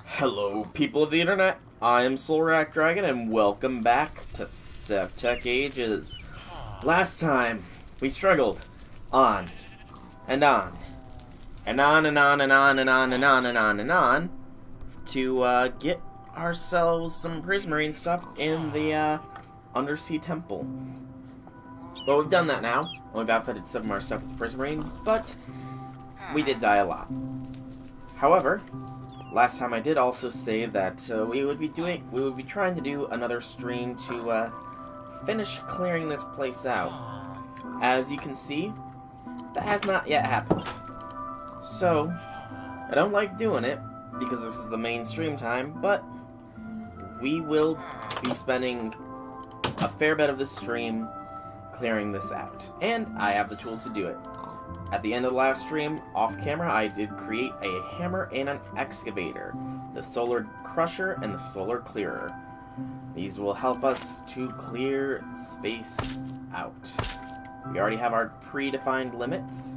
Hello, people of the internet. I am Soulrack Dragon, and welcome back to Sevtech Ages. Last time, we struggled on and on and on and on and on and on and on and on and on to get ourselves some Prismarine stuff in the undersea temple. But we've done that now. We've outfitted some of our stuff with Prismarine, but we did die a lot. However, last time I did also say that we would be trying to do another stream to finish clearing this place out. As you can see, that has not yet happened. So, I don't like doing it because this is the main stream time, but we will be spending a fair bit of this stream clearing this out. And I have the tools to do it. At the end of the last stream, off camera, I did create a hammer and an excavator, the solar crusher and the solar clearer. These will help us to clear space out. We already have our predefined limits.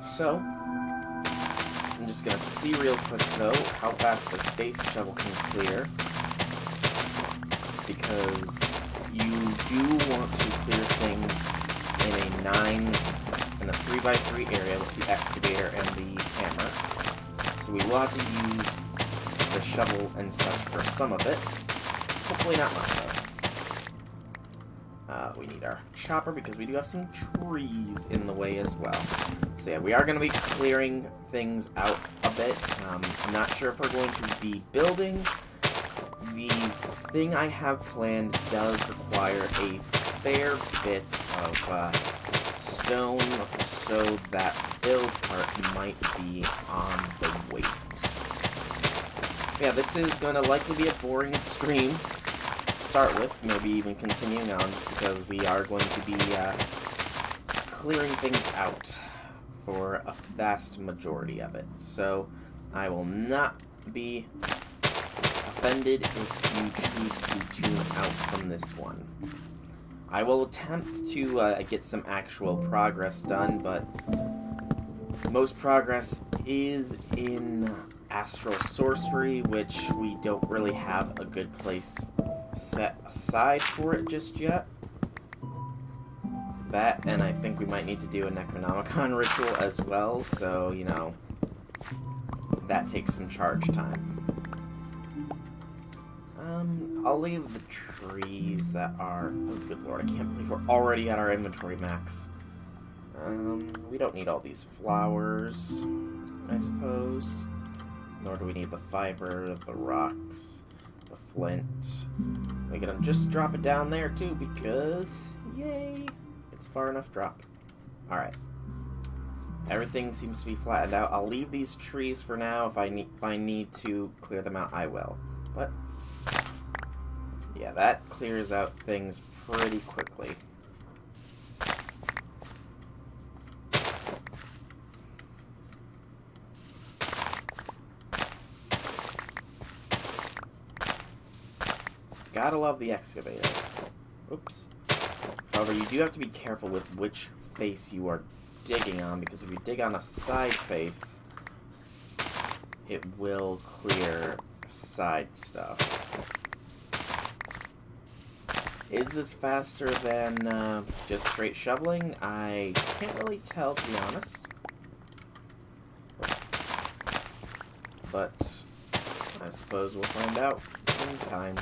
So, I'm just going to see real quick though how fast a base shovel can clear. Because you do want to clear things in a 3x3 area with the excavator and the hammer. So we will have to use the shovel and such for some of it. Hopefully not much though. We need our chopper because we do have some trees in the way as well. So yeah, we are going to be clearing things out a bit. I'm not sure if we're going to be building. The thing I have planned does require a fair bit of stone, so that build part might be on the wait. Yeah, this is going to likely be a boring stream to start with, maybe even continuing on, just because we are going to be clearing things out for a vast majority of it. So I will not be offended if you choose to tune out from this one. I will attempt to get some actual progress done, but most progress is in astral sorcery, which we don't really have a good place set aside for it just yet. That, and I think we might need to do a Necronomicon ritual as well, so, you know, that takes some charge time. I'll leave the trees that are... Oh, good lord, I can't believe we're already at our inventory max. We don't need all these flowers, I suppose. Nor do we need the fiber, the rocks, the flint. We can just drop it down there, too, because... Yay! It's far enough drop. Alright. Everything seems to be flattened out. I'll leave these trees for now. If I need to clear them out, I will. But... yeah, that clears out things pretty quickly. Gotta love the excavator. Oops. However, you do have to be careful with which face you are digging on, because if you dig on a side face, it will clear side stuff. Is this faster than just straight shoveling? I can't really tell, to be honest. But I suppose we'll find out in time.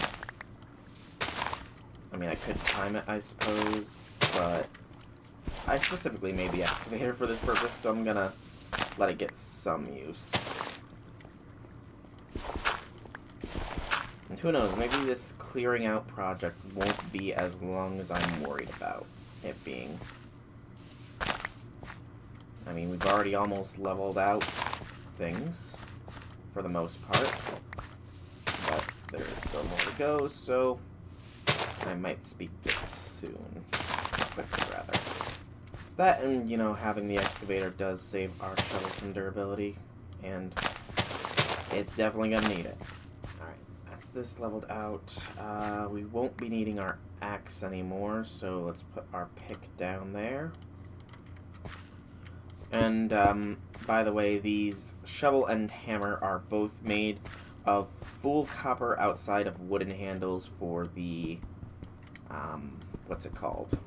I mean, I could time it, I suppose, but I specifically made the excavator for this purpose, so I'm gonna let it get some use. And who knows, maybe this clearing out project won't be as long as I'm worried about it being. I mean, we've already almost leveled out things, for the most part, but there is still more to go, so I might speak this soon. Quickly, rather. That and, you know, having the excavator does save our shovel some durability, and it's definitely gonna need it. Alright, that's this leveled out. We won't be needing our axe anymore, so let's put our pick down there. And, by the way, these shovel and hammer are both made of full copper outside of wooden handles for the, what's it called?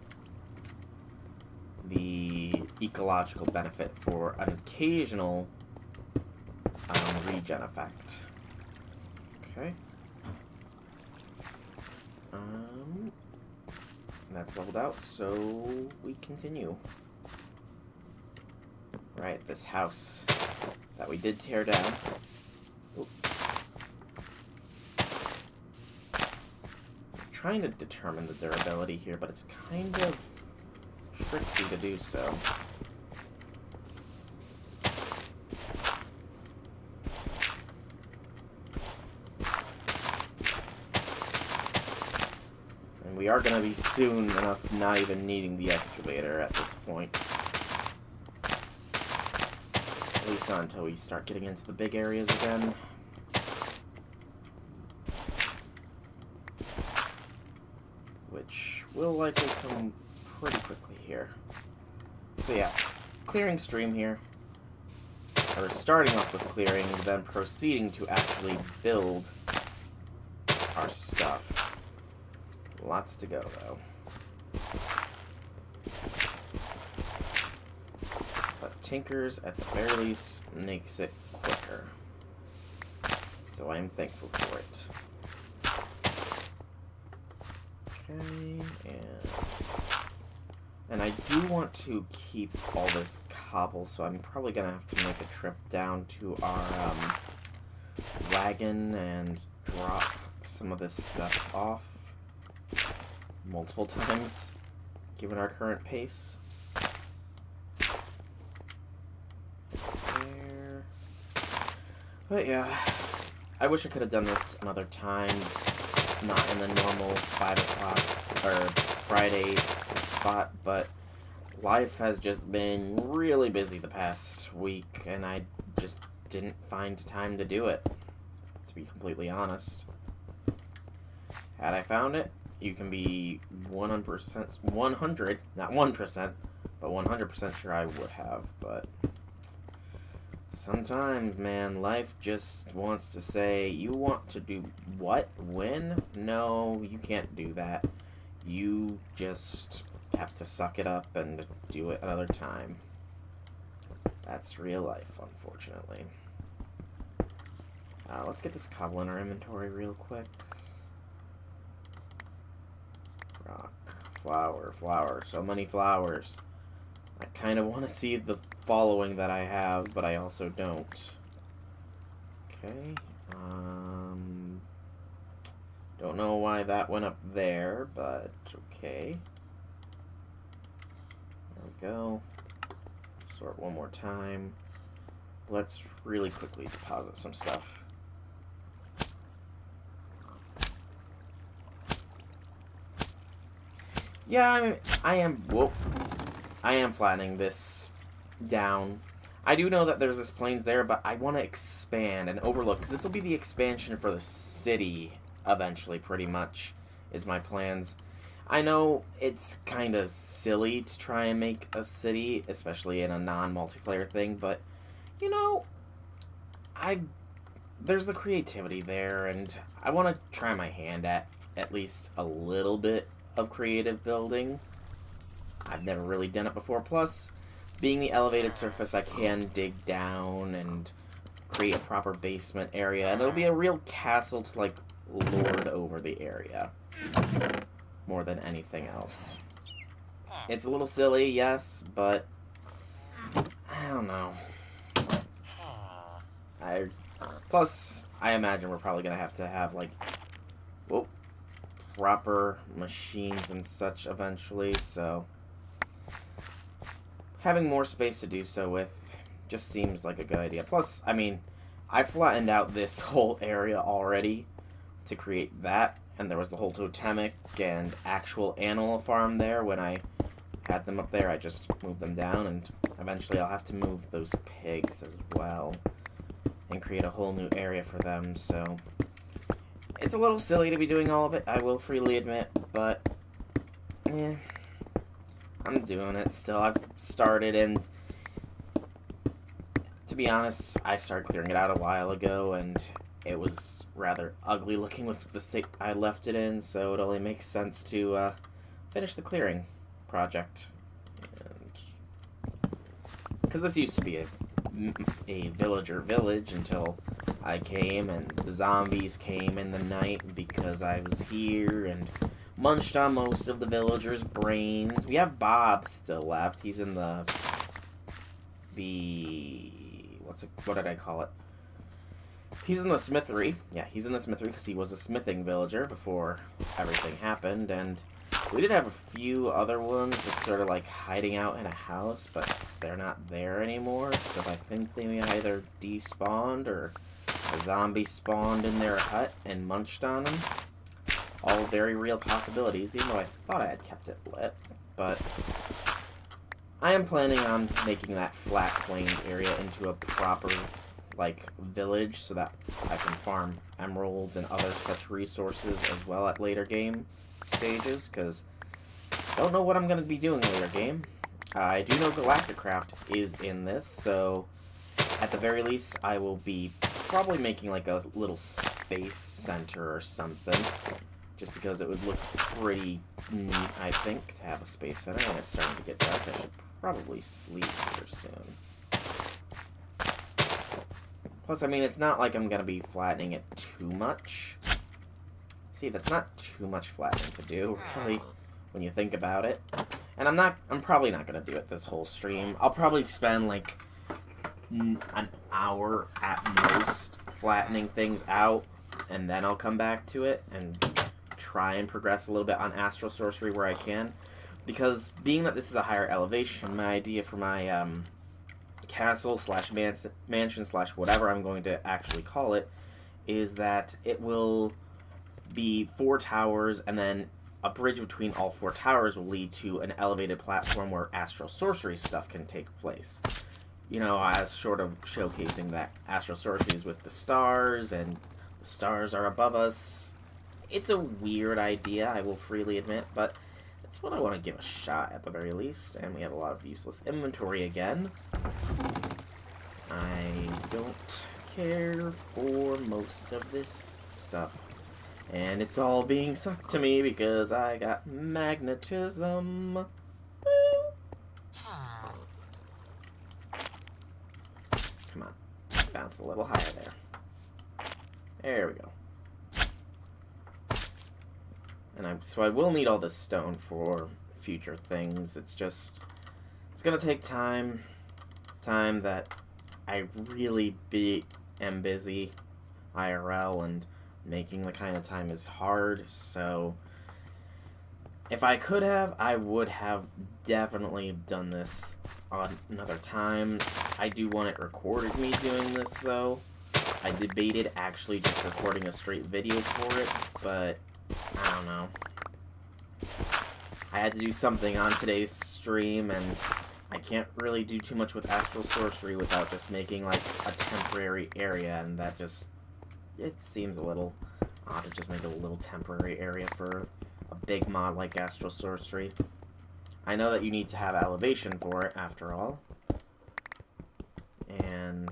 The ecological benefit for an occasional, regen effect. Okay. That's leveled out, so we continue. Right, this house that we did tear down. Oop. I'm trying to determine the durability here, but it's kind of tricksy to do so. And we are going to be soon enough not even needing the excavator at this point. At least not until we start getting into the big areas again. Which will likely come pretty quickly here. So yeah, clearing stream here. Or starting off with clearing, then proceeding to actually build our stuff. Lots to go, though. But Tinkers, at the very least, makes it quicker. So I'm thankful for it. Okay, and I do want to keep all this cobble, so I'm probably going to have to make a trip down to our wagon and drop some of this stuff off multiple times, given our current pace. There. But yeah, I wish I could have done this another time, not in the normal 5 o'clock or Friday spot, but life has just been really busy the past week, and I just didn't find time to do it, to be completely honest. Had I found it, you can be 100, not 1%, but 100% sure I would have, but sometimes, man, life just wants to say, you want to do what? When? No, you can't do that. You just have to suck it up and do it another time. That's real life, unfortunately. Let's get this cobble in our inventory real quick. Rock, flower, flower, so many flowers. I kind of want to see the following that I have, but I also don't. Okay. Don't know why that went up there, but okay. There we go. Sort one more time. Let's really quickly deposit some stuff. Yeah, I am flattening this down. I do know that there's this plains there, but I want to expand and overlook, because this will be the expansion for the city eventually, pretty much, is my plans. I know it's kind of silly to try and make a city, especially in a non-multiplayer thing, but, you know, there's the creativity there, and I want to try my hand at least a little bit of creative building. I've never really done it before, plus, being the elevated surface, I can dig down and create a proper basement area, and it'll be a real castle to, like, lord over the area, more than anything else. It's a little silly, yes, but I don't know. Plus, I imagine we're probably gonna have to have, like, proper machines and such eventually, so having more space to do so with just seems like a good idea. Plus, I mean, I flattened out this whole area already to create that, and there was the whole totemic and actual animal farm there. When I had them up there, I just moved them down, and eventually I'll have to move those pigs as well and create a whole new area for them, so it's a little silly to be doing all of it, I will freely admit, but yeah, I'm doing it still. I've started, and be honest, I started clearing it out a while ago, and it was rather ugly looking with the state I left it in, so it only makes sense to finish the clearing project. Because this used to be a villager village until I came, and the zombies came in the night because I was here and munched on most of the villagers' brains. We have Bob still left. He's in the what did I call it? He's in the smithery. Yeah, he's in the smithery because he was a smithing villager before everything happened, and we did have a few other ones just sort of like hiding out in a house, but they're not there anymore, so I think they either despawned or a zombie spawned in their hut and munched on them. All very real possibilities, even though I thought I had kept it lit, but I am planning on making that flat plain area into a proper, like, village so that I can farm emeralds and other such resources as well at later game stages, because I don't know what I'm going to be doing later game. I do know Galacticraft is in this, so at the very least I will be probably making like a little space center or something, just because it would look pretty neat, I think, to have a space center. And it's starting to get dark. I should probably sleep here soon. Plus, I mean, it's not like I'm going to be flattening it too much. See, that's not too much flattening to do, really, when you think about it. And I'm probably not going to do it this whole stream. I'll probably spend, like, an hour at most flattening things out, and then I'll come back to it and try and progress a little bit on Astral Sorcery where I can. Because, being that this is a higher elevation, my idea for my, castle slash mansion slash whatever I'm going to actually call it is that it will be 4 towers, and then a bridge between all 4 towers will lead to an elevated platform where Astral Sorcery stuff can take place. You know, as sort of showcasing that Astral Sorcery is with the stars, and the stars are above us. It's a weird idea, I will freely admit, but it's what I want to give a shot at the very least. And we have a lot of useless inventory again. I don't care for most of this stuff. And it's all being sucked to me because I got magnetism. Woo. Come on. Bounce a little higher there. There we go. And so I will need all this stone for future things. It's gonna take time that I really am busy IRL, and making the kind of time is hard. So if I could have, I would have definitely done this on another time. I do want it recorded, me doing this, though. I debated actually just recording a straight video for it, but I don't know. I had to do something on today's stream, and I can't really do too much with Astral Sorcery without just making, like, a temporary area, and that just, it seems a little odd to just make a little temporary area for a big mod like Astral Sorcery. I know that you need to have elevation for it, after all. And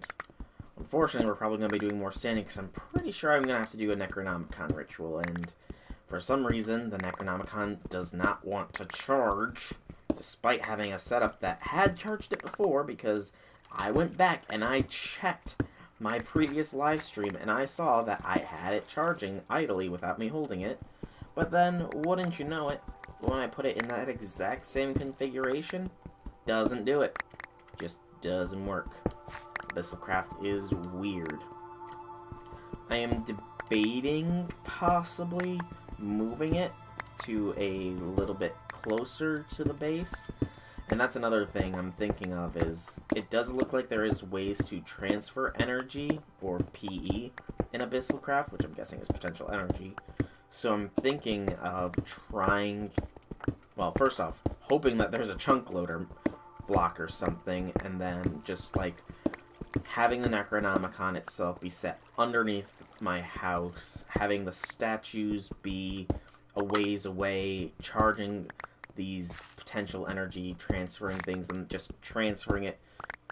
unfortunately, we're probably going to be doing more standing, because I'm pretty sure I'm going to have to do a Necronomicon ritual, and for some reason, the Necronomicon does not want to charge, despite having a setup that had charged it before, because I went back and I checked my previous live stream, and I saw that I had it charging idly without me holding it. But then, wouldn't you know it, when I put it in that exact same configuration, doesn't do it. Just doesn't work. Abyssalcraft is weird. I am debating possibly moving it to a little bit closer to the base. And that's another thing I'm thinking of, is it does look like there is ways to transfer energy, or PE, in Abyssalcraft, which I'm guessing is potential energy. So I'm thinking of trying, well, first off, hoping that there's a chunk loader block or something, and then just, like, having the Necronomicon itself be set underneath my house, having the statues be a ways away, charging these potential energy, transferring things, and just transferring it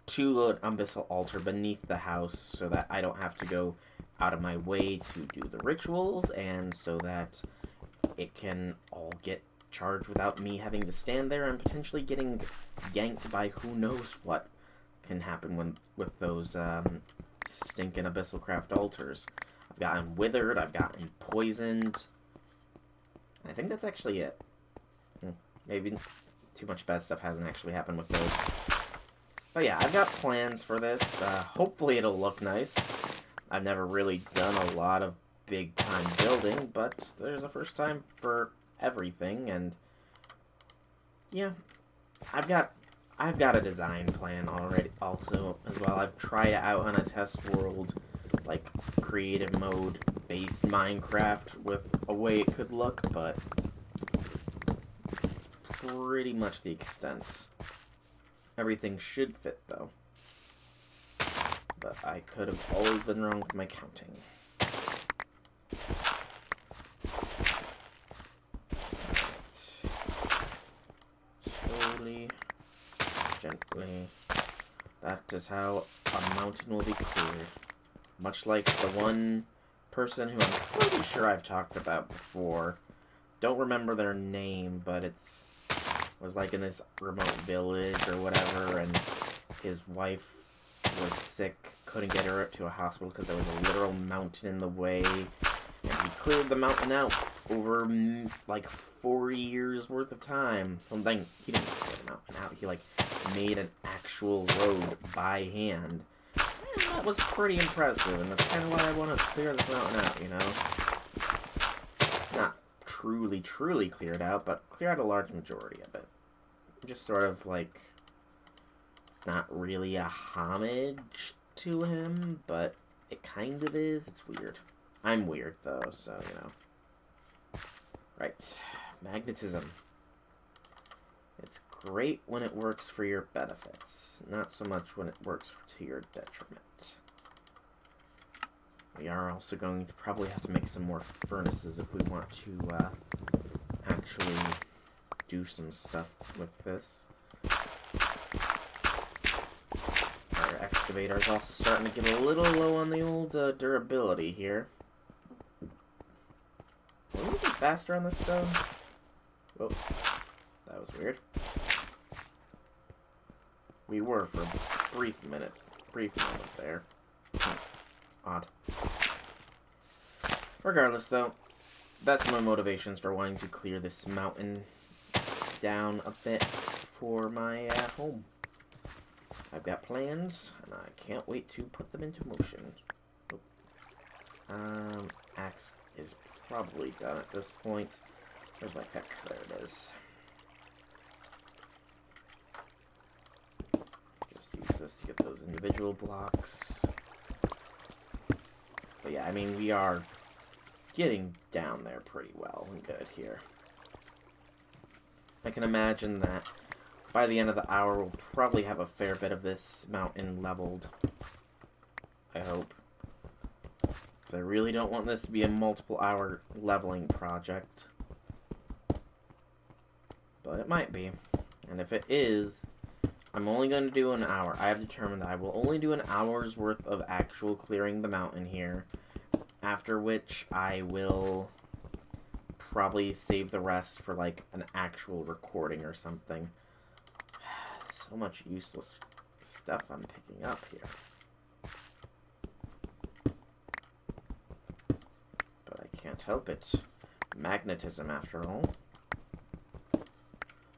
to an abyssal altar beneath the house so that I don't have to go out of my way to do the rituals, and so that it can all get charged without me having to stand there and potentially getting yanked by who knows what can happen with those stinking abyssal craft altars. I've gotten withered, I've gotten poisoned. I think that's actually it. Maybe too much bad stuff hasn't actually happened with those. But yeah, I've got plans for this. Hopefully it'll look nice. I've never really done a lot of big-time building, but there's a first time for everything, and yeah, I've got a design plan already also as well. I've tried it out on a test world, like creative mode based Minecraft with a way it could look, but it's pretty much the extent. Everything should fit though, but I could have always been wrong with my counting. Slowly, gently. That is how a mountain will be cleared. Much like the one person who I'm pretty sure I've talked about before. Don't remember their name, but was like in this remote village or whatever, and his wife was sick, couldn't get her up to a hospital because there was a literal mountain in the way, and he cleared the mountain out over like 40 years worth of time. Well, then he didn't clear the mountain out, he like made an actual road by hand. And that was pretty impressive, and that's kind of why I want to clear this mountain out, you know? Not truly cleared out, but clear out a large majority of it. Just sort of like, it's not really a homage to him, but it kind of is. It's weird. I'm weird though, so you know. Right, magnetism. It's great when it works for your benefits, not so much when it works to your detriment. We are also going to probably have to make some more furnaces if we want to actually do some stuff with this. Our excavator is also starting to get a little low on the old durability here. Are we moving faster on this stone? Oh, that was weird. We were for a brief moment there. Odd. Regardless, though, that's my motivations for wanting to clear this mountain down a bit for my home. I've got plans, and I can't wait to put them into motion. Oh. Axe is probably done at this point. Where's my pick? There it is. Just use this to get those individual blocks. But yeah, I mean, we are getting down there pretty well and good here. I can imagine that by the end of the hour, we'll probably have a fair bit of this mountain leveled. I hope. Because I really don't want this to be a multiple hour leveling project. But it might be. And if it is, I'm only going to do an hour. I have determined that I will only do an hour's worth of actual clearing the mountain here. After which I will probably save the rest for like an actual recording or something. So much useless stuff I'm picking up here. But I can't help it. Magnetism, after all.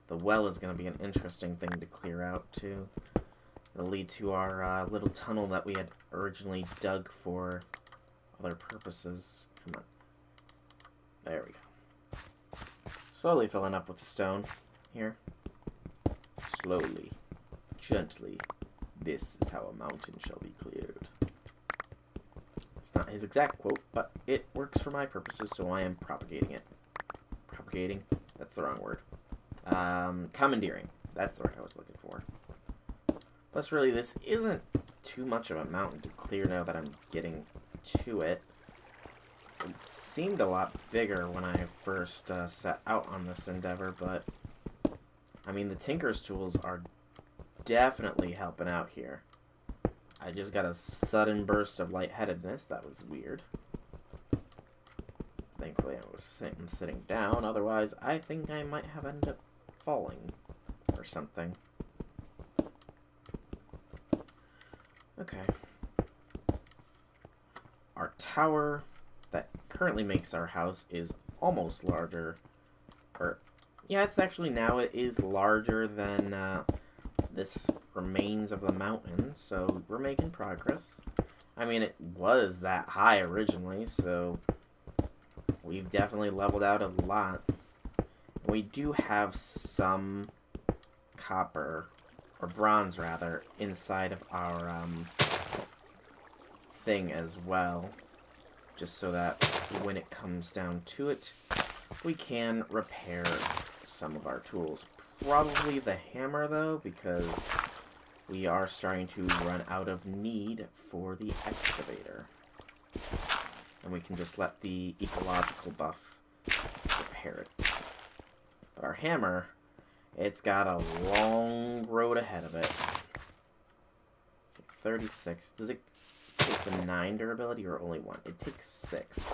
The well is going to be an interesting thing to clear out, too. It'll lead to our little tunnel that we had originally dug for other purposes. Come on. There we go. Slowly filling up with stone here. Slowly, gently, this is how a mountain shall be cleared. It's not his exact quote, but it works for my purposes, so I am propagating it. Propagating? That's the wrong word. Commandeering. That's the word I was looking for. Plus, really, this isn't too much of a mountain to clear now that I'm getting to it. It seemed a lot bigger when I first set out on this endeavor, but I mean, the Tinker's tools are definitely helping out here. I just got a sudden burst of lightheadedness. That was weird. Thankfully, I'm sitting down. Otherwise, I think I might have ended up falling or something. Okay. Our tower that currently makes our house is almost larger. Or, yeah, it's actually now it is larger than this remains of the mountain, so we're making progress. I mean, it was that high originally, so we've definitely leveled out a lot. We do have some copper, or bronze rather, inside of our thing as well, just so that when it comes down to it, we can repair some of our tools. Probably the hammer, though, because we are starting to run out of need for the excavator. And we can just let the ecological buff repair it. But our hammer, it's got a long road ahead of it. 36. Does it take the 9 durability or only 1? It takes 6.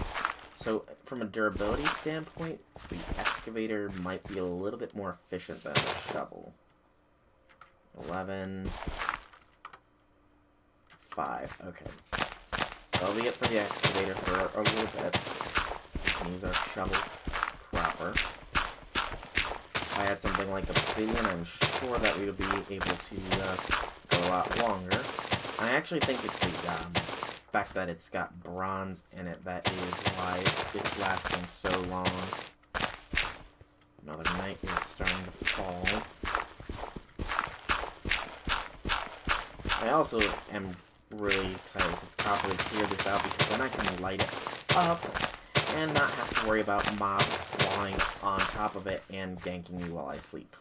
So, from a durability standpoint, the excavator might be a little bit more efficient than the shovel. 11. 5. Okay. That'll be it for the excavator for a little bit. We can use our shovel proper. If I had something like obsidian, I'm sure that we would be able to go a lot longer. I actually think it's the fact that it's got bronze in it that is why it's lasting so long. Another night is starting to fall. I also am really excited to properly clear this out because then I can light it up and not have to worry about mobs spawning on top of it and ganking me while I sleep.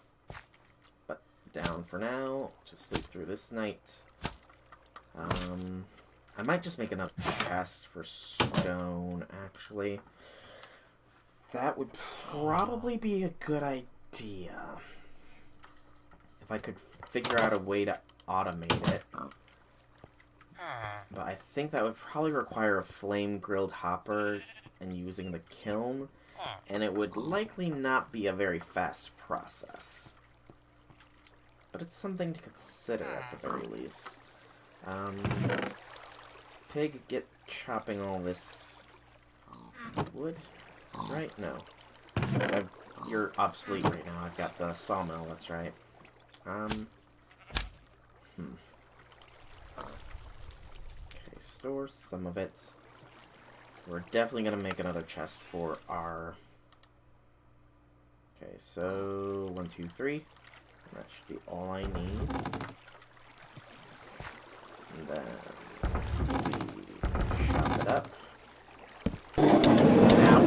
But down for now, just sleep through this night. I might just make enough chest for stone, actually. That would probably be a good idea. If I could figure out a way to automate it. But I think that would probably require a flame-grilled hopper and using the kiln. And it would likely not be a very fast process. But it's something to consider at the very least. Pig, get chopping all this wood. Right? No. So you're obsolete right now. I've got the sawmill, that's right. Okay, store some of it. We're definitely gonna make another chest for our... Okay, so 1, 2, 3. That should be all I need. And then we chop it up. Ow.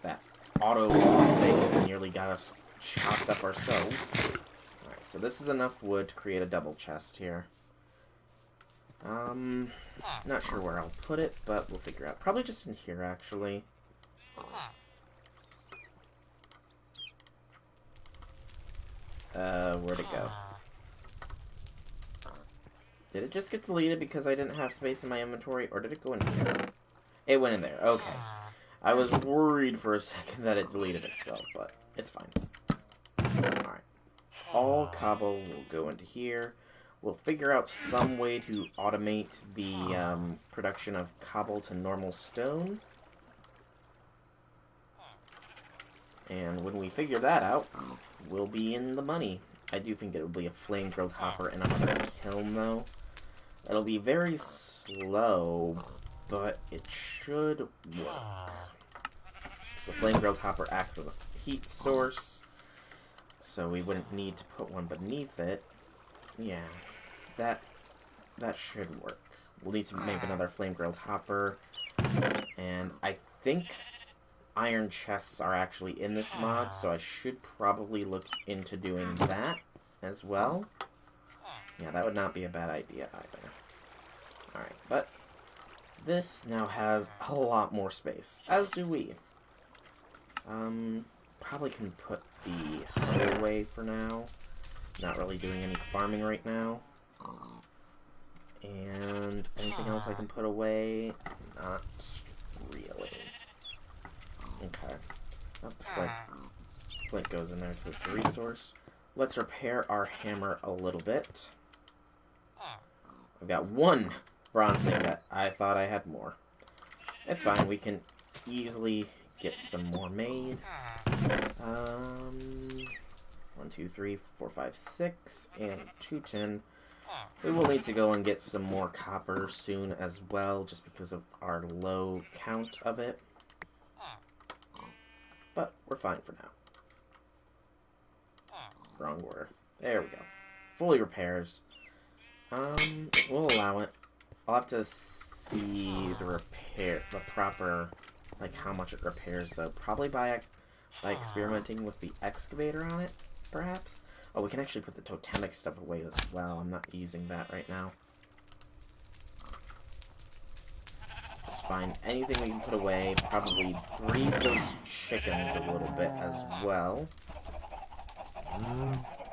That auto thing nearly got us chopped up ourselves. Alright, so this is enough wood to create a double chest here. Not sure where I'll put it, but we'll figure out. Probably just in here, actually. Where'd it go? Did it just get deleted because I didn't have space in my inventory, or did it go in here? It went in there, okay. I was worried for a second that it deleted itself, but it's fine. Alright. All cobble will go into here. We'll figure out some way to automate the production of cobble to normal stone. And when we figure that out, we'll be in the money. I do think it will be a flame-grilled hopper and another kiln, though. It'll be very slow, but it should work. So the flame-grilled hopper acts as a heat source, so we wouldn't need to put one beneath it. Yeah, that should work. We'll need to make another flame-grilled hopper, and I think iron chests are actually in this mod, so I should probably look into doing that as well. Yeah, that would not be a bad idea either. Alright, but this now has a lot more space, as do we. Probably can put the hut away for now. Not really doing any farming right now. And anything else I can put away? Not really. Okay. Oh, flint goes in there because it's a resource. Let's repair our hammer a little bit. I've got one bronze ingot. I thought I had more. It's fine. We can easily get some more made. 1, 2, 3, 4, 5, 6, and 2 tin. We will need to go and get some more copper soon as well, just because of our low count of it. But we're fine for now. Wrong order. There we go. Fully repairs. We'll allow it. I'll have to see the proper, like, how much it repairs, though. Probably by experimenting with the excavator on it, perhaps. Oh, we can actually put the totemic stuff away as well. I'm not using that right now. Just find anything we can put away. Probably breed those chickens a little bit as well.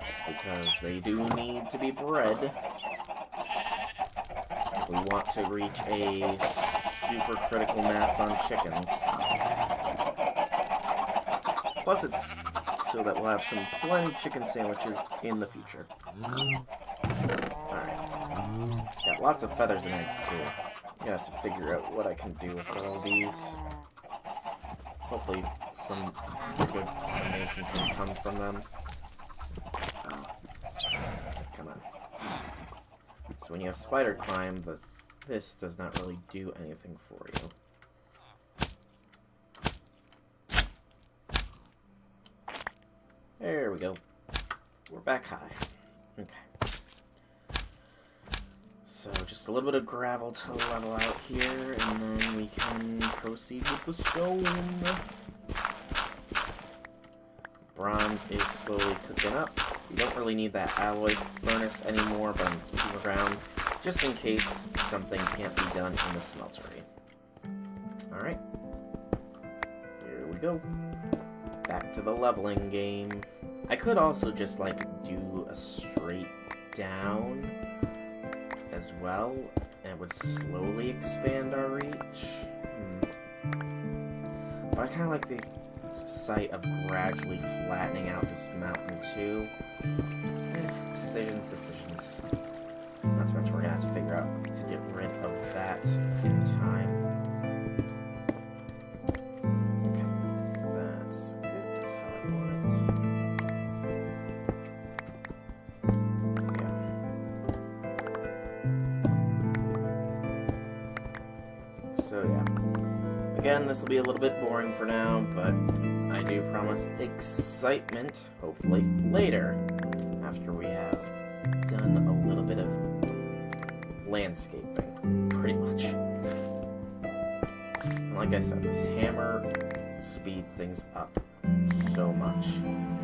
Just because they do need to be bred. If we want to reach a super critical mass on chickens. Plus it's so that we'll have some plenty chicken sandwiches in the future. Alright. Got lots of feathers and eggs too. I have to figure out what I can do with all these. Hopefully some good combination can come from them. Okay, come on. So when you have spider climb, this does not really do anything for you. There we go. We're back high. Okay. So just a little bit of gravel to level out here, and then we can proceed with the stone. Bronze is slowly cooking up. We don't really need that alloy furnace anymore, but I'm keeping around just in case something can't be done in the smeltery. Alright. Here we go. Back to the leveling game. I could also just, like, do a straight down as well, and it would slowly expand our reach. But I kind of like the sight of gradually flattening out this mountain, too. Decisions. Not to mention we're going to have to figure out to get rid of that in time. So yeah, again, this will be a little bit boring for now, but I do promise excitement, hopefully, later, after we have done a little bit of landscaping, pretty much. And like I said, this hammer speeds things up so much.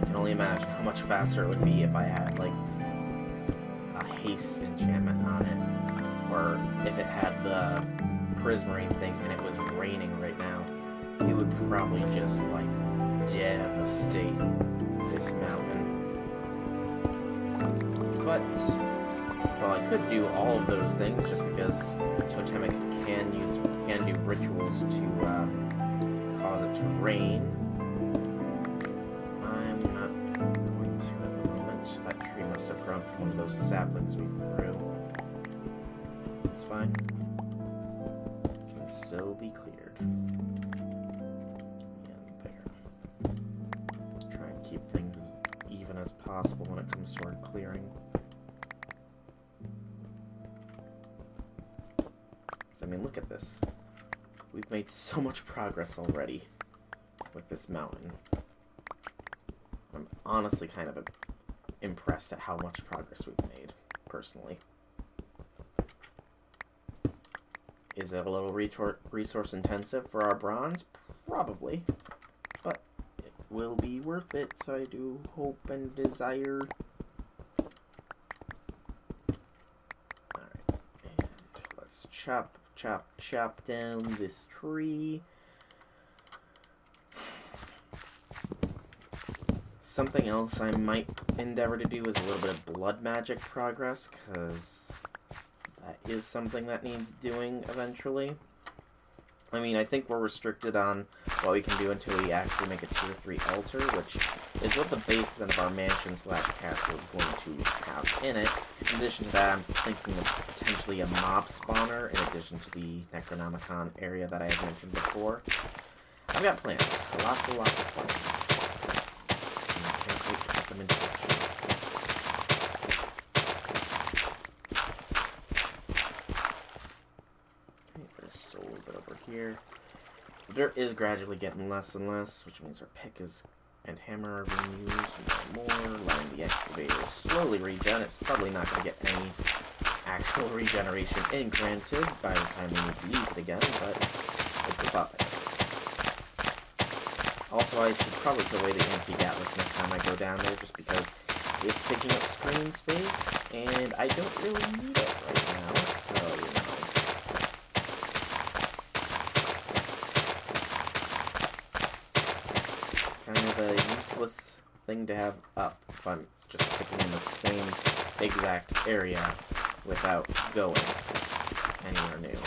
I can only imagine how much faster it would be if I had, like, a haste enchantment on it, or if it had the prismarine thing and it was raining right now, it would probably just, like, devastate this mountain. But, well, I could do all of those things just because Totemic can do rituals to cause it to rain. I'm not going to at the moment. That tree must have grown from one of those saplings we threw. It's fine. Still be cleared. And there. Try and keep things as even as possible when it comes to our clearing. Because, I mean, look at this. We've made so much progress already with this mountain. I'm honestly kind of impressed at how much progress we've made, personally. Is it a little resource intensive for our bronze? Probably. But it will be worth it, so I do hope and desire. Alright, and let's chop down this tree. something else I might endeavor to do is a little bit of blood magic progress, because that is something that needs doing eventually. I mean, I think we're restricted on what we can do until we actually make a tier 3 altar, which is what the basement of our mansion/castle is going to have in it. In addition to that, I'm thinking of potentially a mob spawner, in addition to the Necronomicon area that I had mentioned before. I've got plans. Lots and lots of plans. And I can't wait to put them into action. There's still a little bit over here. The dirt is gradually getting less and less, which means our pick and hammer are being used more and more, allowing the excavator to slowly regen. It's probably not going to get any actual regeneration in, granted, by the time we need to use it again, but it's a thought that counts. Also, I should probably put away the anti-Gatlas next time I go down there, just because it's taking up screen space, and I don't really need it right now, so, you know. Kind of a useless thing to have up if I'm just sticking in the same exact area without going anywhere new.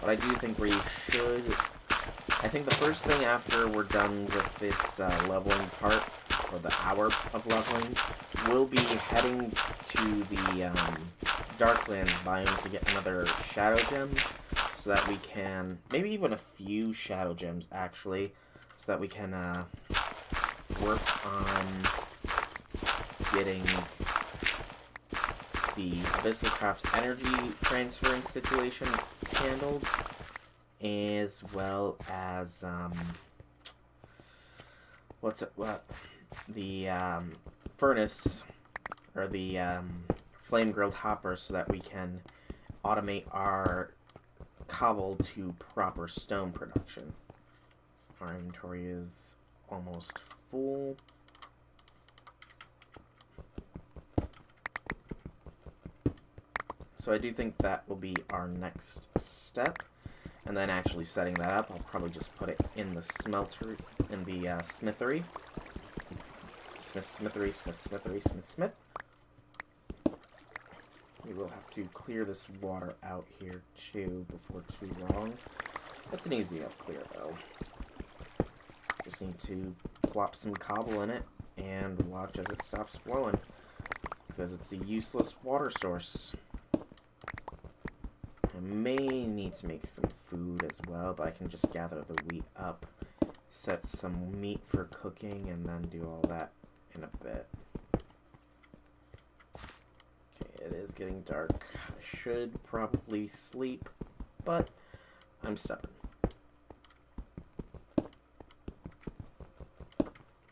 But I do think we should... I think the first thing after we're done with this leveling part, or the hour of leveling, we'll be heading to the Darklands biome to get another Shadow Gem, so that we can... maybe even a few Shadow Gems, actually, so that we can work on getting the Abyssalcraft energy transferring situation handled, as well as the furnace, or the flame grilled hopper, so that we can automate our cobble to proper stone production. Our inventory is almost full. So I do think that will be our next step. And then actually setting that up, I'll probably just put it in the smelter, in the smithery. Smith. We will have to clear this water out here too before too long. That's an easy enough clear though. Just need to plop some cobble in it and watch as it stops flowing, because it's a useless water source. I may need to make some food as well, but I can just gather the wheat up, set some meat for cooking, and then do all that in a bit. Okay, it is getting dark. I should probably sleep, but I'm stubborn.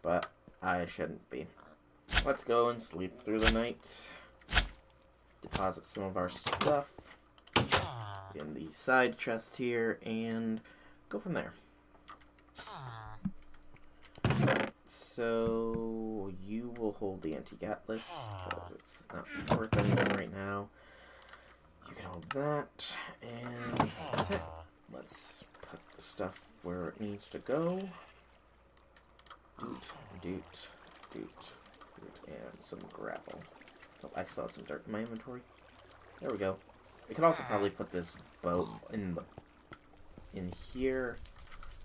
But I shouldn't be. Let's go and sleep through the night. Deposit some of our stuff in the side chest here, and go from there. So you will hold the anti-Gatlas, because it's not worth anything right now. You can hold that, and that's it. Let's put the stuff where it needs to go. Doot, and some gravel. Oh, I still had some dirt in my inventory. There we go. I could also probably put this boat in here,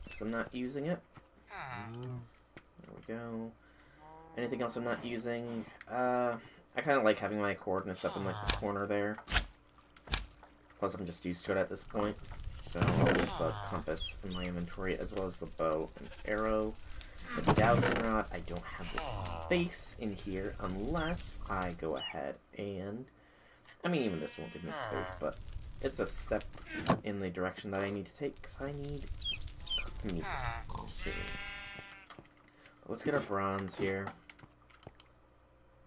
because I'm not using it. There we go. Anything else I'm not using? I kind of like having my coordinates up in the corner there. Plus, I'm just used to it at this point. So I'll leave the compass in my inventory, as well as the bow and arrow. For the dowsing rod, I don't have the space in here unless I go ahead and... I mean, even this won't give me space, but it's a step in the direction that I need to take, because I need meat. Let's get our bronze here.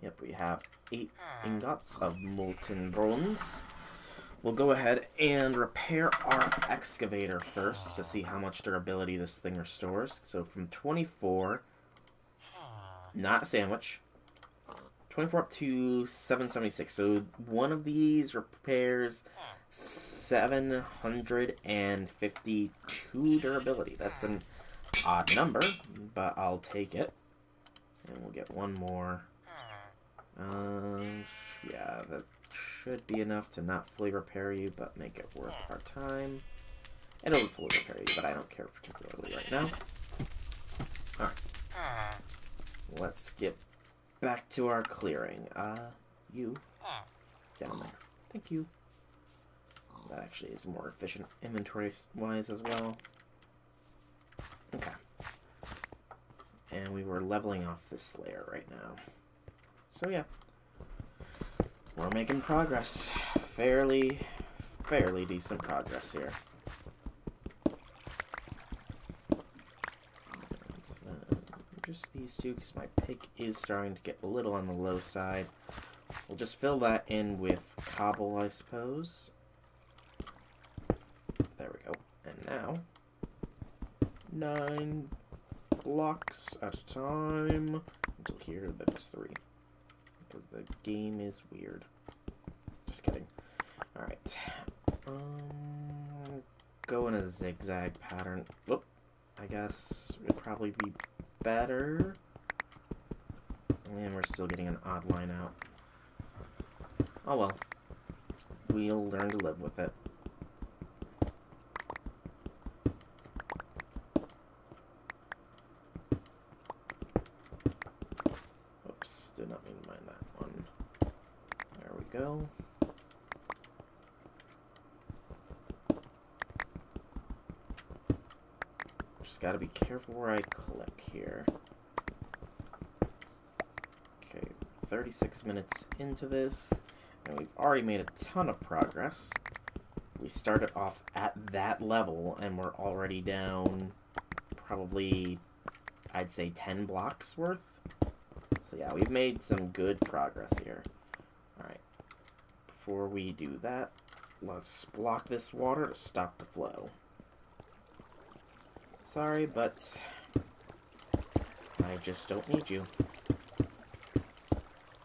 Yep, we have 8 ingots of molten bronze. We'll go ahead and repair our excavator first to see how much durability this thing restores. So from 24, not a sandwich, 24 up to 776. So one of these repairs 752 durability. That's an odd number, but I'll take it. And we'll get one more. Yeah, that should be enough to not fully repair you, but make it worth our time. It'll fully repair you, but I don't care particularly right now. Alright. Let's get back to our clearing. You. Down there. Thank you. That actually is more efficient inventory-wise as well. Okay. And we were leveling off this layer right now. So yeah. We're making progress. Fairly decent progress here. Just these two, because my pick is starting to get a little on the low side. We'll just fill that in with cobble, I suppose. There we go. And now, 9 blocks at a time. Until here, then it's 3. Because the game is weird. Just kidding. Alright. Go in a zigzag pattern. Whoop. I guess it would probably be better. And we're still getting an odd line out. Oh well. We'll learn to live with it. Oops, did not mean to mind that one. There we go. Just gotta be careful where I click here. Okay, 36 minutes into this, and we've already made a ton of progress. We started off at that level, and we're already down probably, I'd say, 10 blocks worth. So yeah, we've made some good progress here. Alright, before we do that, let's block this water to stop the flow. Sorry, but I just don't need you.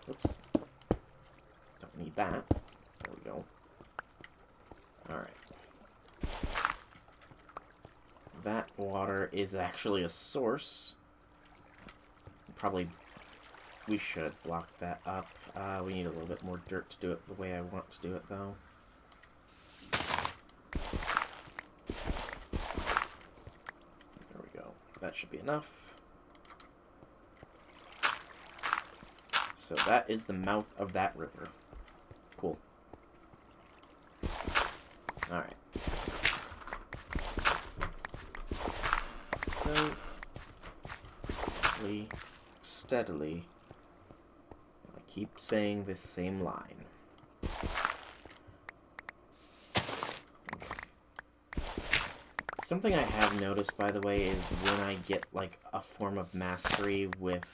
Oops. Don't need that. There we go. Alright. That water is actually a source. Probably we should block that up. We need a little bit more dirt to do it the way I want to do it, though. That should be enough. So that is the mouth of that river. Cool. Alright. So, steadily, I keep saying this same line. Something I have noticed, by the way, is when I get, like, a form of mastery with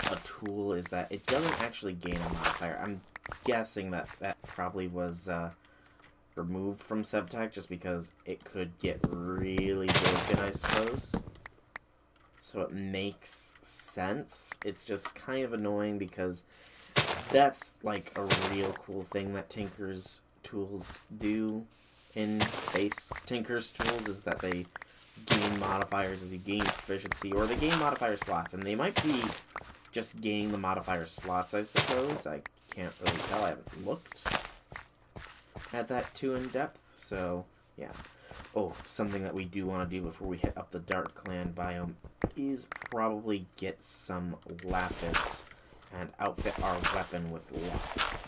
a tool, is that it doesn't actually gain a modifier. I'm guessing that that probably was removed from Sevtech just because it could get really broken, I suppose. So it makes sense. It's just kind of annoying because that's, like, a real cool thing that Tinker's tools do. In base Tinker's tools is that they gain modifiers as you gain proficiency, or they gain modifier slots, and they might be just gaining the modifier slots, I suppose. I can't really tell. I haven't looked at that too in depth, so yeah. Oh, something that we do want to do before we hit up the Dark Land biome is probably get some lapis and outfit our weapon with luck.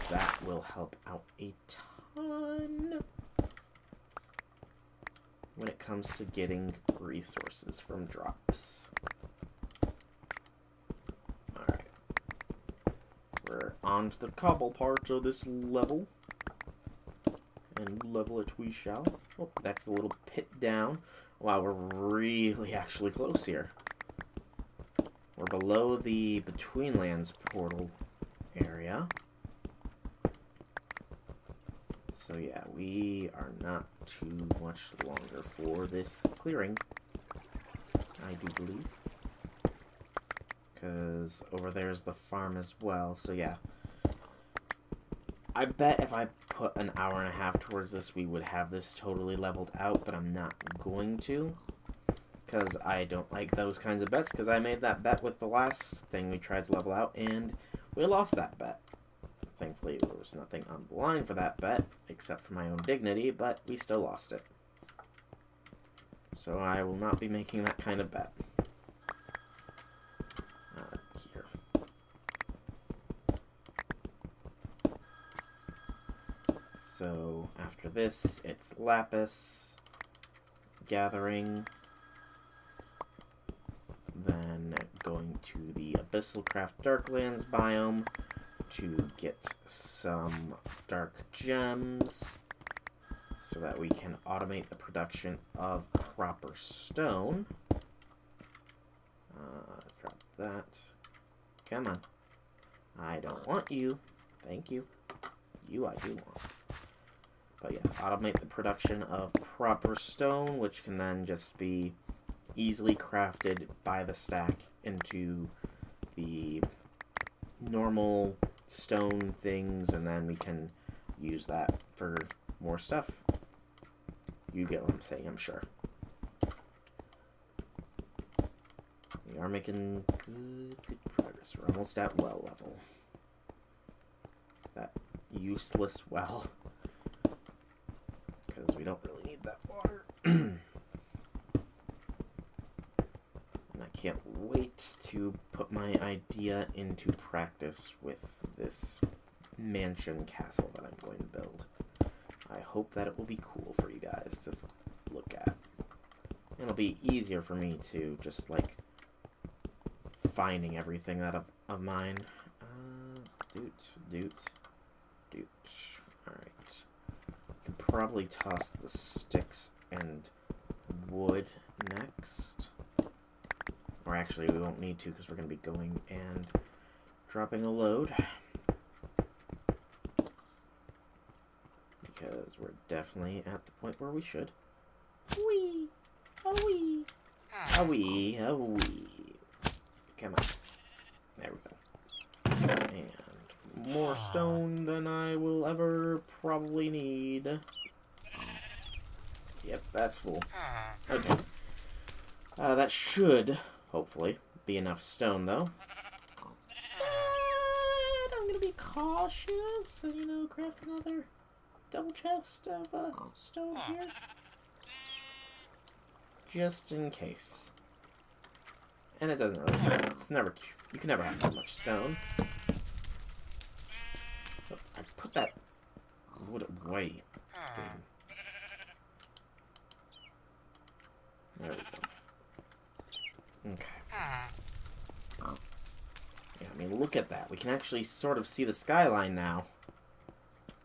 That will help out a ton when it comes to getting resources from drops. Alright. We're on to the cobble part of this level. And level it we shall. Oh, that's the little pit down. Wow, we're really actually close here. We're below the Betweenlands portal area. So yeah, we are not too much longer for this clearing, I do believe. Because over there's the farm as well, so yeah. I bet if I put an hour and a half towards this, we would have this totally leveled out, but I'm not going to. because I don't like those kinds of bets, because I made that bet with the last thing we tried to level out, and we lost that bet. Thankfully, there was nothing on the line for that bet, except for my own dignity, but we still lost it. So I will not be making that kind of bet. Here. So after this, it's lapis, gathering, then going to the Abyssal Craft Darklands biome to get some dark gems so that we can automate the production of proper stone. Drop that. Come on. I don't want you. Thank you. You I do want. But yeah, automate the production of proper stone, which can then just be easily crafted by the stack into the normal stone things, and then we can use that for more stuff. You get what I'm saying, I'm sure. We are making good progress. We're almost at well level. That useless well. Because we don't really need that water. And I can't wait to put my idea into practice with this mansion castle that I'm going to build. I hope that it will be cool for you guys to look at. It'll be easier for me to just, like, finding everything out of mine. Doot. Alright. You can probably toss the sticks and wood next. Or actually, we won't need to because we're going to be going and dropping a load. Because we're definitely at the point where we should. Wee! A-wee! A-wee! A-wee! Come on. There we go. And more stone than I will ever probably need. Yep, that's full. Okay. That should, hopefully, be enough stone, though. And I'm gonna be cautious and, you know, craft another double chest of stone here. Just in case. And it doesn't really matter. It's never, you can never have too much stone. Oh, I put that wood away. Damn. There we go. Okay. Yeah, I mean, look at that. We can actually sort of see the skyline now.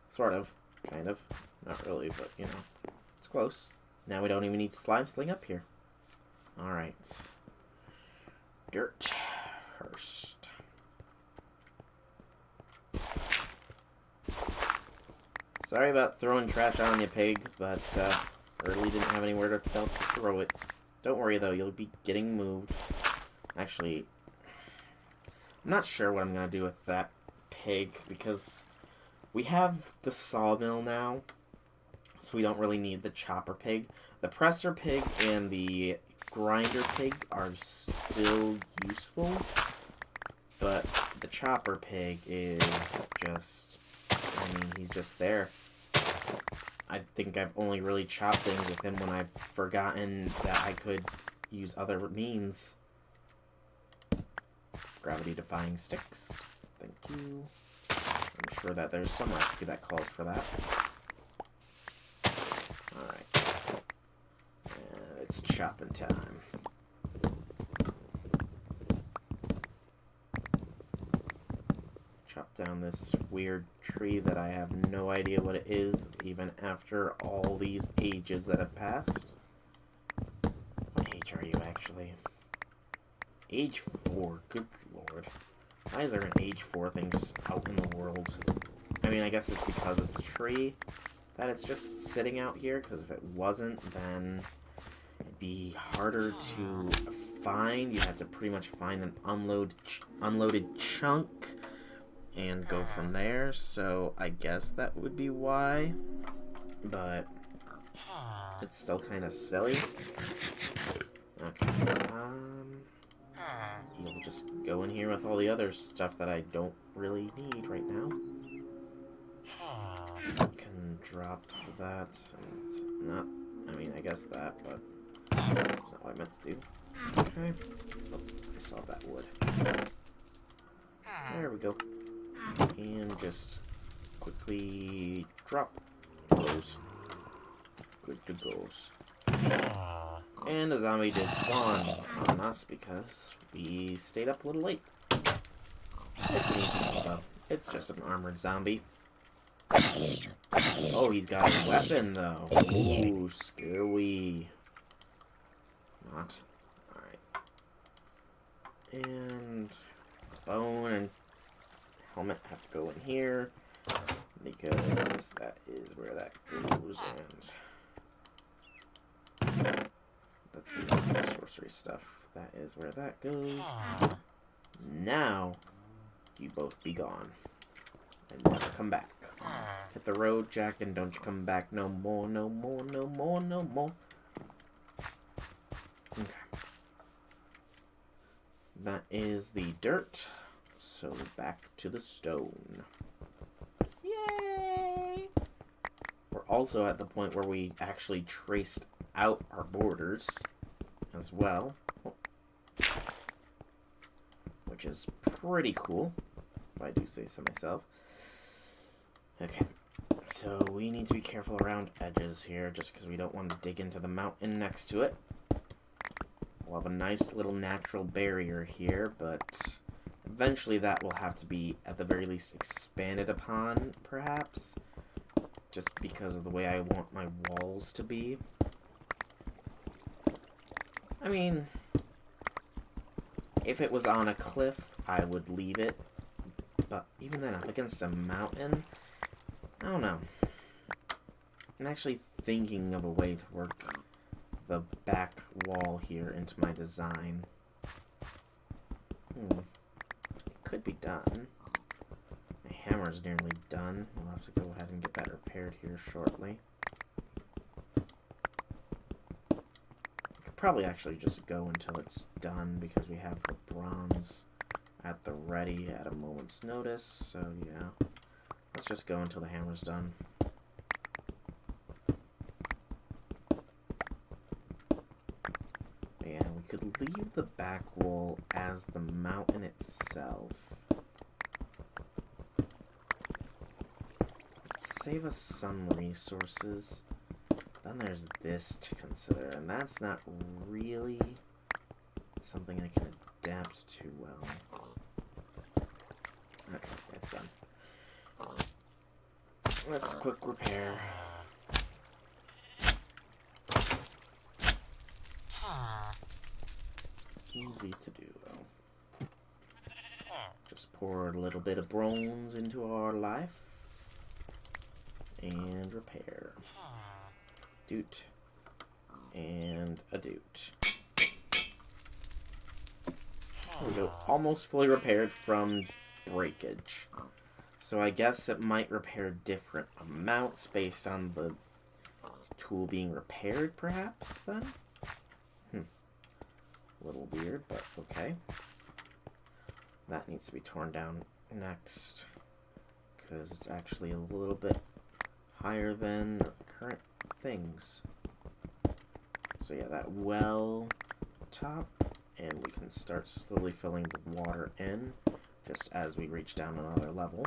Sort of. Kind of. Not really, but, you know. It's close. Now we don't even need slime sling up here. Alright. Dirt first. Sorry about throwing trash on you, pig, but Early didn't have anywhere else to throw it. Don't worry, though. You'll be getting moved. Actually, I'm not sure what I'm going to do with that pig, because we have the sawmill now, so we don't really need the chopper pig. The presser pig and the grinder pig are still useful, but the chopper pig is just, I mean, he's just there. I think I've only really chopped things with him when I've forgotten that I could use other means. Gravity-defying sticks. Thank you. I'm sure that there's some recipe that calls for that. Alright. And it's chopping time. Chop down this weird tree that I have no idea what it is, even after all these ages that have passed. What age are you, actually? Age 4, good lord. Why is there an age 4 thing just out in the world? I mean, I guess it's because it's a tree that it's just sitting out here, because if it wasn't, then it'd be harder to find. You'd have to pretty much find an unloaded chunk and go from there, so I guess that would be why. But it's still kind of silly. Okay. You'll just go in here with all the other stuff that I don't really need right now. Can drop that and not. I mean, I guess that, but that's not what I meant to do. Okay. Oh, I saw that wood. There we go. And just quickly drop those. Good to goes. And a zombie did spawn on us because we stayed up a little late. It's an easy kill though. It's just an armored zombie. Oh, he's got a weapon though. Ooh, scary. Not. Alright. And bone and helmet have to go in here because that is where that goes, and that's the missing sorcery stuff. That is where that goes. Now you both be gone and never come back. Hit the road, Jack, and don't you come back no more, no more, no more, no more. Okay. That is the dirt. So back to the stone. Yay! We're also at the point where we actually traced out our borders as well. Which is pretty cool, if I do say so myself. Okay, so we need to be careful around edges here, just because we don't want to dig into the mountain next to it. We'll have a nice little natural barrier here, but eventually that will have to be, at the very least, expanded upon, perhaps. Just because of the way I want my walls to be. I mean, if it was on a cliff, I would leave it. But even then, up against a mountain, I don't know. I'm actually thinking of a way to work the back wall here into my design. It could be done. My hammer's nearly done. We'll have to go ahead and get that repaired here shortly. I could probably actually just go until it's done because we have the bronze at the ready at a moment's notice. So yeah, let's just go until the hammer's done. Yeah, we could leave the back wall as the mountain itself. Save us some resources. Then there's this to consider, and that's not really something I can adapt to well. Okay, it's done. Let's quick repair. Easy to do, though. Just pour a little bit of bronze into our life. And repair. Doot. And a doot. There we go. Almost fully repaired from breakage. So I guess it might repair different amounts based on the tool being repaired, perhaps, then? A little weird, but okay. That needs to be torn down next, because it's actually a little bit higher than current things. So yeah, that well top, and we can start slowly filling the water in, just as we reach down another level.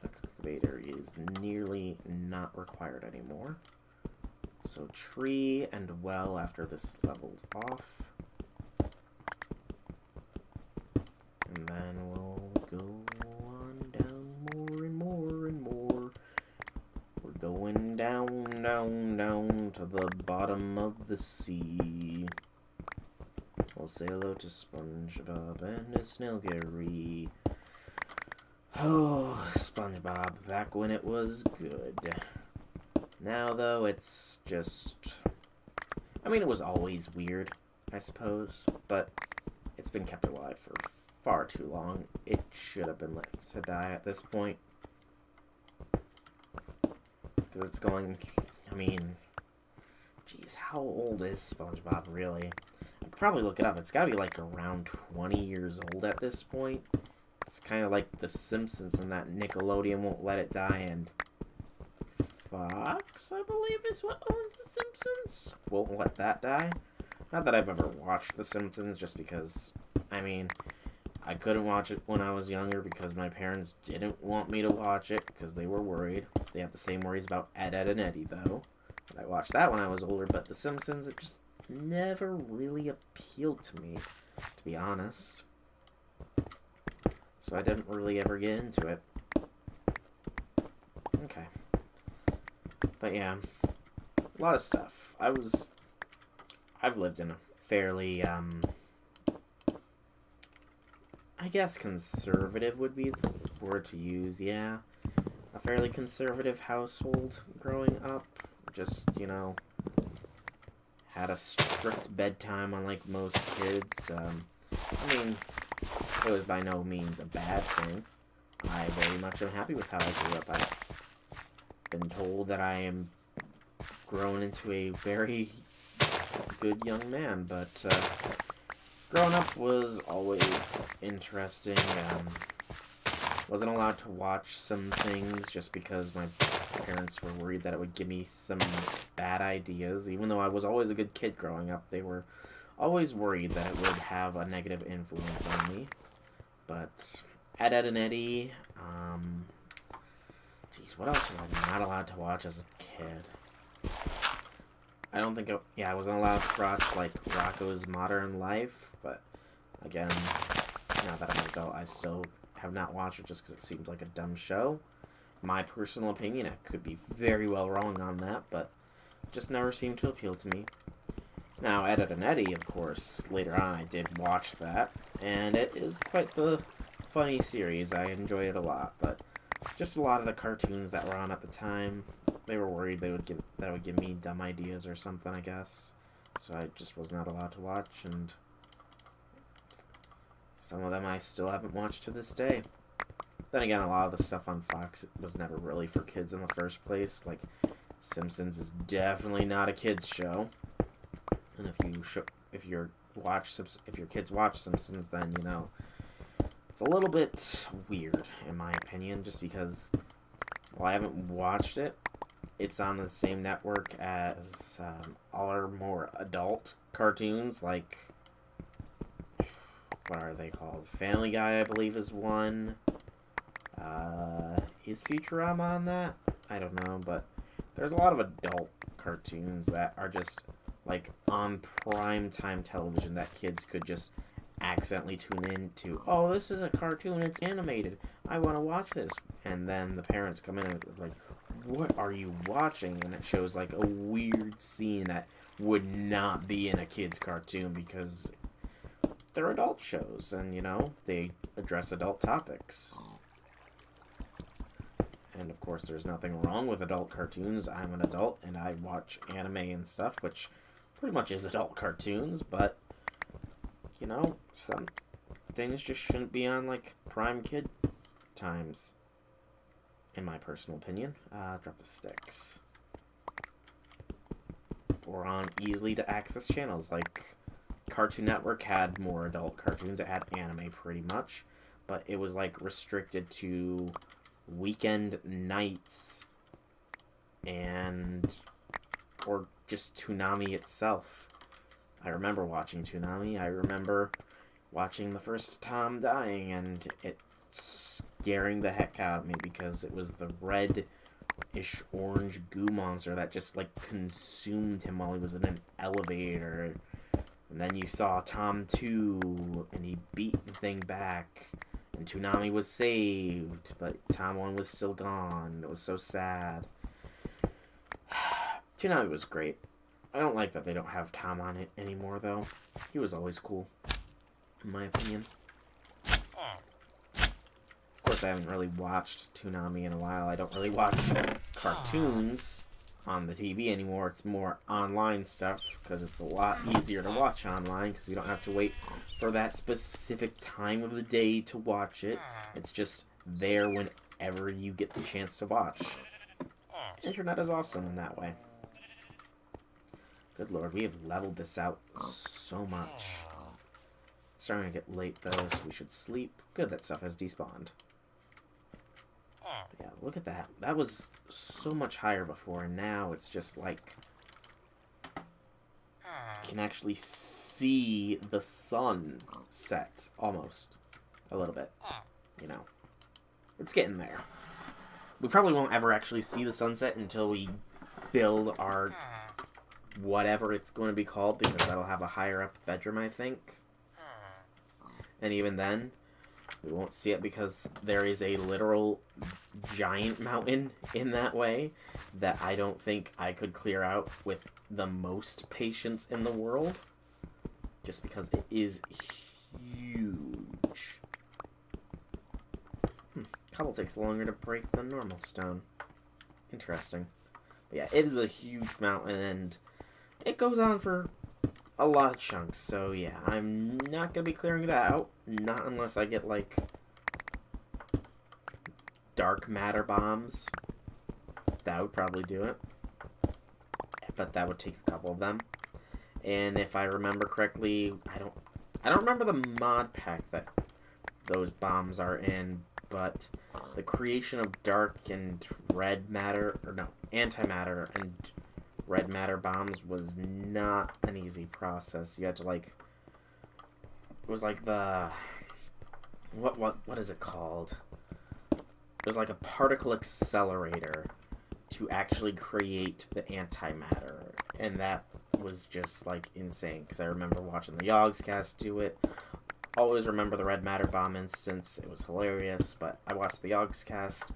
Excavator is nearly not required anymore. So tree and well after this leveled off. And then we'll go on down more and more and more. We're going down, down, down to the bottom of the sea. We'll say hello to SpongeBob and his snail Gary. Oh, SpongeBob, back when it was good. Now, though, it's just... I mean, it was always weird, I suppose, but it's been kept alive for far too long. It should have been left to die at this point. Because it's going... I mean, Jeez, how old is SpongeBob, really? I could probably look it up. It's gotta be, like, around 20 years old at this point. It's kind of like The Simpsons in that Nickelodeon won't let it die, and Fox, I believe, is what owns The Simpsons. Won't let that die. Not that I've ever watched The Simpsons, just because, I mean, I couldn't watch it when I was younger because my parents didn't want me to watch it because they were worried. They have the same worries about Ed, Ed, and Eddie, though. I watched that when I was older, but The Simpsons, it just never really appealed to me, to be honest. So I didn't really ever get into it. Okay. But yeah, a lot of stuff. I've lived in a fairly, I guess conservative would be the word to use, yeah. A fairly conservative household growing up. Just, you know, had a strict bedtime unlike most kids. I mean, it was by no means a bad thing. I very much am happy with how I grew up. I've been told that I am grown into a very good young man, but growing up was always interesting. Wasn't allowed to watch some things just because my parents were worried that it would give me some bad ideas. Even though I was always a good kid growing up, they were always worried that it would have a negative influence on me. But Ed, Ed, and Eddie, geez, what else was I not allowed to watch as a kid? I don't think, I wasn't allowed to watch, like, Rocko's Modern Life, but, again, now that I'm an adult, I still have not watched it just because it seems like a dumb show. My personal opinion, I could be very well wrong on that, but just never seemed to appeal to me. Now, Ed, Ed, and Eddie, of course, later on I did watch that, and it is quite the funny series. I enjoy it a lot, but just a lot of the cartoons that were on at the time, they were worried that it would give me dumb ideas or something, I guess. So I just was not allowed to watch, and some of them I still haven't watched to this day. Then again, a lot of the stuff on Fox was never really for kids in the first place. Like, Simpsons is definitely not a kids show. And if your kids watch Simpsons, then you know it's a little bit weird in my opinion. Just because, while I haven't watched it, it's on the same network as all our more adult cartoons, like, what are they called? Family Guy, I believe, is one. Is Futurama on that? I don't know, but there's a lot of adult cartoons that are just, like, on prime time television that kids could just accidentally tune into. Oh, this is a cartoon, it's animated. I want to watch this. And then the parents come in and like, what are you watching? And it shows, like, a weird scene that would not be in a kid's cartoon because they're adult shows and, you know, they address adult topics. And of course, there's nothing wrong with adult cartoons. I'm an adult and I watch anime and stuff, which pretty much is adult cartoons, but, you know, some things just shouldn't be on, like, prime kid times, in my personal opinion. Drop the sticks. Or on easily to access channels, like Cartoon Network had more adult cartoons. It had anime pretty much, but it was, like, restricted to weekend nights and or just Toonami itself. I remember watching Toonami. I remember watching the first Tom dying and it scaring the heck out of me because it was the red-ish orange goo monster that just, like, consumed him while he was in an elevator. And then you saw Tom 2 and he beat the thing back. And Toonami was saved, but Tom 1 was still gone. It was so sad. Toonami was great. I don't like that they don't have Tom on it anymore, though. He was always cool, in my opinion. Of course, I haven't really watched Toonami in a while. I don't really watch cartoons on the TV anymore. It's more online stuff, because it's a lot easier to watch online, because you don't have to wait for that specific time of the day to watch it. It's just there whenever you get the chance to watch. Internet is awesome in that way. Good lord, we have leveled this out so much. It's starting to get late though, so we should sleep. Good, that stuff has despawned. But yeah, look at that. That was so much higher before, and now it's just like... You can actually see the sun set, almost. A little bit. You know. It's getting there. We probably won't ever actually see the sunset until we build our... whatever it's going to be called, because that'll have a higher up bedroom, I think. And even then, we won't see it because there is a literal giant mountain in that way that I don't think I could clear out with the most patience in the world. Just because it is huge. Cobble takes longer to break than normal stone. Interesting. But yeah, it is a huge mountain, and it goes on for a lot of chunks. So yeah, I'm not going to be clearing that out. Not unless I get, like, dark matter bombs. That would probably do it. But that would take a couple of them. And if I remember correctly, I don't remember the mod pack that those bombs are in, but the creation of dark and red matter, or no, antimatter and red matter bombs was not an easy process. You had to, like, it was like the, what is it called? It was like a particle accelerator to actually create the antimatter, and that was just, like, insane, because I remember watching the Yogscast do it. Always remember the red matter bomb instance. It was hilarious, but I watched the Yogscast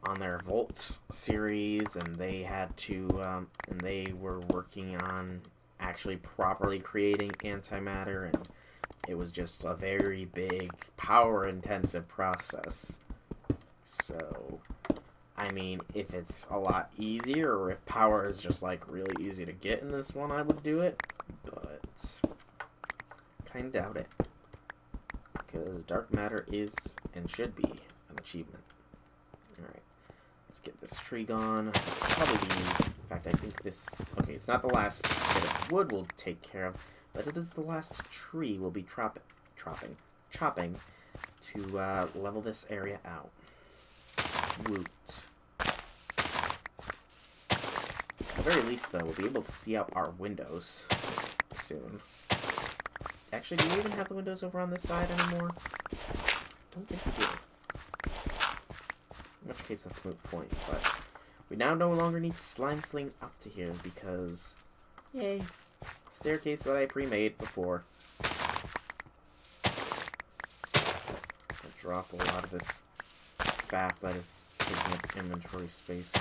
on their Volt series, and they had to, and they were working on actually properly creating antimatter, and it was just a very big, power-intensive process. So, I mean, if it's a lot easier, or if power is just, like, really easy to get in this one, I would do it, but kind of doubt it. Because dark matter is, and should be, an achievement. Alright. Let's get this tree gone. Probably be, in fact, I think this... Okay, it's not the last bit of wood we'll take care of, but it is the last tree we'll be chopping to level this area out. Woot. At the very least, though, we'll be able to see out our windows soon. Actually, do we even have the windows over on this side anymore? I don't think we do. In which case, that's moot point, but we now no longer need slime sling up to here because, yay, staircase that I pre-made before. I'll drop a lot of this faff that is taking up inventory space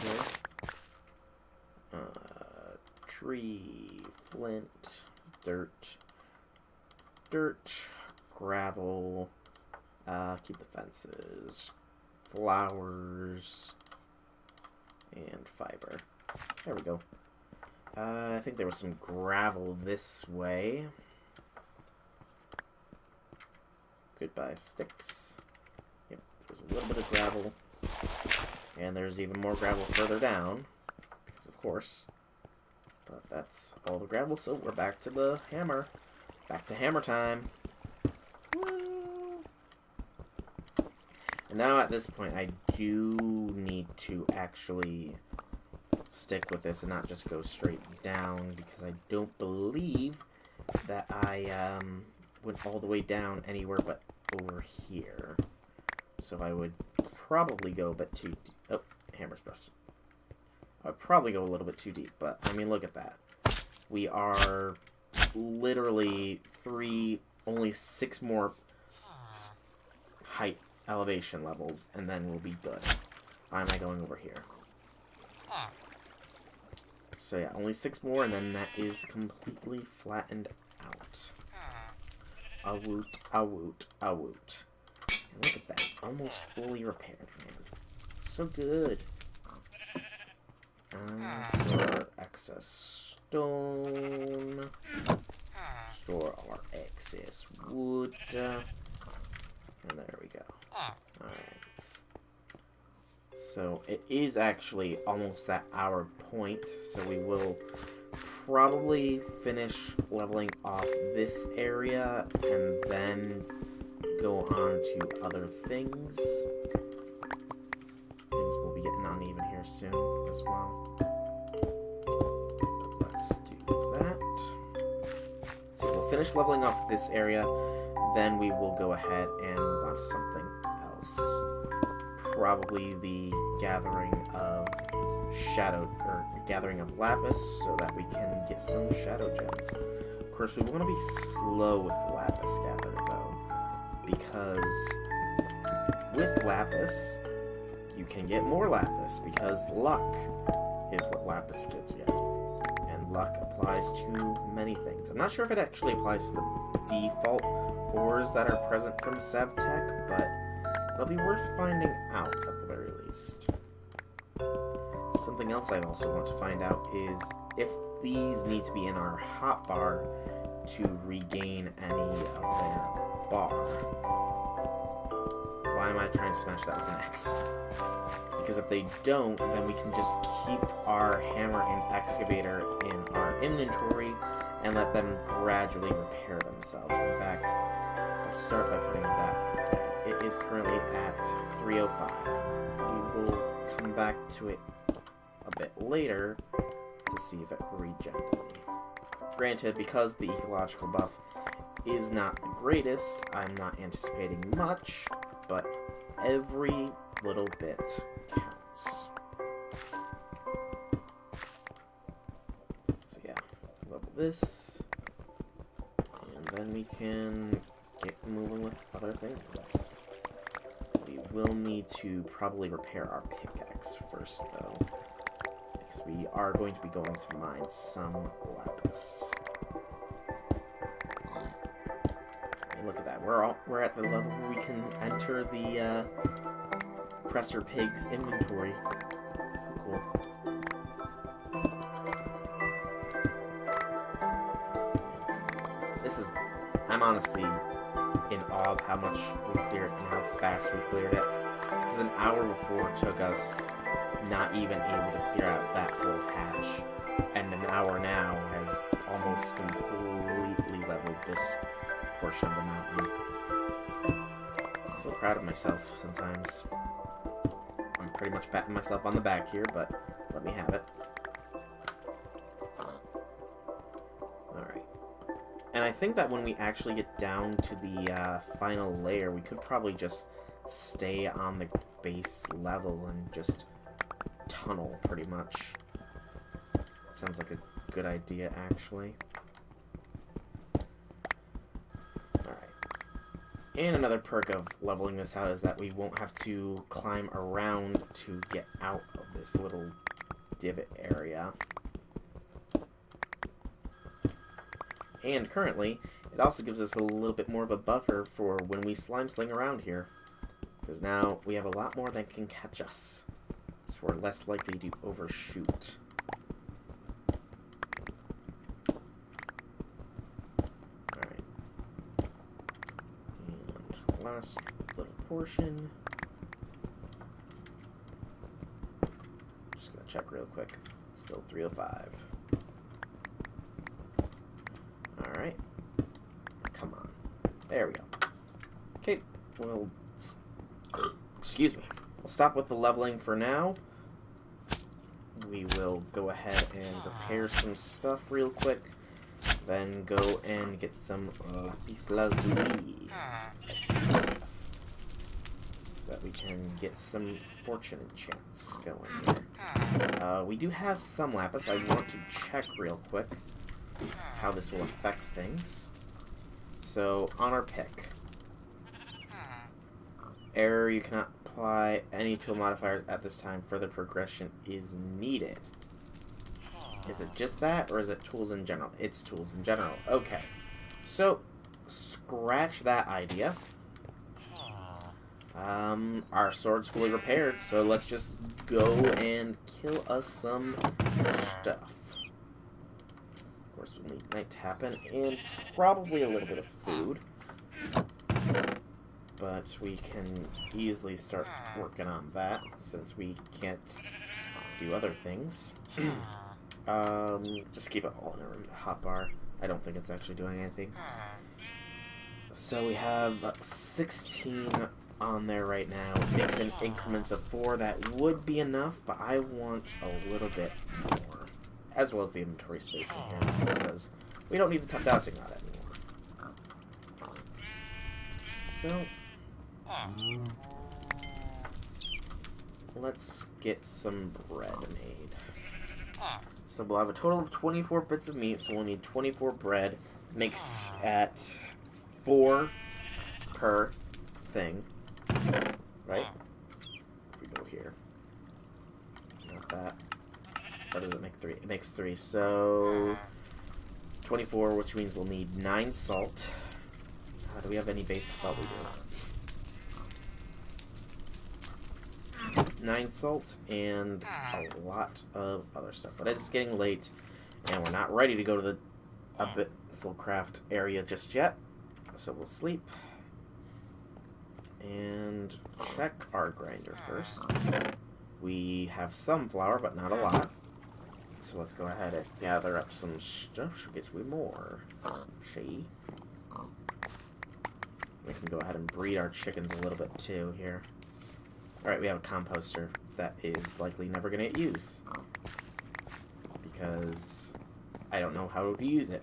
here. Tree, flint, dirt, gravel, keep the fences, flowers, and fiber. There we go. I think there was some gravel this way. Goodbye, sticks. Yep, there's a little bit of gravel. And there's even more gravel further down, because of course. But that's all the gravel, so we're back to the hammer. Back to hammer time. Woo! And now at this point, I do need to actually stick with this and not just go straight down, because I don't believe that I went all the way down anywhere but over here. So I would probably go a bit too deep. Oh, hammer's busted. I would probably go a little bit too deep, but I mean, look at that. We are literally only 6 more height elevation levels, and then we'll be good. Why am I going over here? So yeah, only 6 more, and then that is completely flattened out. A woot, a woot, a woot. And look at that, almost fully repaired, man. So good. Store our excess stone. Store our excess wood. And there we go. Alright. So it is actually almost that hour point, so we will probably finish leveling off this area and then go on to other things. Things will be getting uneven here soon as well. But let's do that. So we'll finish leveling off this area, then we will go ahead and move on to something else. Probably the gathering of gathering of lapis, so that we can get some shadow gems. Of course, we want to be slow with lapis gather though, because with lapis you can get more lapis, because luck is what lapis gives you, and luck applies to many things. I'm not sure if it actually applies to the default ores that are present from Sevtech, but they'll be worth finding out at the very least. Something else I also want to find out is if these need to be in our hotbar to regain any of their bar. Why am I trying to smash that with an X? Because if they don't, then we can just keep our hammer and excavator in our inventory and let them gradually repair themselves. In fact, let's start by putting that up there. It is currently at 305. We will come back to it a bit later to see if it regenerated any. Granted, because the ecological buff is not the greatest, I'm not anticipating much, but every little bit counts. So yeah, level this, and then we can get moving with other things. We will need to probably repair our pickaxe first, though, because we are going to be going to mine some lapis. Look at that. We're at the level where we can enter the Presser Pig's inventory. So cool. I'm honestly in awe of how much we cleared and how fast we cleared it. Because an hour before took us not even able to clear out that whole patch, and an hour now has almost completely leveled this portion of the mountain. I'm so proud of myself sometimes. I'm pretty much patting myself on the back here, but let me have it. Alright. And I think that when we actually get down to the final layer, we could probably just stay on the base level and just tunnel, pretty much. Sounds like a good idea, actually. And another perk of leveling this out is that we won't have to climb around to get out of this little divot area. And currently, it also gives us a little bit more of a buffer for when we slime sling around here. Because now we have a lot more that can catch us. So we're less likely to overshoot. Last little portion. Just gonna check real quick. Still 305. Alright. Come on. There we go. Okay, we'll... Excuse me. We'll stop with the leveling for now. We will go ahead and repair some stuff real quick. Then go and get some lapis lazuli. So that we can get some fortune enchants going here. We do have some lapis. I want to check real quick how this will affect things. So, on our pick. Error, you cannot apply any tool modifiers at this time. Further progression is needed. Is it just that, or is it tools in general? It's tools in general. Okay. So, scratch that idea. Our sword's fully repaired, so let's just go and kill us some stuff. Of course, we'll need night to happen, and probably a little bit of food. But we can easily start working on that, since we can't do other things. Just keep it all in a hotbar. I don't think it's actually doing anything. So we have 16 on there right now. It makes in increments of 4. That would be enough, but I want a little bit more. As well as the inventory space in here, because we don't need the dowsing rod anymore. So, let's get some bread made. So we'll have a total of 24 bits of meat, so we'll need 24 bread. Makes at 4 per thing. Right? If we go here. Not that. Or does it make 3? It makes 3. So 24, which means we'll need 9 salt. Do we have any basic salt? We do. 9 salt and a lot of other stuff. But it's getting late, and we're not ready to go to the Abyssal Craft area just yet. So we'll sleep. And check our grinder first. We have some flour, but not a lot. So let's go ahead and gather up some stuff. Should get way more. We can go ahead and breed our chickens a little bit too here. Alright, we have a composter that is likely never going to get used. Because I don't know how to use it.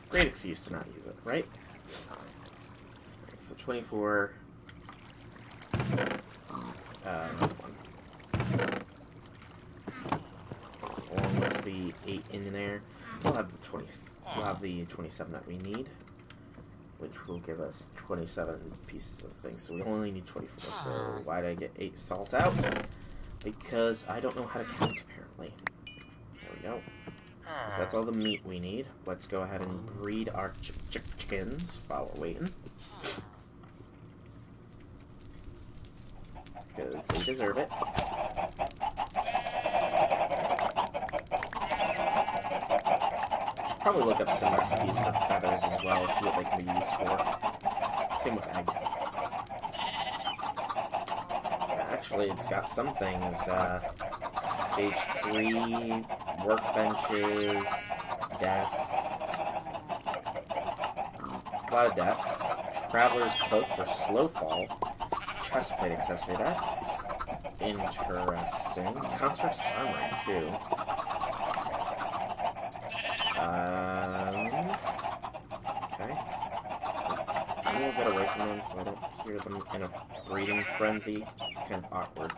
Great excuse to not use it, right? Alright, so 24. Along with the 8 in there, we'll have the 20. We'll have the 27 that we need, which will give us 27 pieces of things. So we only need 24. So why did I get 8 salt out? Because I don't know how to count, apparently. There we go. So that's all the meat we need. Let's go ahead and breed our chickens while we're waiting. Because they deserve it. Should probably look up some recipes for feathers as well, see what they can be used for. Same with eggs. Actually, it's got some things. Stage 3, workbenches, desks. A lot of desks. Traveler's cloak for slowfall. Chestplate accessory. That's interesting. Construct's armor too. Okay. I'm gonna get away from them so I don't hear them in a breeding frenzy. It's kind of awkward.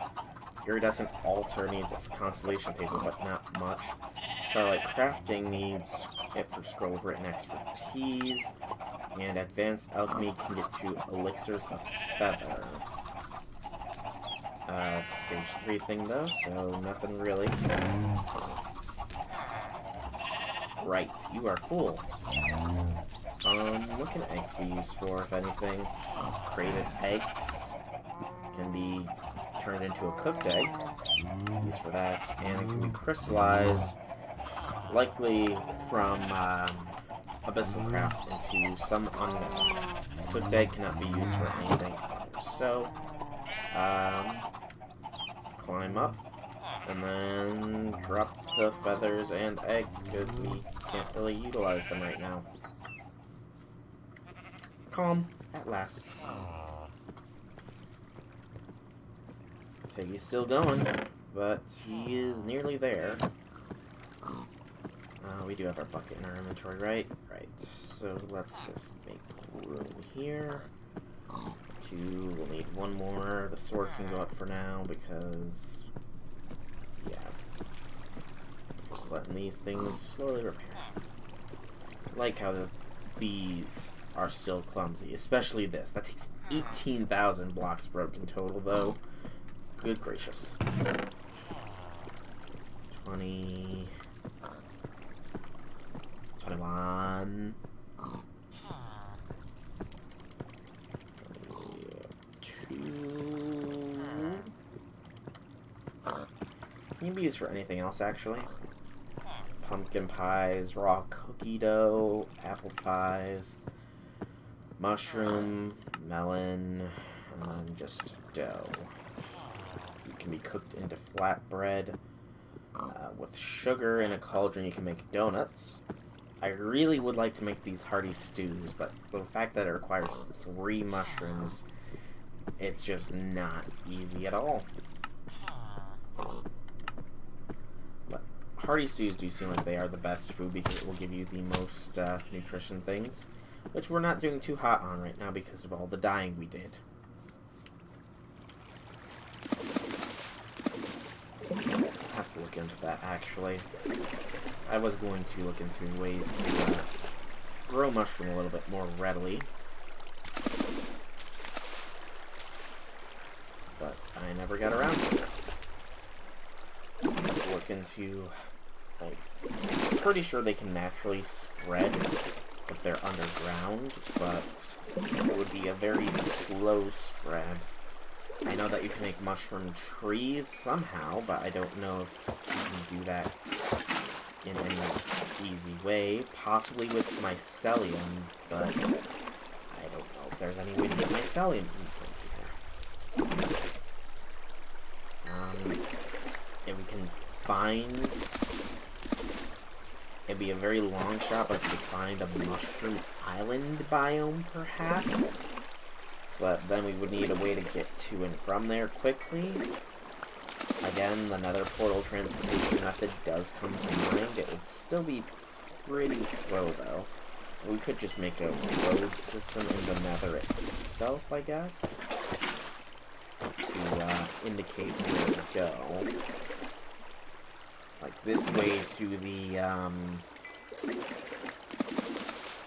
Iridescent altar needs a constellation paper, but not much. Starlight crafting needs it for scroll written expertise. And advanced alchemy can get you elixirs of feather. Stage 3 thing though, so nothing really. Right, you are full. What can eggs be used for, if anything? Created eggs can be turned into a cooked egg. It's used for that, and it can be crystallized, likely from Abyssal Craft into some unknown. Cooked egg cannot be used for anything. So, climb up, and then drop the feathers and eggs, because we can't really utilize them right now. Calm, at last. Piggy's still going, but he is nearly there. We do have our bucket in our inventory, right? Right. So let's just make room here. 2, we'll need 1 more. The sword can go up for now because, yeah. Just letting these things slowly repair. I like how the bees are still clumsy, especially this. That takes 18,000 blocks broken total, though. Good gracious. 20... 21... 22... Can be used for anything else, actually. Pumpkin pies, raw cookie dough, apple pies, mushroom, melon, and then just dough. It can be cooked into flatbread. With sugar in a cauldron, you can make donuts. I really would like to make these hearty stews, but the fact that it requires 3 mushrooms, it's just not easy at all. But hearty stews do seem like they are the best food because it will give you the most nutrition things, which we're not doing too hot on right now because of all the dyeing we did. I'll have to look into that, actually. I was going to look into ways to grow mushroom a little bit more readily, but I never got around to it. Look into, like, I'm pretty sure they can naturally spread if they're underground, but it would be a very slow spread. I know that you can make mushroom trees somehow, but I don't know if you can do that in any easy way. Possibly with mycelium, but I don't know if there's any way to get mycelium easily here. If we can find... It'd be a very long shot, but if we could find a mushroom island biome, perhaps? But then we would need a way to get to and from there quickly. Again, the nether portal transportation method does come to mind. It would still be pretty slow, though. We could just make a road system in the nether itself, I guess, to indicate where to go. Like this way to the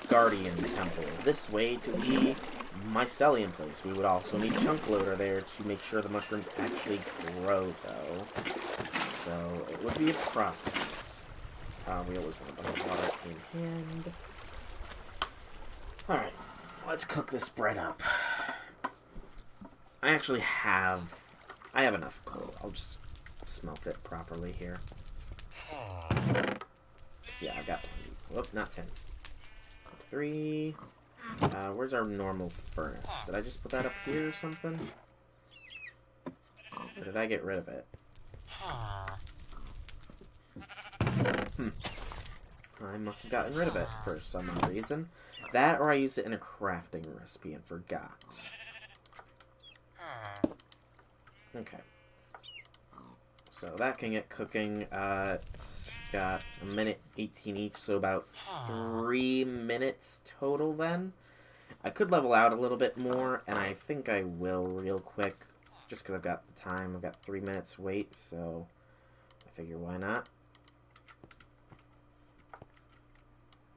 Guardian Temple. This way to the mycelium place. We would also need chunk loader there to make sure the mushrooms actually grow, though. So it would be a process. We always want to put water in hand. Alright, let's cook this bread up. I actually have... I have enough coal. I'll just smelt it properly here. So yeah, I've got... Whoop, not 10. 3... where's our normal furnace? Did I just put that up here or something? Or did I get rid of it? I must have gotten rid of it for some reason. That or I used it in a crafting recipe and forgot. Okay. So that can get cooking. It's got a minute 18 each, so about 3 minutes total then. I could level out a little bit more, and I think I will real quick, just because I've got the time. I've got 3 minutes to wait, so I figure why not.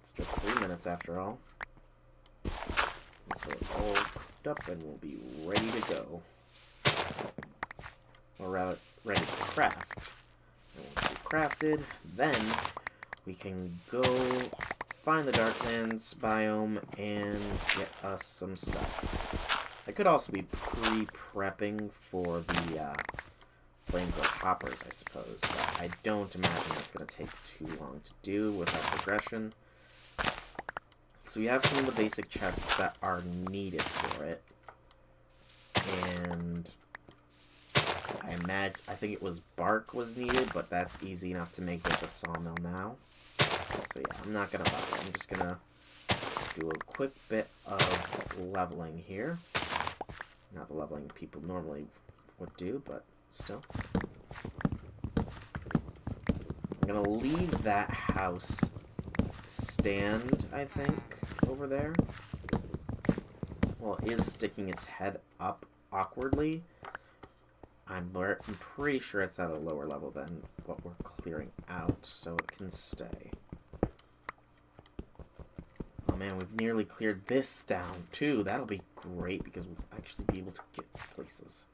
It's just 3 minutes after all. And so it's all cooked up and we'll be ready to go. Or rather, ready to craft. And once we've crafted, then we can go find the Darklands biome and get us some stuff. I could also be pre-prepping for the flamethrower hoppers, I suppose, but I don't imagine that's going to take too long to do with our progression. So we have some of the basic chests that are needed for it, and I think it was bark was needed, but that's easy enough to make with a sawmill now. So yeah, I'm not gonna bother. I'm just gonna do a quick bit of leveling here. Not the leveling people normally would do, but still. I'm gonna leave that house stand, I think, over there. Well, it is sticking its head up awkwardly. I'm pretty sure it's at a lower level than what we're clearing out, so it can stay. Oh man, we've nearly cleared this down too. That'll be great because we'll actually be able to get to places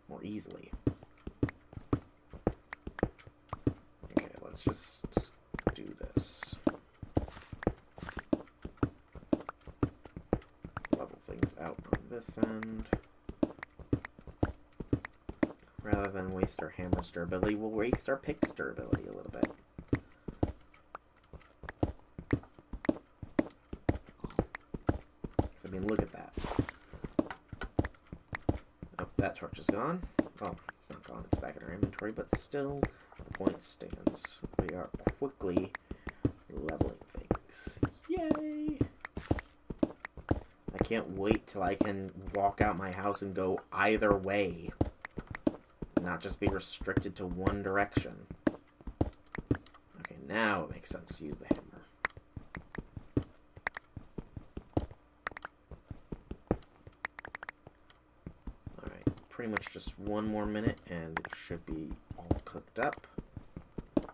more easily. Okay, let's just do this. Level things out on this end. Rather than waste our hammer's durability, we'll waste our pick's durability a little bit. I mean, look at that. Oh, that torch is gone. Well, it's not gone, it's back in our inventory, but still, the point stands. We are quickly leveling things. Yay! I can't wait till I can walk out my house and go either way. Not just be restricted to one direction. Okay, now it makes sense to use the hammer. Alright, pretty much just one more minute and it should be all cooked up. We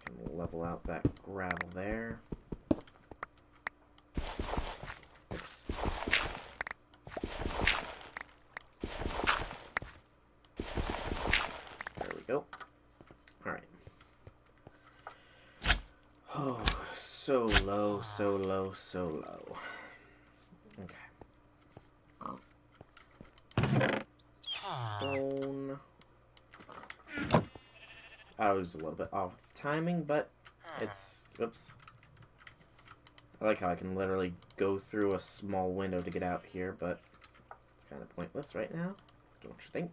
can level out that gravel there. Oops. There we go. Alright. Oh, so low, so low, so low. Okay. Stone. I was a little bit off timing, but it's... Oops. I like how I can literally go through a small window to get out here, but it's kind of pointless right now, don't you think?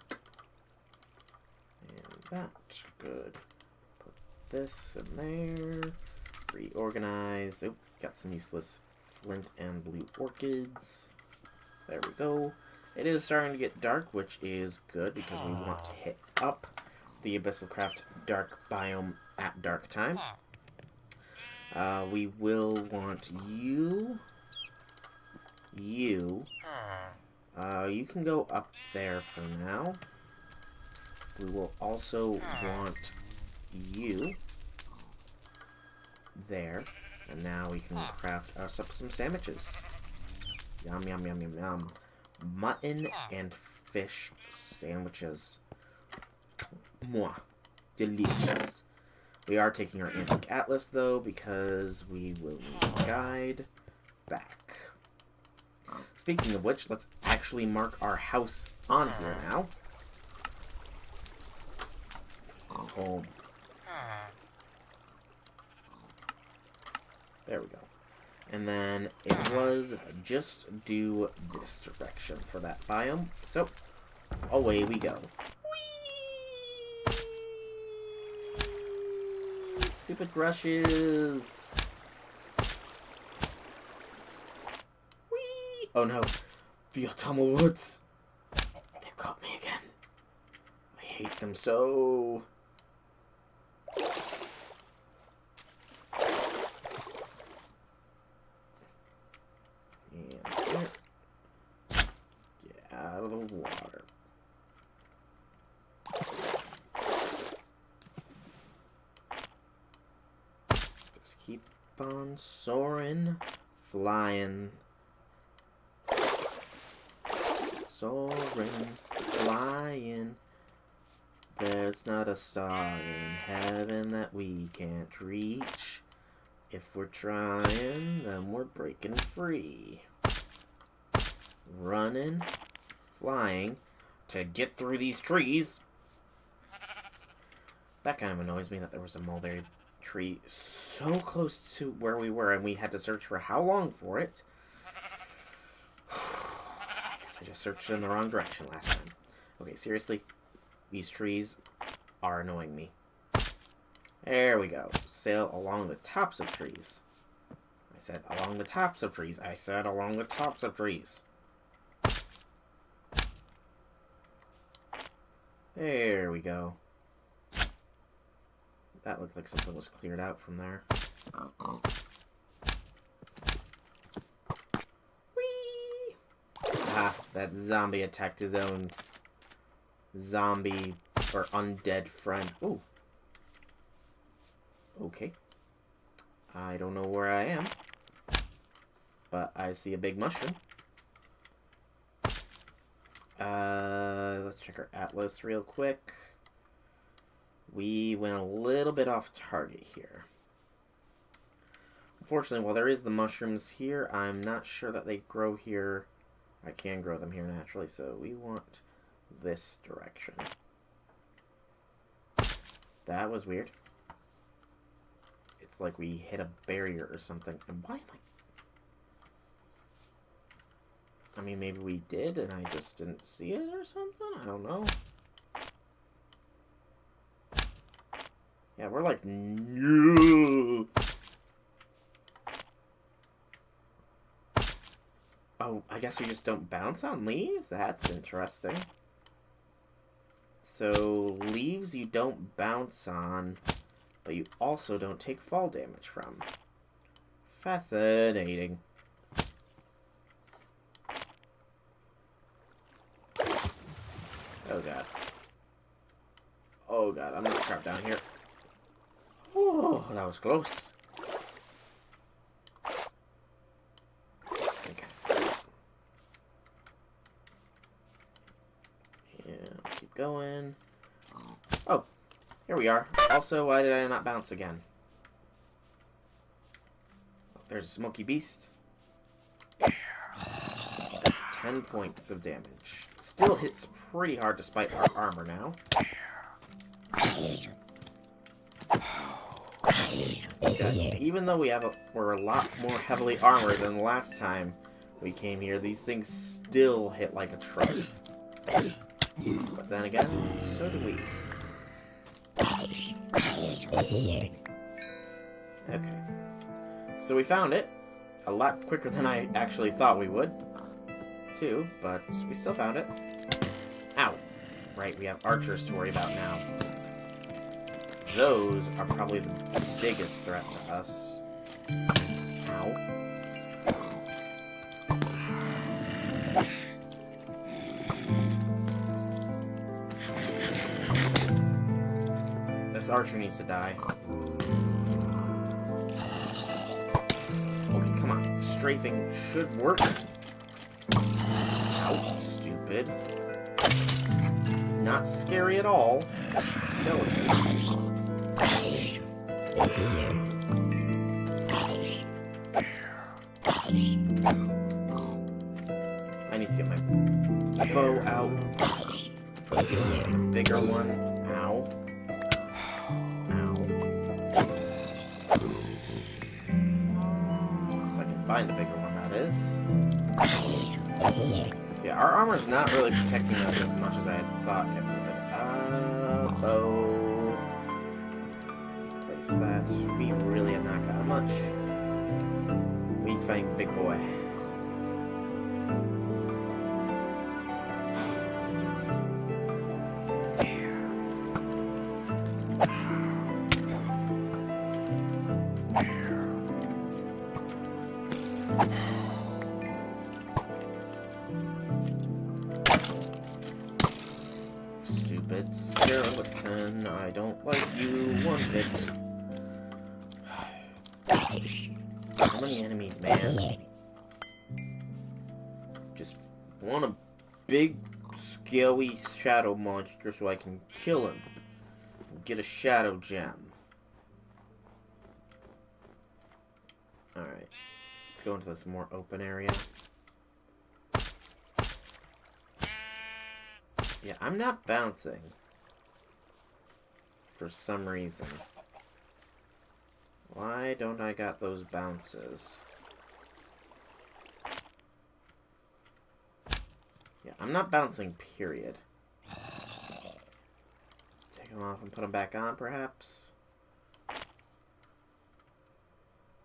And that. Good. Put this in there. Reorganize. Oh, got some useless flint and blue orchids. There we go. It is starting to get dark, which is good because we want to hit up the Abyssal Craft dark biome at dark time. We will want you. You can go up there for now. We will also want you there. And now we can craft us up some sandwiches. Yum, yum, yum, yum, yum. Mutton and fish sandwiches. Mwah. Delicious. We are taking our Antique Atlas, though, because we will need a guide back. Speaking of which, let's actually mark our house on here now. Home. There we go. And then it was just due this direction for that biome. So, away we go. Whee! Stupid brushes. Whee! Oh no. The autumnal woods. They've caught me again. I hate them so. Out of the water. Just keep on soaring, flying. Soaring, flying. There's not a star in heaven that we can't reach. If we're trying, then we're breaking free. Running, flying, to get through these trees. That kind of annoys me that there was a mulberry tree so close to where we were and we had to search for how long for it. I guess I just searched in the wrong direction last time. Okay, seriously, these trees are annoying me. There we go. Sail along the tops of trees. I said along the tops of trees. I said along the tops of trees. There we go. That looked like something was cleared out from there. Whee! Ah, that zombie attacked his own zombie or undead friend. Ooh. Okay. I don't know where I am, but I see a big mushroom. Let's check our atlas real quick. We went a little bit off target here. Unfortunately, while there is the mushrooms here, I'm not sure that they grow here. I can grow them here naturally, so we want this direction. That was weird. It's like we hit a barrier or something. And why am I mean, maybe we did and I just didn't see it or something? I don't know. Yeah, we're like, no. Oh, I guess we just don't bounce on leaves? That's interesting. So, leaves you don't bounce on, but you also don't take fall damage from. Fascinating. Oh god. Oh god, I'm gonna crap down here. Oh, that was close. Okay. Yeah, let's keep going. Oh, here we are. Also, why did I not bounce again? Oh, there's a smoky beast. 10 points of damage. Still hits pretty hard despite our armor now. Yeah, even though we're a lot more heavily armored than the last time we came here, these things still hit like a truck. But then again, so do we. Okay. So we found it. A lot quicker than I actually thought we would. Too, but we still found it. Ow. Right, we have archers to worry about now. Those are probably the biggest threat to us. Ow. This archer needs to die. Okay, come on. Strafing should work. Ow, stupid. Not scary at all. Skeleton. I need to get my bow out. Get a bigger one. Ow. Ow. If I can find a bigger one, that is. So yeah, our armor's not really protecting us as much as I had thought it would. Bow. Place that. We really have not got much. We need to find big boy. Stupid skeleton, I don't like you one bit. How many enemies, man? Just want a big, scary shadow monster so I can kill him and get a shadow gem. Alright, let's go into this more open area. Yeah, I'm not bouncing. For some reason. Why don't I got those bounces? Yeah, I'm not bouncing, period. Take them off and put them back on, perhaps?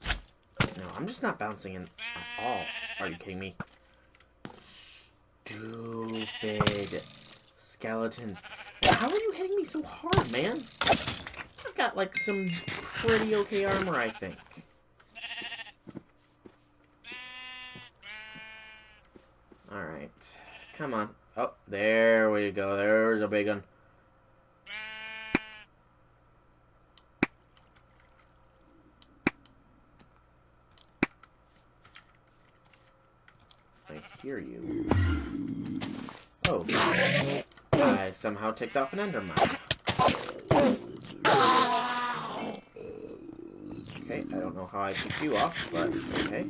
No, I'm just not bouncing at all. Are you kidding me? Stupid skeletons. How are you hitting me so hard, man? I've got, like, some pretty okay armor, I think. Alright. Come on. Oh, there we go. There's a big one. I hear you. Oh. I somehow ticked off an enderman. Okay, I don't know how I ticked you off, but okay.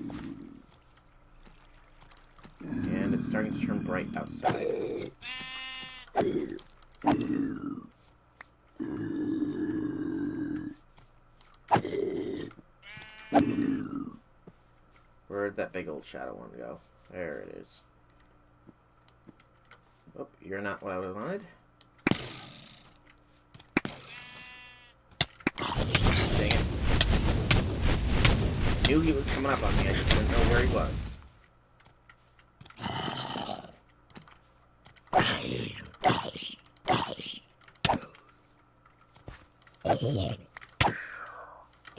And it's starting to turn bright outside. Where'd that big old shadow one go? There it is. Oh, you're not what I wanted. knew he was coming up on me, I just didn't know where he was.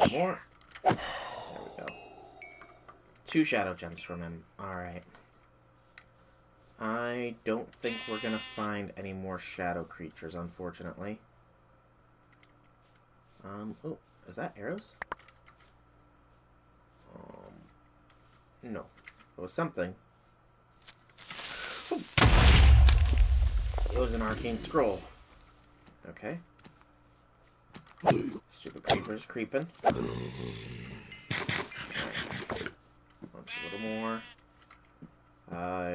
More. There we go. 2 shadow gems from him. Alright. I don't think we're gonna find any more shadow creatures, unfortunately. Oh, is that arrows? No. It was something. Ooh. It was an arcane scroll. Okay. Stupid creepers creeping. Right. Bunch a little more.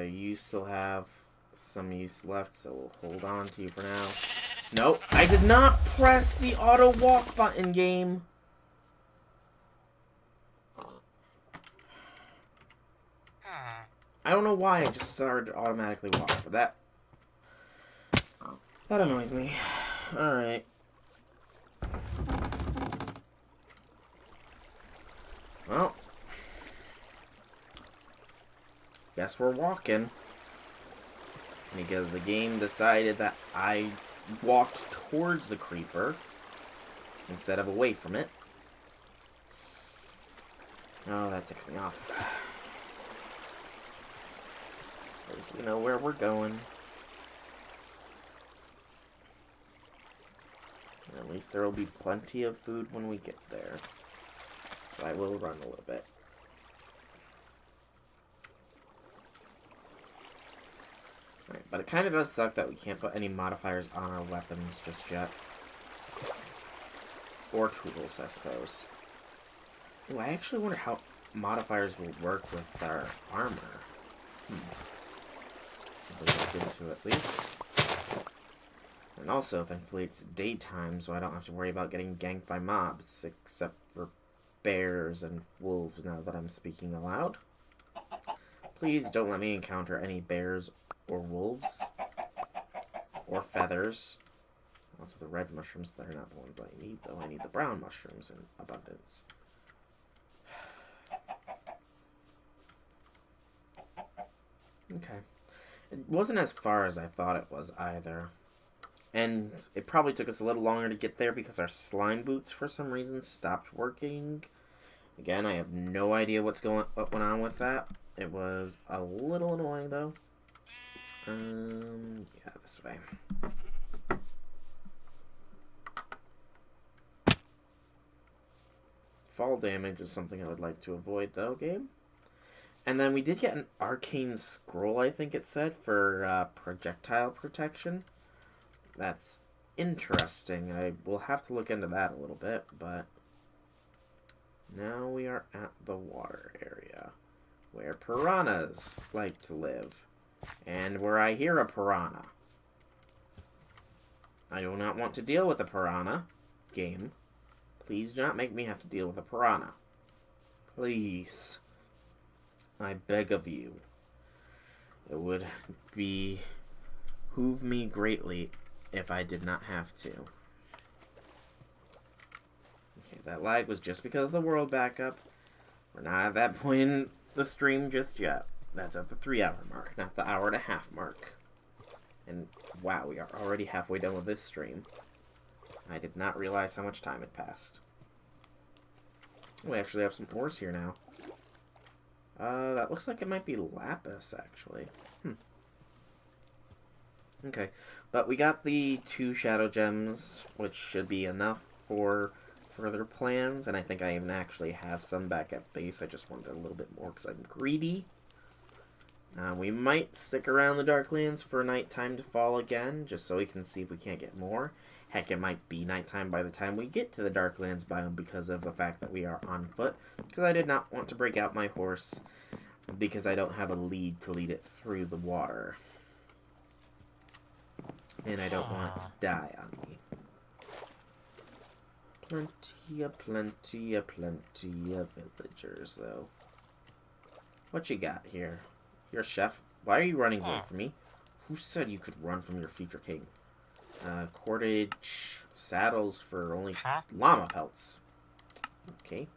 You still have some use left, so we'll hold on to you for now. Nope, I did not press the auto walk button, game. I don't know why I just started to automatically walk, but that annoys me. Alright. Well, guess we're walking. Because the game decided that I walked towards the creeper instead of away from it. Oh, that ticks me off. At least we know where we're going. And at least there will be plenty of food when we get there. So I will run a little bit. Right, but it kind of does suck that we can't put any modifiers on our weapons just yet. Or tools, I suppose. Ooh, I actually wonder how modifiers will work with our armor. Something to look into at least. And also, thankfully, it's daytime, so I don't have to worry about getting ganked by mobs, except for bears and wolves now that I'm speaking aloud. Please don't let me encounter any bears or wolves. Or feathers. Also, the red mushrooms, they're not the ones that I need, though. I need the brown mushrooms in abundance. Okay. It wasn't as far as I thought it was, either. And it probably took us a little longer to get there because our slime boots, for some reason, stopped working. Again, I have no idea what went on with that. It was a little annoying, though. Yeah, this way. Fall damage is something I would like to avoid, though, game. And then we did get an arcane scroll, I think it said, for projectile protection. That's interesting. I will have to look into that a little bit, but now we are at the water area, where piranhas like to live, and where I hear a piranha. I do not want to deal with a piranha. Game, please do not make me have to deal with a piranha. Please. I beg of you. It would behoove me greatly if I did not have to. Okay, that lag was just because of the world backup. We're not at that point in the stream just yet. That's at the 3-hour mark, not the 1.5-hour mark. And wow, we are already halfway done with this stream. I did not realize how much time had passed. We actually have some ores here now. That looks like it might be lapis, actually. Okay, but we got the 2 shadow gems, which should be enough for further plans, and I think I even actually have some back at base. I just wanted a little bit more because I'm greedy. We might stick around the Darklands for nighttime to fall again, just so we can see if we can't get more. Heck, it might be nighttime by the time we get to the Darklands biome because of the fact that we are on foot. Because I did not want to break out my horse because I don't have a lead to lead it through the water. And I don't want it to die on me. Plenty of villagers, though. What you got here? You're a chef. Why are you running away from me? Who said you could run from your future king? Cordage saddles for only llama pelts. Okay.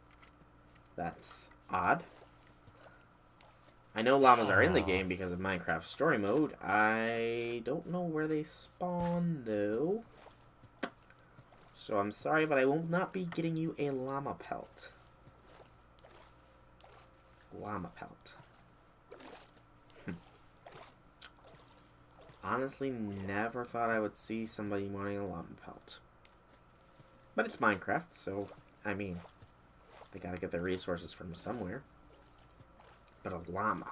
That's odd. I know llamas are in the game because of Minecraft story mode. I don't know where they spawn, though. So I'm sorry, but I will not be getting you a llama pelt. Llama pelt. Honestly, never thought I would see somebody wanting a llama pelt. But it's Minecraft, so, I mean, they gotta get their resources from somewhere. But a llama.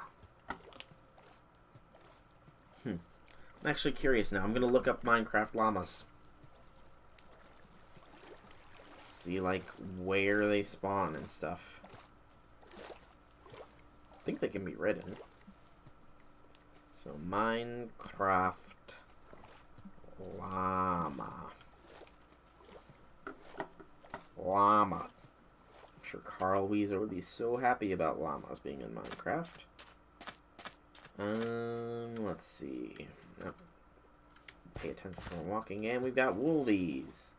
I'm actually curious now. I'm gonna look up Minecraft llamas. See, like, where they spawn and stuff. I think they can be ridden. So, Minecraft llama. Llama. I'm sure Carl Weezer would be so happy about llamas being in Minecraft. Let's see. Pay attention when walking in. We've got wolvies.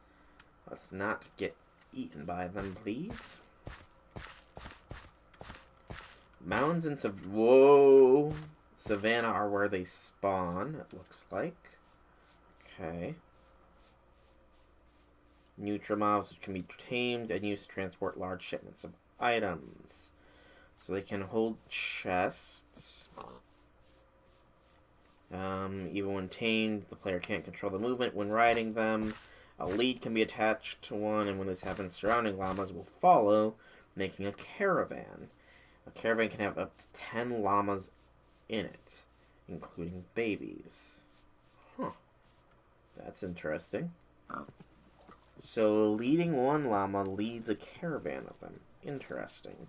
Let's not get eaten by them, please. Mountains and savannah are where they spawn, it looks like. Okay. Neutral mobs which can be tamed and used to transport large shipments of items. So they can hold chests. Even when tamed, the player can't control the movement when riding them. A lead can be attached to one, and when this happens, surrounding llamas will follow, making a caravan. A caravan can have up to 10 llamas in it, including babies. Huh. That's interesting. So, leading one llama leads a caravan of them. Interesting.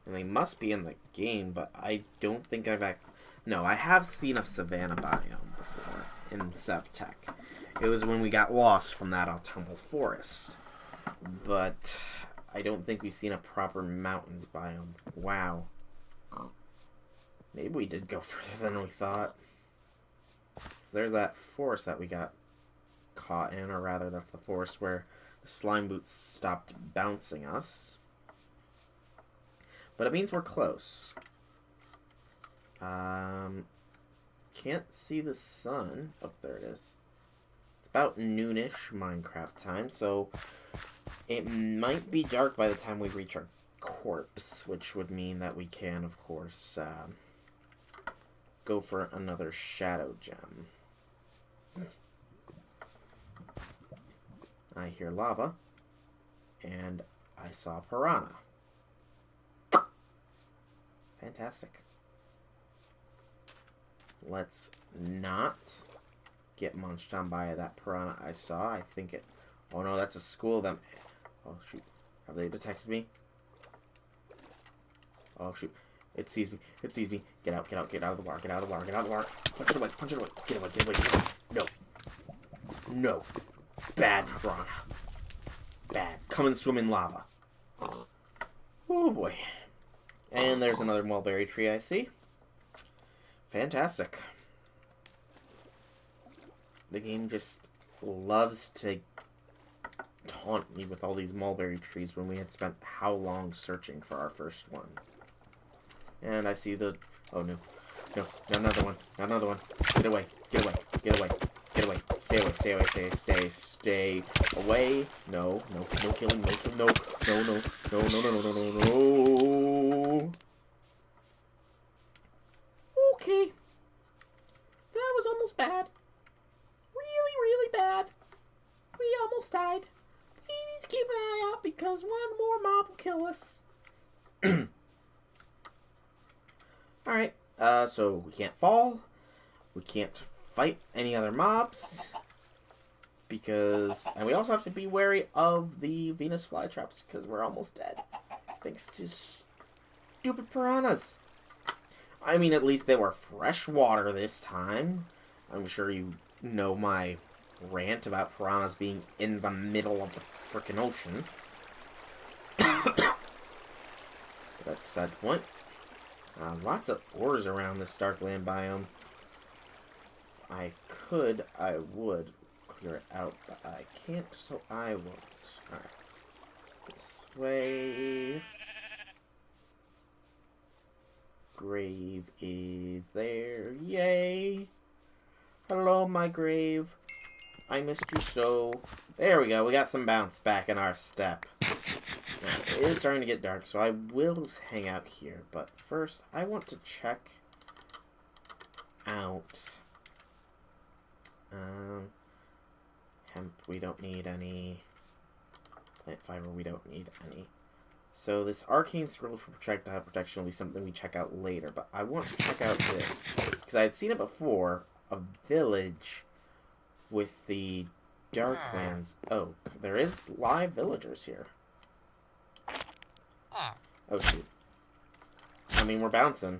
And they must be in the game, but I don't think I've... No, I have seen a savanna biome before in Sevtech. It was when we got lost from that autumnal forest. But I don't think we've seen a proper mountains biome. Wow. Maybe we did go further than we thought. So there's that forest that we got caught in, or rather that's the forest where the slime boots stopped bouncing us. But it means we're close. Can't see the sun. Oh, there it is. It's about noonish Minecraft time, so it might be dark by the time we reach our corpse, which would mean that we can, of course, go for another shadow gem. I hear lava, and I saw piranha. Fantastic. Let's not get munched on by that piranha I saw. I think it... Oh no, that's a school of them. Oh shoot. Have they detected me? Oh shoot. It sees me. It sees me. Get out, get out, get out of the water, get out of the water, get out of the water. Punch it away, punch it away. Get away, get away, get away. No. No. Bad piranha. Bad. Come and swim in lava. Oh boy. And there's another mulberry tree I see. Fantastic. The game just loves to taunt me with all these mulberry trees when we had spent how long searching for our first one. And I see the... Oh no. No, not another one. Not another one. Get away. Get away. Get away. Get away. Stay away. Stay away. Stay away. No. No. No killing. No killing. No. No. No. No. No. No. No. No. No. Okay. That was almost bad. Really, really bad. We almost died. We need to keep an eye out because one more mob will kill us. Alright, so we can't fall. We can't fight any other mobs. Because... And we also have to be wary of the Venus flytraps because we're almost dead. Thanks to stupid piranhas. I mean, at least they were freshwater this time. I'm sure you know my rant about piranhas being in the middle of the frickin' ocean. But that's beside the point. Lots of ores around this Starkland biome. I would clear it out, but I can't, so I won't. Alright. This way. Grave is there. Yay! Hello, my grave. I missed you so. There we go. We got some bounce back in our step. Now, it is starting to get dark, so I will hang out here. But first, I want to check out... hemp, we don't need any. Plant fiber, we don't need any. So this arcane scroll for projectile protection will be something we check out later. But I want to check out this, because I had seen it before. A village with the Darklands oak. There is live villagers here. Oh shoot. I mean, we're bouncing.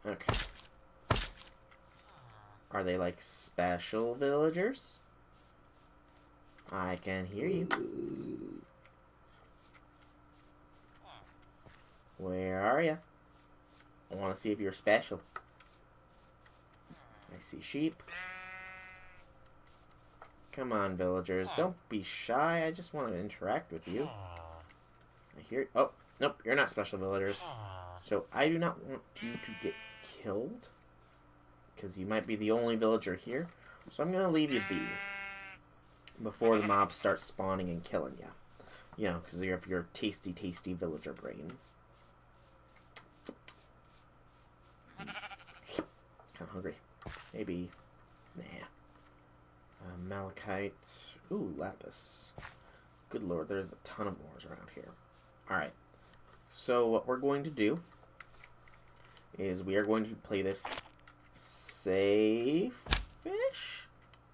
Okay. Are they like special villagers? I can hear you. Where are you? I want to see if you're special. I see sheep. Come on, villagers. Don't be shy. I just want to interact with you. I hear... Oh, nope. You're not special villagers. So I do not want you to get killed. Because you might be the only villager here. So I'm going to leave you be. Before the mobs start spawning and killing you. You know, because you have your tasty, tasty villager brain. Kind of hungry. Maybe. Nah. Malachite. Ooh, lapis. Good lord, there's a ton of ores around here. Alright. So what we're going to do is we are going to play this safe-ish,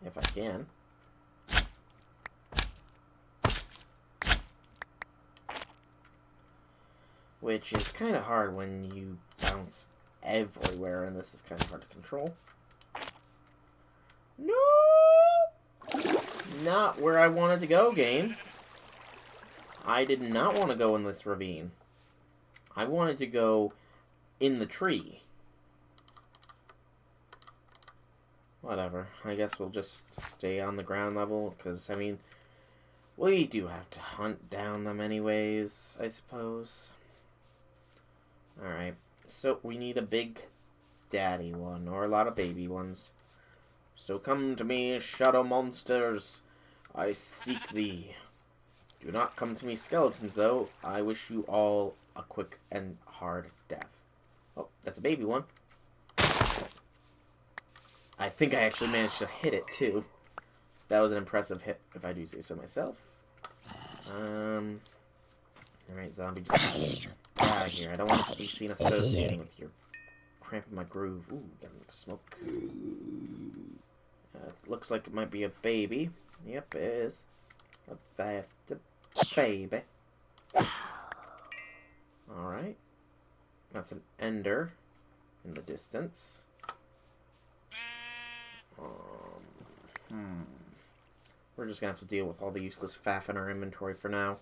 if I can. Which is kind of hard when you bounce everywhere, and this is kind of hard to control. No! Not where I wanted to go, game. I did not want to go in this ravine. I wanted to go in the tree. Whatever. I guess we'll just stay on the ground level, because, I mean, we do have to hunt down them anyways, I suppose. Alright. So, we need a big daddy one, or a lot of baby ones. So come to me, shadow monsters. I seek thee. Do not come to me, skeletons, though. I wish you all a quick and hard death. Oh, that's a baby one. I think I actually managed to hit it, too. That was an impressive hit, if I do say so myself. Alright, zombie, just get out of here. I don't want to be seen associating with your cramping my groove. Ooh, got enough smoke. It looks like it might be a baby. Yep, it is. A baby. Alright. That's an ender in the distance. We're just gonna have to deal with all the useless faff in our inventory for now.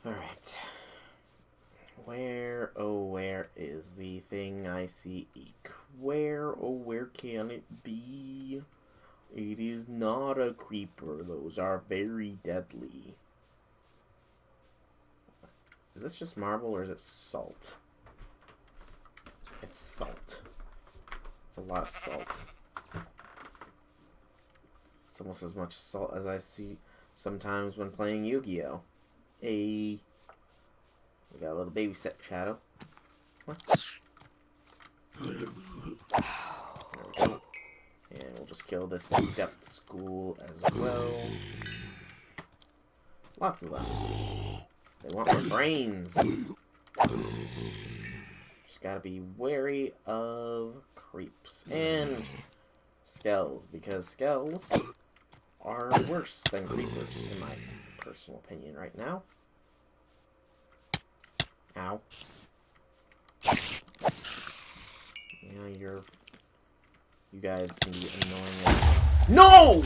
Alright. Where, oh, where is the thing I seek? Where, oh, where can it be? It is not a creeper. Those are very deadly. Is this just marble or is it salt? It's salt. It's a lot of salt. It's almost as much salt as I see sometimes when playing Yu-Gi-Oh! We got a little baby set shadow. What? There we go. And we'll just kill this depth school as well. Lots of them. They want my brains. Just gotta be wary of creeps and skells, because skells are worse than creepers, in my personal opinion right now. Ow. Yeah, you guys can be annoying. No!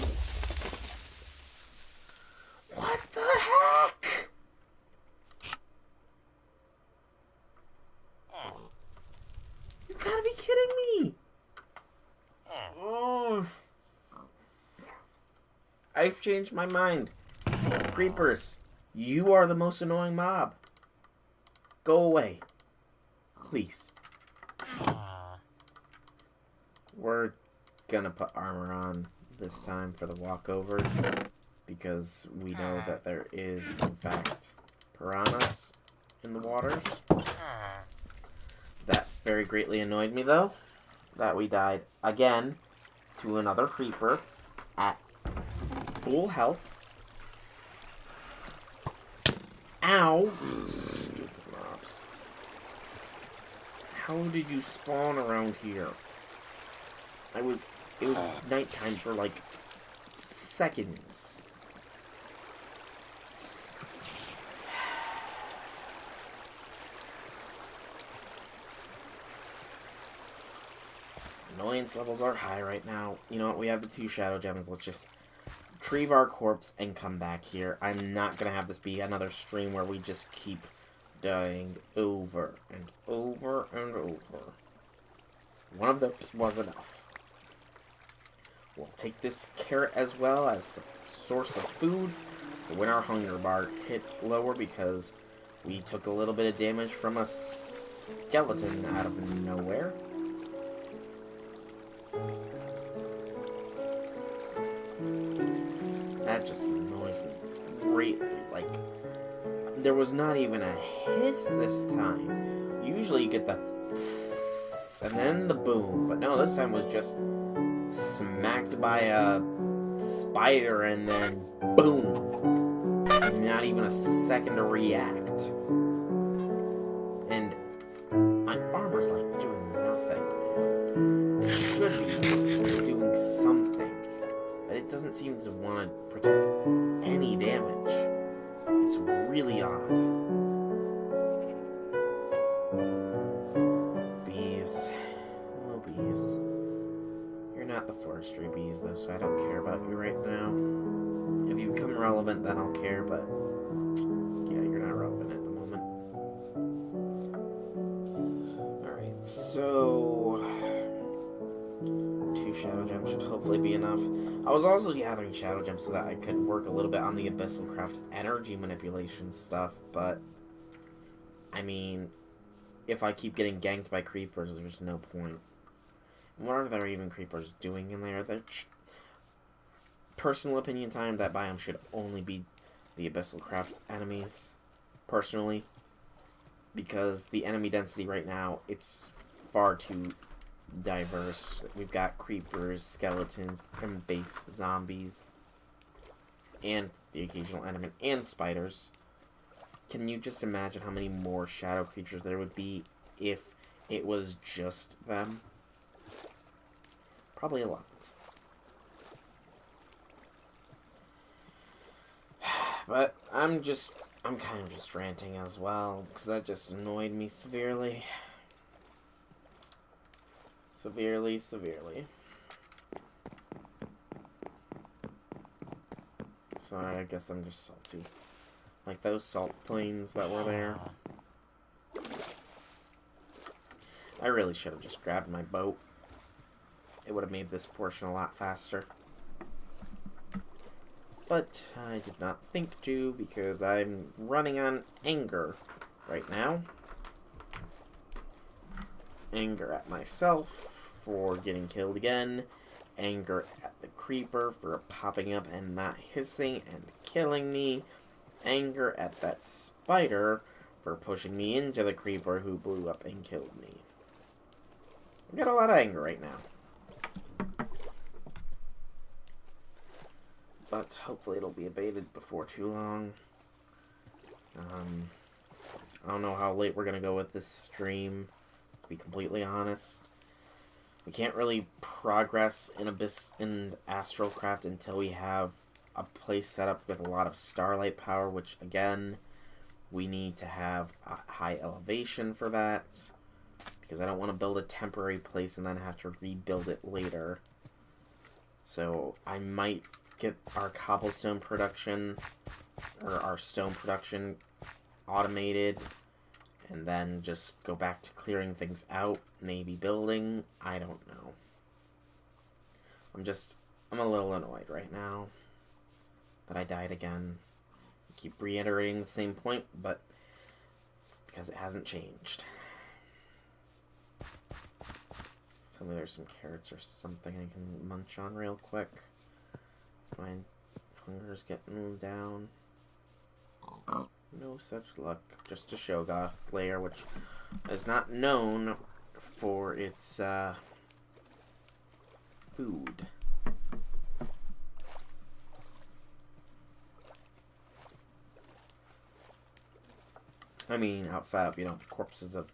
What the heck? You gotta be kidding me! Oh. I've changed my mind. Creepers, you are the most annoying mob. Go away. Please. We're gonna put armor on this time for the walkover, because we know that there is, in fact, piranhas in the waters. That very greatly annoyed me, though, that we died again to another creeper at full health. Ow! Stupid mobs. How did you spawn around here? It was nighttime for like seconds. Annoyance levels are high right now. You know what? We have the 2 shadow gems. Let's just retrieve our corpse and come back here. I'm not gonna have this be another stream where we just keep dying over and over and over. One of those was enough. We'll take this carrot as well as a source of food when our hunger bar hits lower, because we took a little bit of damage from a skeleton out of nowhere. That just annoys me greatly. Like, there was not even a hiss this time. Usually you get the and then the boom, but no, this time was just smacked by a spider and then boom. Not even a second to react. And my armor's like doing nothing. It should be doing something, but it doesn't seem to want to protect any damage. It's really odd. Bees. Hello, bees. You're not the forestry bees, though, so I don't care about you right now. If you become relevant, then I'll care, but yeah, you're not relevant at the moment. Alright, so 2 shadow gems should hopefully be enough. I was also gathering shadow gems so that I could work a little bit on the Abyssal Craft energy manipulation stuff, but I mean, if I keep getting ganked by creepers, there's no point. What are there even creepers doing in there? Personal opinion time, that biome should only be the Abyssal Craft enemies, personally, because the enemy density right now, it's far too diverse. We've got creepers, skeletons, and base zombies, and the occasional enemy, and spiders. Can you just imagine how many more shadow creatures there would be if it was just them? Probably a lot. But I'm kind of just ranting as well, because that just annoyed me severely. Severely. So I guess I'm just salty. Like those salt plains that were there. I really should have just grabbed my boat. It would have made this portion a lot faster. But I did not think to, because I'm running on anger right now. Anger at myself for getting killed again. Anger at the creeper for popping up and not hissing and killing me. Anger at that spider for pushing me into the creeper who blew up and killed me. I've got a lot of anger right now. But hopefully it'll be abated before too long. I don't know how late we're going to go with this stream, to be completely honest. We can't really progress in Abyss and Astralcraft until we have a place set up with a lot of starlight power, which again, we need to have a high elevation for that, because I don't want to build a temporary place and then have to rebuild it later. So I might get our cobblestone production, or our stone production, automated, and then just go back to clearing things out, maybe building. I don't know. I'm a little annoyed right now. that I died again. I keep reiterating the same point, but it's because it hasn't changed. Tell me there's some carrots or something I can munch on real quick. My hunger's getting down. No such luck. Just a Shogoth layer, which is not known for its food. I mean, outside of, the corpses of,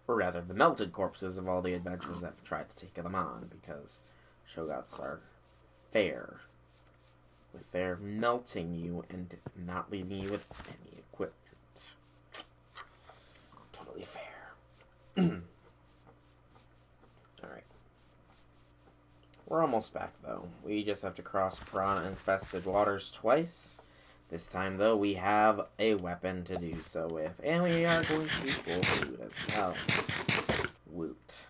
or rather, the melted corpses of all the adventurers that have tried to take them on, because Shogoths are fair with their melting you and not leaving you with any equipment. Totally fair. Alright. We're almost back, though. We just have to cross piranha-infested waters twice. This time, though, we have a weapon to do so with. And we are going to be full food as well. Woot.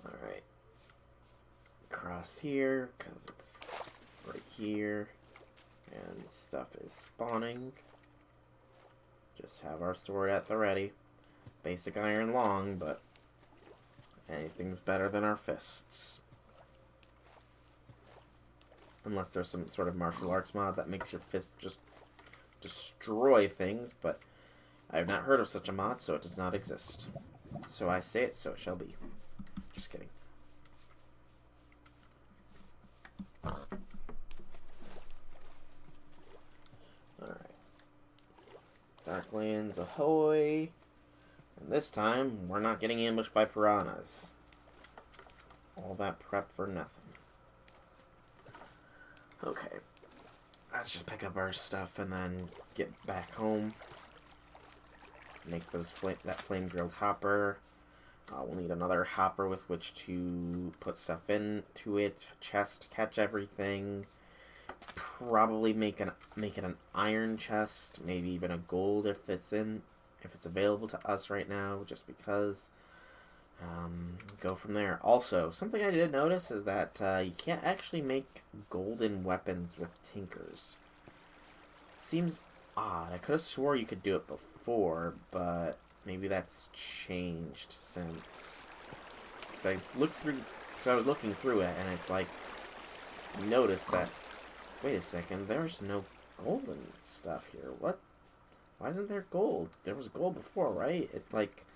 Alright. Cross here, because it's right here. And stuff is spawning. Just have our sword at the ready. Basic iron long, but anything's better than our fists. Unless there's some sort of martial arts mod that makes your fist just destroy things, but I have not heard of such a mod, so it does not exist. So I say it, so it shall be. Just kidding. Alright. Darklands ahoy! And this time, we're not getting ambushed by piranhas. All that prep for nothing. Okay, let's just pick up our stuff and then get back home. Make those that flame-grilled hopper. We'll need another hopper with which to put stuff into it. Chest to catch everything. Probably make it an iron chest, maybe even a gold if it's available to us right now, just because. Go from there. Also, something I did notice is that you can't actually make golden weapons with tinkers. It seems odd. I could have swore you could do it before, but maybe that's changed since. Because I was looking through it, and it's like, noticed that, wait a second, there's no golden stuff here. What? Why isn't there gold? There was gold before, right? It, like,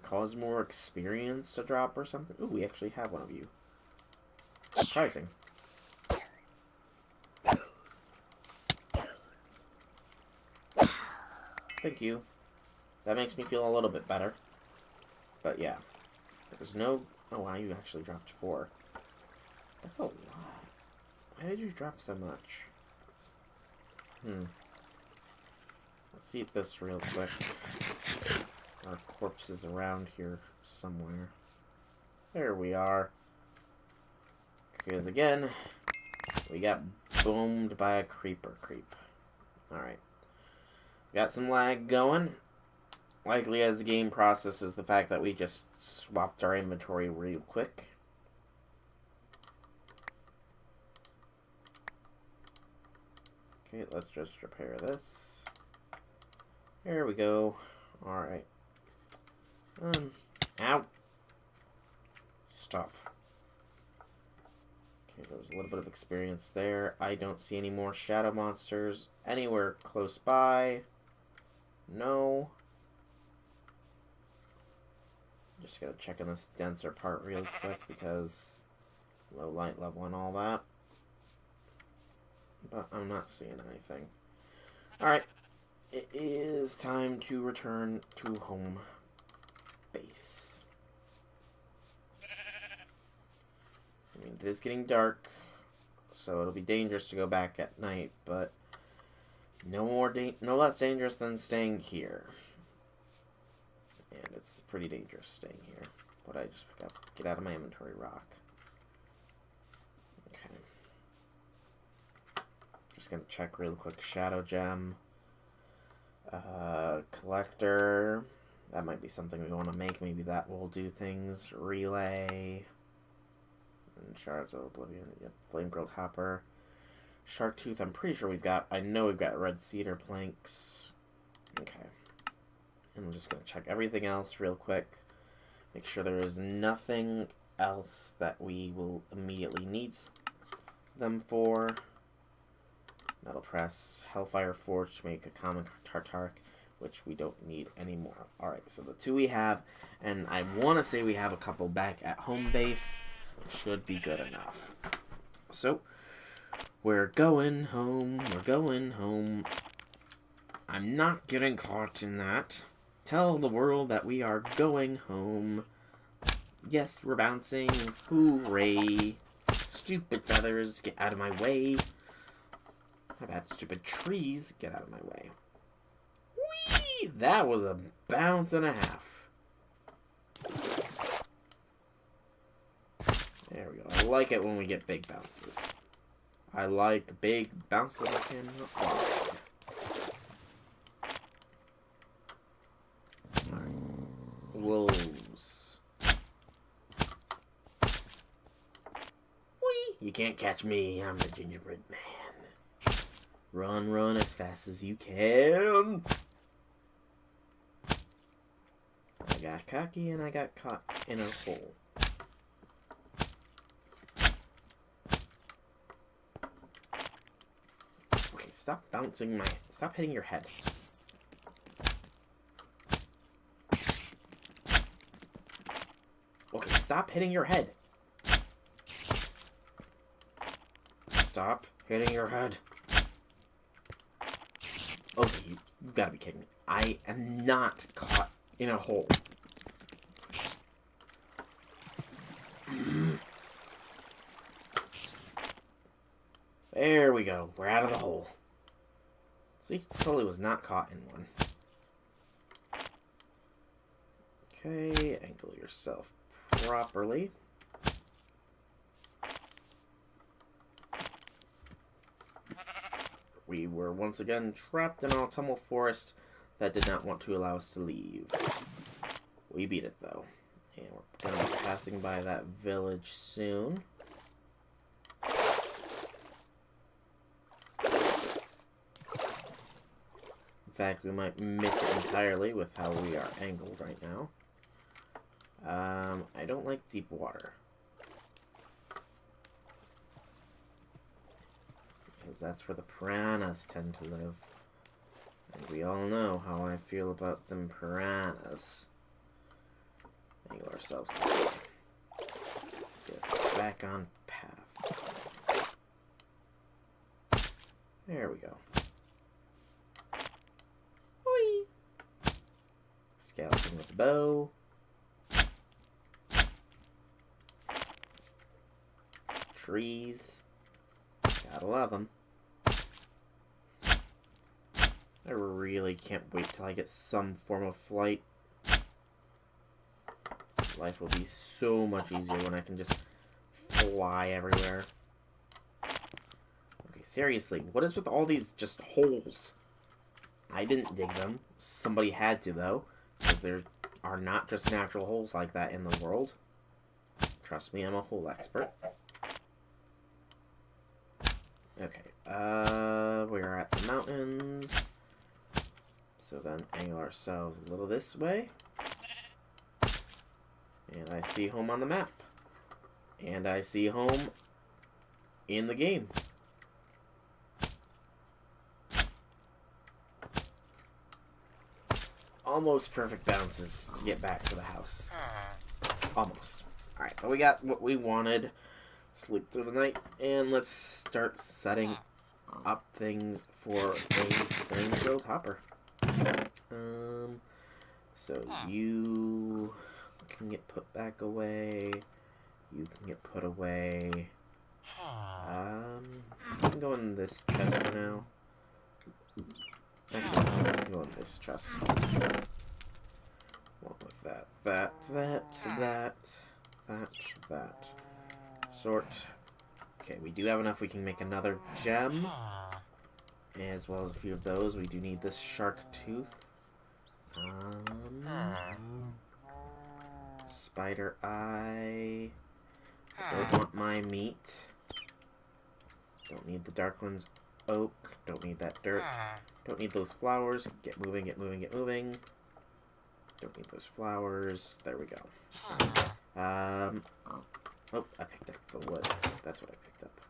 cause more experience to drop or something? Ooh, we actually have one of you. Surprising. Thank you. That makes me feel a little bit better. But yeah. There's no... Oh, wow, you actually dropped 4. That's a lot. Why did you drop so much? Let's eat this real quick. Our corpse is around here somewhere. There we are. Because again, we got boomed by a creeper creep. Alright. Got some lag going. Likely as the game processes the fact that we just swapped our inventory real quick. Okay, let's just repair this. There we go. Alright. Ow. Stop. Okay, there was a little bit of experience there. I don't see any more shadow monsters anywhere close by. No. Just gotta check in this denser part real quick because low light level and all that. But I'm not seeing anything. Alright. It is time to return to home base. I mean, it is getting dark, so it'll be dangerous to go back at night, but no less dangerous than staying here. And it's pretty dangerous staying here. What did I just pick up? Get out of my inventory, rock. Okay. Just gonna check real quick. Shadow gem. Collector. That might be something we want to make. Maybe that will do things. Relay. And Shards of Oblivion. Yep. Flame Grilled Hopper. Shark Tooth, I'm pretty sure we've got... I know we've got red cedar planks. Okay. And I'm just going to check everything else real quick. Make sure there is nothing else that we will immediately need them for. Metal Press. Hellfire Forge to make a common Tartaric, which we don't need anymore. Alright, so the 2 we have, and I want to say we have a couple back at home base. Should be good enough. So, we're going home. We're going home. I'm not getting caught in that. Tell the world that we are going home. Yes, we're bouncing. Hooray. Stupid feathers, get out of my way. My bad, stupid trees, get out of my way. Whee! That was a bounce and a half. There we go. I like it when we get big bounces. I like big bounces I can off. Wolves. Whee! You can't catch me, I'm the gingerbread man. Run, run as fast as you can. I got cocky and I got caught in a hole. Okay, stop bouncing my... Stop hitting your head. Okay, stop hitting your head. Stop hitting your head. Okay, you've got to be kidding me. I am not caught in a hole. There we go. We're out of the hole. See? Totally was not caught in one. Okay, angle yourself properly. We were once again trapped in an autumnal forest that did not want to allow us to leave. We beat it though. And we're going to be passing by that village soon. In fact, we might miss it entirely with how we are angled right now. I don't like deep water. Because that's where the piranhas tend to live. And we all know how I feel about them piranhas. Angle ourselves this way. Get us back on path. There we go. Whee! Skeleton with the bow. Trees. Gotta love them. I really can't wait till I get some form of flight. Life will be so much easier when I can just fly everywhere. Okay, seriously, what is with all these just holes? I didn't dig them. Somebody had to, though, because there are not just natural holes like that in the world. Trust me, I'm a hole expert. Okay, we're at the mountains. So then angle ourselves a little this way. And I see home on the map. And I see home in the game. Almost perfect bounces to get back to the house. Almost. Alright, but we got what we wanted. Sleep through the night, and let's start setting up things for a flame-grilled hopper. So you can get put back away. You can get put away. You can go in this chest for now. Actually, no, you can go in this chest. Along with that. Sort. Okay, we do have enough. We can make another gem. As well as a few of those. We do need this shark tooth. Spider eye. Don't want my meat. Don't need the Darklands oak. Don't need that dirt. Don't need those flowers. Get moving, get moving, get moving. Don't need those flowers. There we go. Oh, I picked up the wood. That's what I picked up.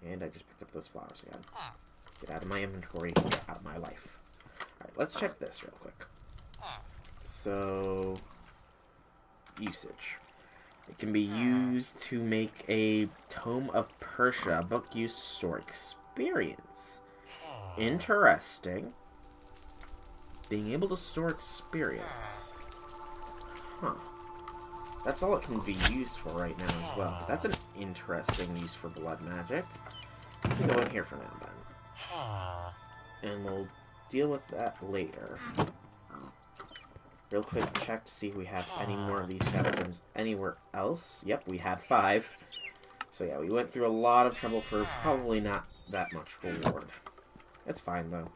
And I just picked up those flowers again. Get out of my inventory. Get out of my life. Alright, let's check this real quick. So, usage. It can be used to make a Tome of Persia, a book used to store experience. Interesting. Being able to store experience. Huh. That's all it can be used for right now as well. But that's an interesting use for blood magic. We can go in here for now then. And we'll deal with that later. Real quick check to see if we have any more of these shadow gems anywhere else. Yep, we had 5. So yeah, we went through a lot of trouble for probably not that much reward. It's fine though.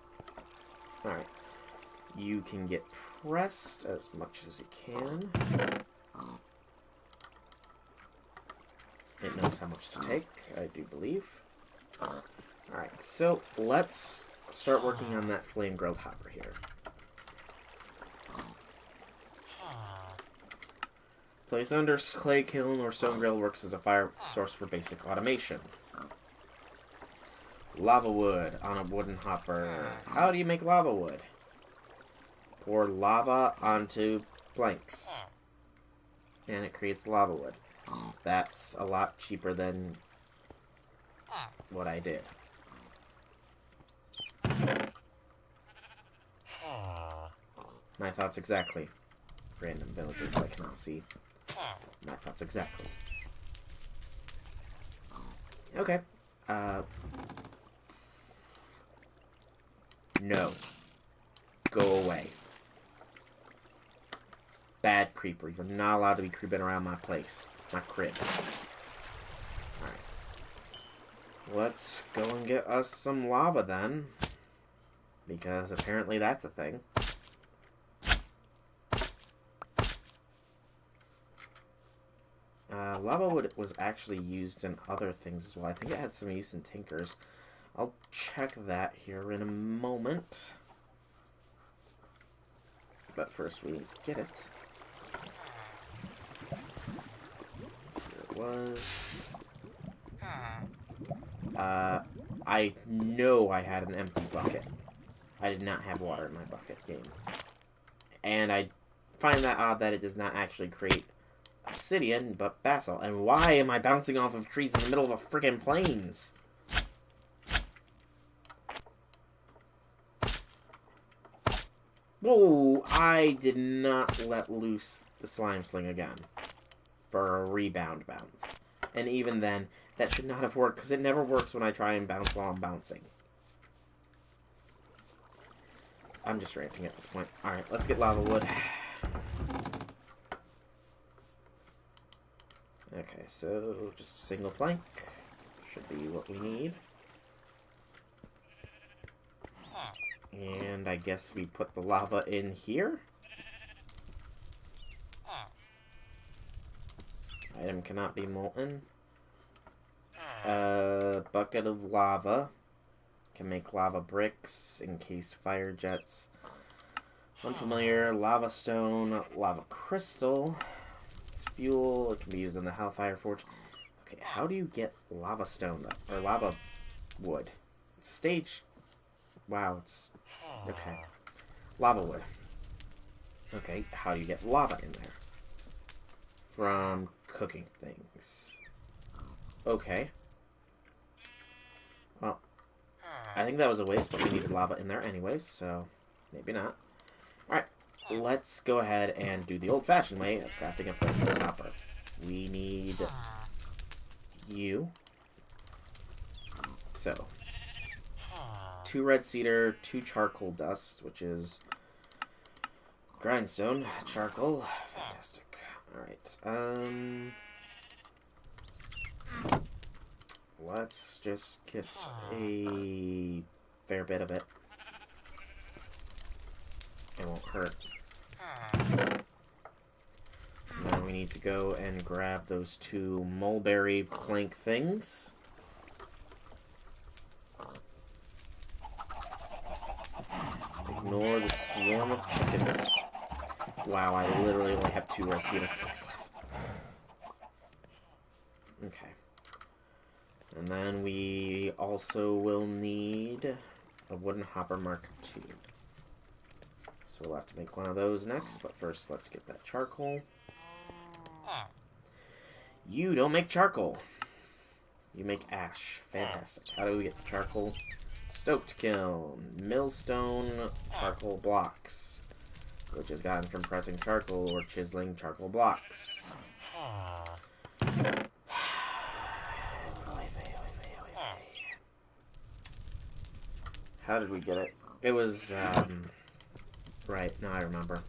Alright. You can get pressed as much as you can. It knows how much to take, I do believe. Alright, so let's start working on that flame grilled hopper here. Place under clay kiln or stone grill works as a fire source for basic automation. Lava wood on a wooden hopper. How do you make lava wood? Pour lava onto planks. And it creates lava wood. That's a lot cheaper than what I did. My thoughts exactly. Random villagers I cannot see. My thoughts exactly. Okay. No. Go away. Bad creeper. You're not allowed to be creeping around my place. My crib. Alright. Let's go and get us some lava then. Because apparently that's a thing. Lava wood was actually used in other things as well. I think it had some use in tinkers. I'll check that here in a moment. But first we need to get it. Here it was. I know I had an empty bucket. I did not have water in my bucket game. And I find that odd that it does not actually create obsidian, but basalt. And why am I bouncing off of trees in the middle of a freaking plains? Whoa, I did not let loose the slime sling again for a rebound bounce. And even then, that should not have worked, because it never works when I try and bounce while I'm bouncing. I'm just ranting at this point. Alright, let's get lava wood. Okay, so just a single plank should be what we need. And I guess we put the lava in here. Item cannot be molten. Bucket of lava. Can make lava bricks, encased fire jets. Unfamiliar, lava stone, lava crystal. It's fuel, it can be used in the Hellfire Forge. Okay, how do you get lava stone though? Or lava wood? It's a stage. Wow, it's... Okay. Lava wood. Okay, how do you get lava in there? From cooking things. Okay. Well, I think that was a waste, but we needed lava in there anyways, so maybe not. Alright, let's go ahead and do the old-fashioned way of crafting a flame hopper. We need you. So, 2 red cedar, 2 charcoal dust, which is grindstone, charcoal. Fantastic. Alright, let's just get a fair bit of it. It won't hurt. Now we need need to go and grab those 2 mulberry plank things. Ignore the swarm of chickens. Wow, I literally only have 2 red cedar planks left. Okay. And then we also will need a wooden hopper Mark II. So we'll have to make one of those next, but first let's get that charcoal. You don't make charcoal. You make ash. Fantastic. How do we get the charcoal? Stoked kiln. Millstone charcoal blocks, which is gotten from pressing charcoal or chiseling charcoal blocks. How did we get it? It was, right, now I remember.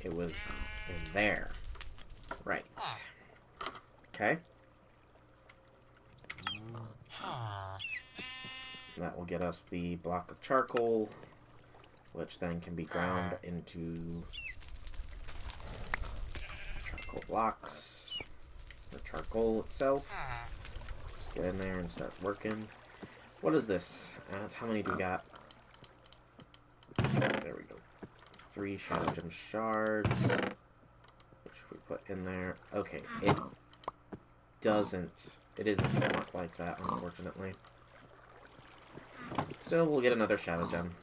It was in there. Right. Okay. That will get us the block of charcoal, which then can be ground into charcoal blocks, or charcoal itself. Just get in there and start working. What is this? How many do we got? There we go. 3 shadow gem shards, which we put in there. Okay, it isn't smart like that, unfortunately. Still, we'll get another shadow gem.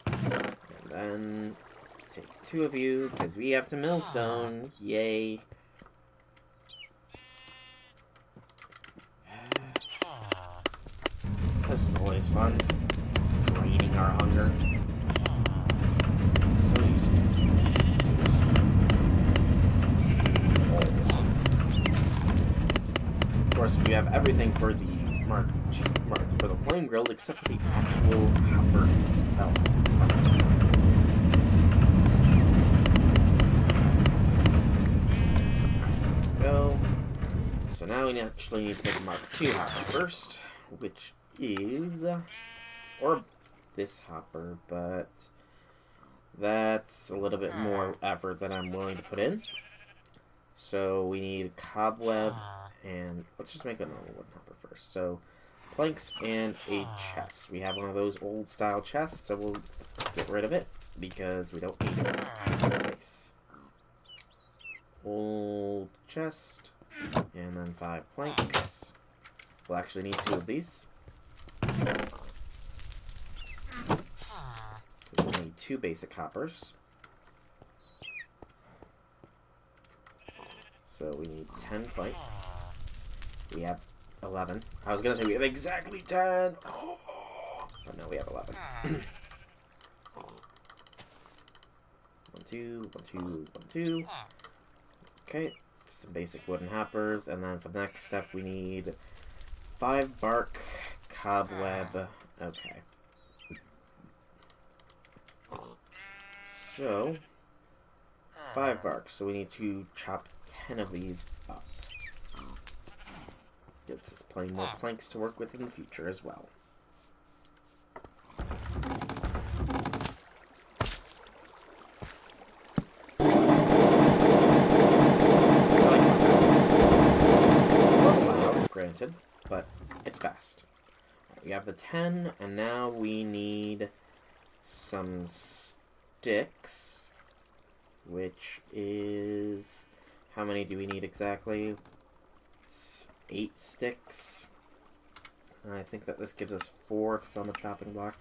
And then take 2 of you, because we have to millstone. Yay. This is always fun. Draining our hunger. So useful. Of course, we have everything for the mark for the flame grill, except for the actual hopper itself. There we go. So now we actually need to make a Mark II hopper first, which is, or this hopper, but that's a little bit more effort than I'm willing to put in. So we need cobweb, and let's just make a normal wooden hopper first. So planks and a chest. We have one of those old style chests, so we'll get rid of it because we don't need it. Space. Old chest, and then 5 planks. We'll actually need 2 of these. We'll need 2 basic hoppers. So we need 10 planks. We have 11. I was gonna say we have exactly 10. Oh, but no, we have 11. 1, 2, 1, 2, 1, 2. Okay, some basic wooden hoppers, and then for the next step we need 5 bark, cobweb. Okay. So 5 bark, so we need to chop 10 of these up. Gets us plenty more planks to work with in the future as well. Granted, but it's fast. We have the 10, and now we need some sticks, which is, how many do we need exactly? It's 8 sticks. I think that this gives us 4 if it's on the chopping block.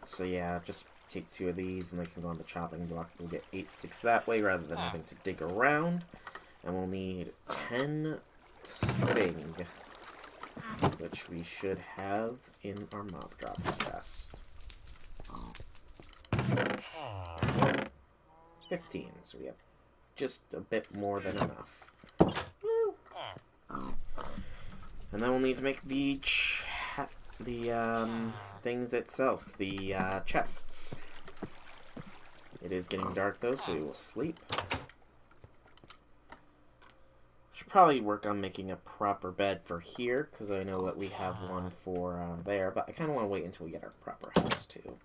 So yeah, just take 2 of these and they can go on the chopping block. We'll get 8 sticks that way rather than having to dig around. And we'll need 10 string, which we should have in our mob drops chest. 15, so we have just a bit more than enough. Woo. And then we'll need to make the things itself, the chests. It is getting dark though, so we will sleep. Should probably work on making a proper bed for here, because I know that we have one for there, but I kind of want to wait until we get our proper house too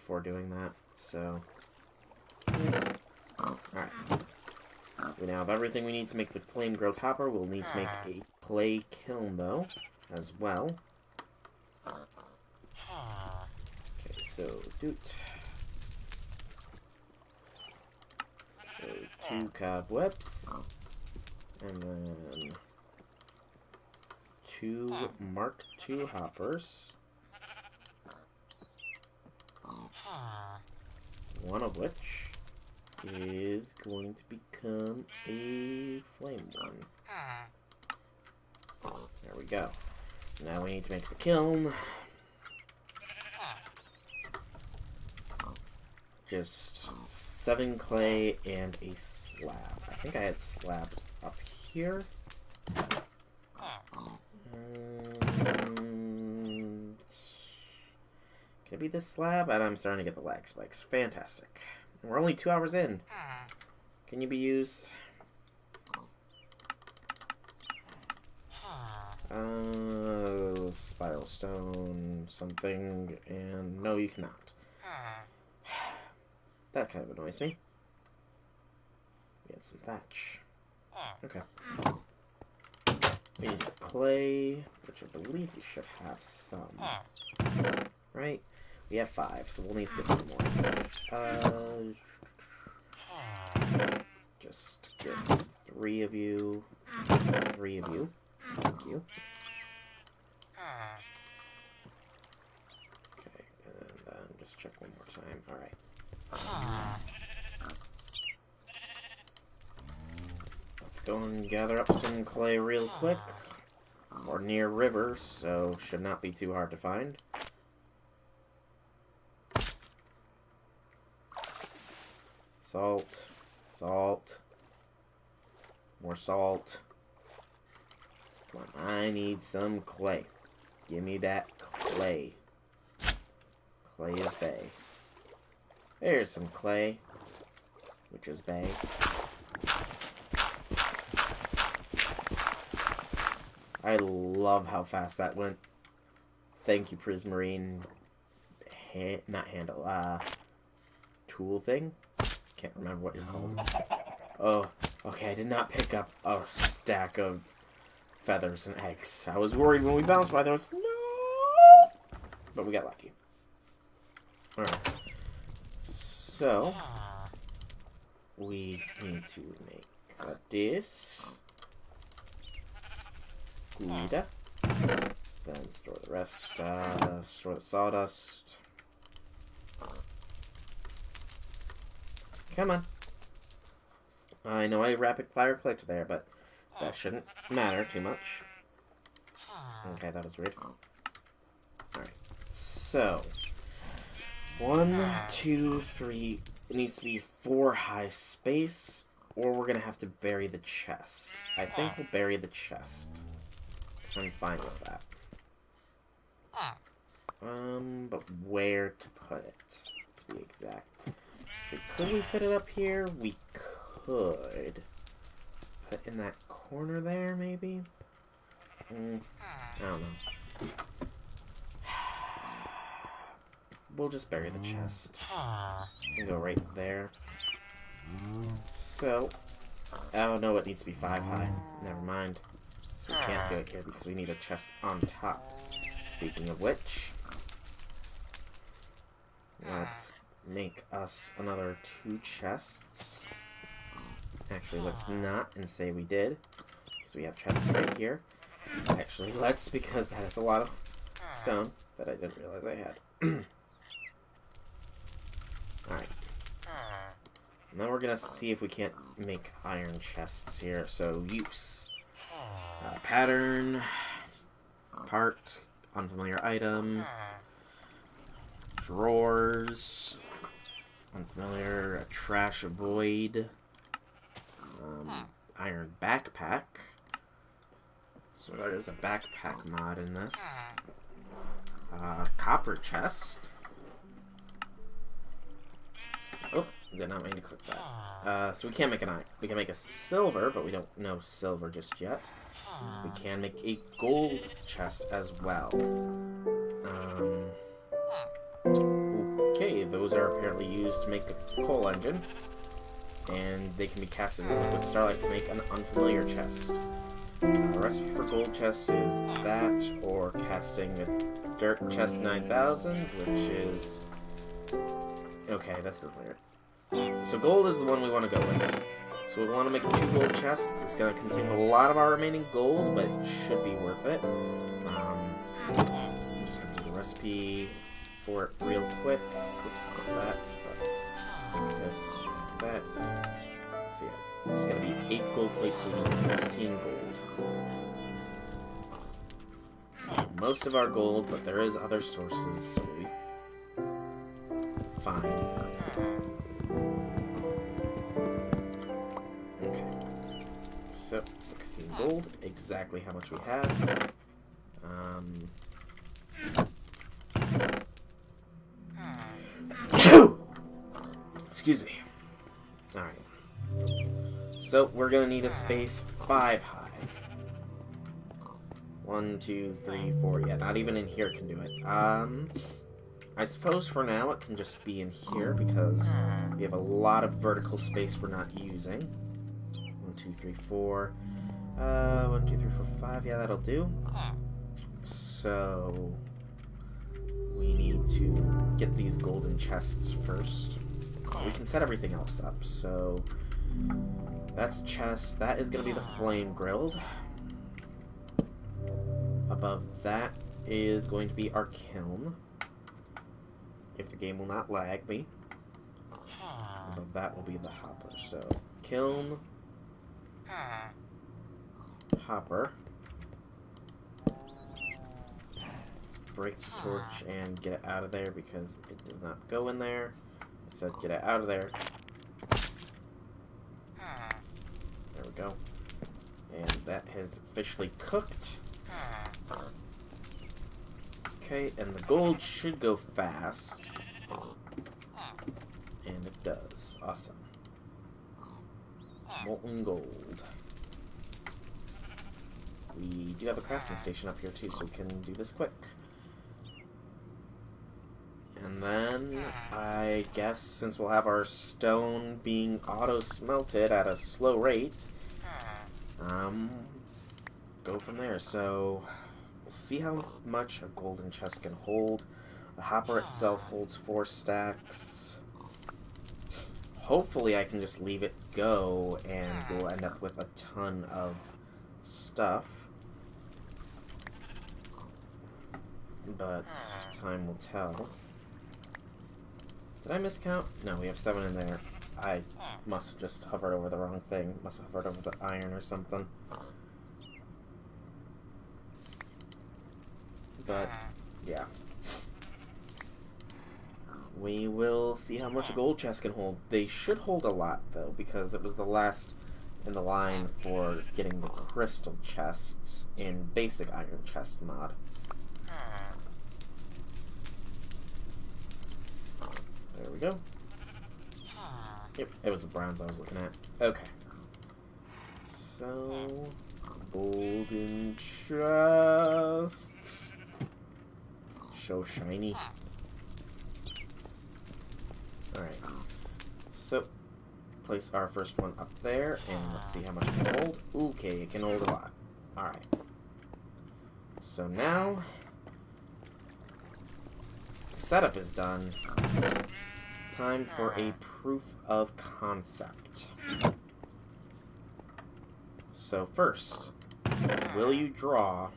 before doing that, so... Alright. We now have everything we need to make the flame growth hopper. We'll need to make a clay kiln, though, as well. Okay, so, doot. So, 2 cobwebs. And then... 2 Mark II hoppers. One of which is going to become a flame one. There we go. Now we need to make the kiln. Just 7 clay and a slab. I think I had slabs up here. Can it be this slab? And I'm starting to get the lag spikes. Fantastic. And we're only 2 hours in. Can you be used? Spiral stone, something, and no, you cannot. That kind of annoys me. Get some thatch. Okay. We need clay, which I believe we should have some. Right? We have 5, so we'll need to get some more. Just get 3 of you. 3 of you. Thank you. Okay, and then just check one more time. Alright. Let's go and gather up some clay real quick. We're near rivers, so should not be too hard to find. Salt. Salt. More salt. Come on, I need some clay. Give me that clay. Clay is bay. There's some clay, which is bay. I love how fast that went. Thank you, Prismarine. Not handle, tool thing? Can't remember what you're called. Oh, okay, I did not pick up a stack of feathers and eggs. I was worried when we bounced by those. No! But we got lucky. Alright. So, we need to make this. Gouda. Then store the rest. Store the sawdust. Come on. I know I rapid fire clicked there, but that shouldn't matter too much. Okay, that was weird. Alright. So, 1, 2, 3. It needs to be 4 high space, or we're gonna have to bury the chest. I think we'll bury the chest. So I'm fine with that. But where to put it, to be exact. Could we fit it up here? We could. Put it in that corner there, maybe? I don't know. We'll just bury the chest. And go right there. So, oh no, it needs to be 5 high. Never mind. So we can't do it here because we need a chest on top. Speaking of which, let's make us another 2 chests. Actually, let's not and say we did, because we have chests right here. Actually, let's, because that is a lot of stone that I didn't realize I had. Alright. And then we're gonna see if we can't make iron chests here. So, use. Pattern. Part. Unfamiliar item. Drawers. Unfamiliar. A trash void. Iron backpack. So there is a backpack mod in this. Copper chest. Oh, did not mean to click that. So we can't make an iron. We can make a silver, but we don't know silver just yet. We can make a gold chest as well. Okay, those are apparently used to make the coal engine. And they can be casted with liquid starlight to make an unfamiliar chest. The recipe for gold chest is that, or casting a dirt chest 9000, which is... Okay, this is weird. So gold is the one we want to go with. So we want to make 2 gold chests. It's going to consume a lot of our remaining gold, but it should be worth it. I'm just going to do the recipe for it real quick. Oops, not that, but this, that. So yeah, it's going to be 8 gold plates, so we need 16 gold. So most of our gold, but there is other sources, so we find them. So, 16 gold, exactly how much we have. Excuse me. Alright. So, we're gonna need a space 5 high. 1, 2, 3, 4. Yeah, not even in here can do it. I suppose for now it can just be in here because we have a lot of vertical space we're not using. 1, 2, 3, 4. 1, 2, 3, 4, 5. Yeah, that'll do. So we need to get these golden chests first. We can set everything else up. So that's chest. That is going to be the flame grilled. Above that is going to be our kiln. If the game will not lag me. Above that will be the hopper. So kiln. Hopper. Break the torch and get it out of there because it does not go in there. I said get it out of there. There we go. And that has officially cooked. Okay, and the gold should go fast. And it does. Awesome. Molten gold. We do have a crafting station up here too, so we can do this quick. And then, I guess, since we'll have our stone being auto-smelted at a slow rate, go from there. So, we'll see how much a golden chest can hold. The hopper itself holds 4 stacks. Hopefully I can just leave it go, and we'll end up with a ton of stuff. But time will tell. Did I miscount? No, we have 7 in there. I must have just hovered over the wrong thing. Must have hovered over the iron or something. But, yeah. We will see how much a gold chest can hold. They should hold a lot, though, because it was the last in the line for getting the crystal chests in basic iron chest mod. There we go. Yep, it was the bronze I was looking at. Okay. So, golden chests. So shiny. Alright. So, place our first one up there, and let's see how much it can hold. Okay, it can hold a lot. Alright. So now, the setup is done. It's time for a proof of concept. So first, will you draw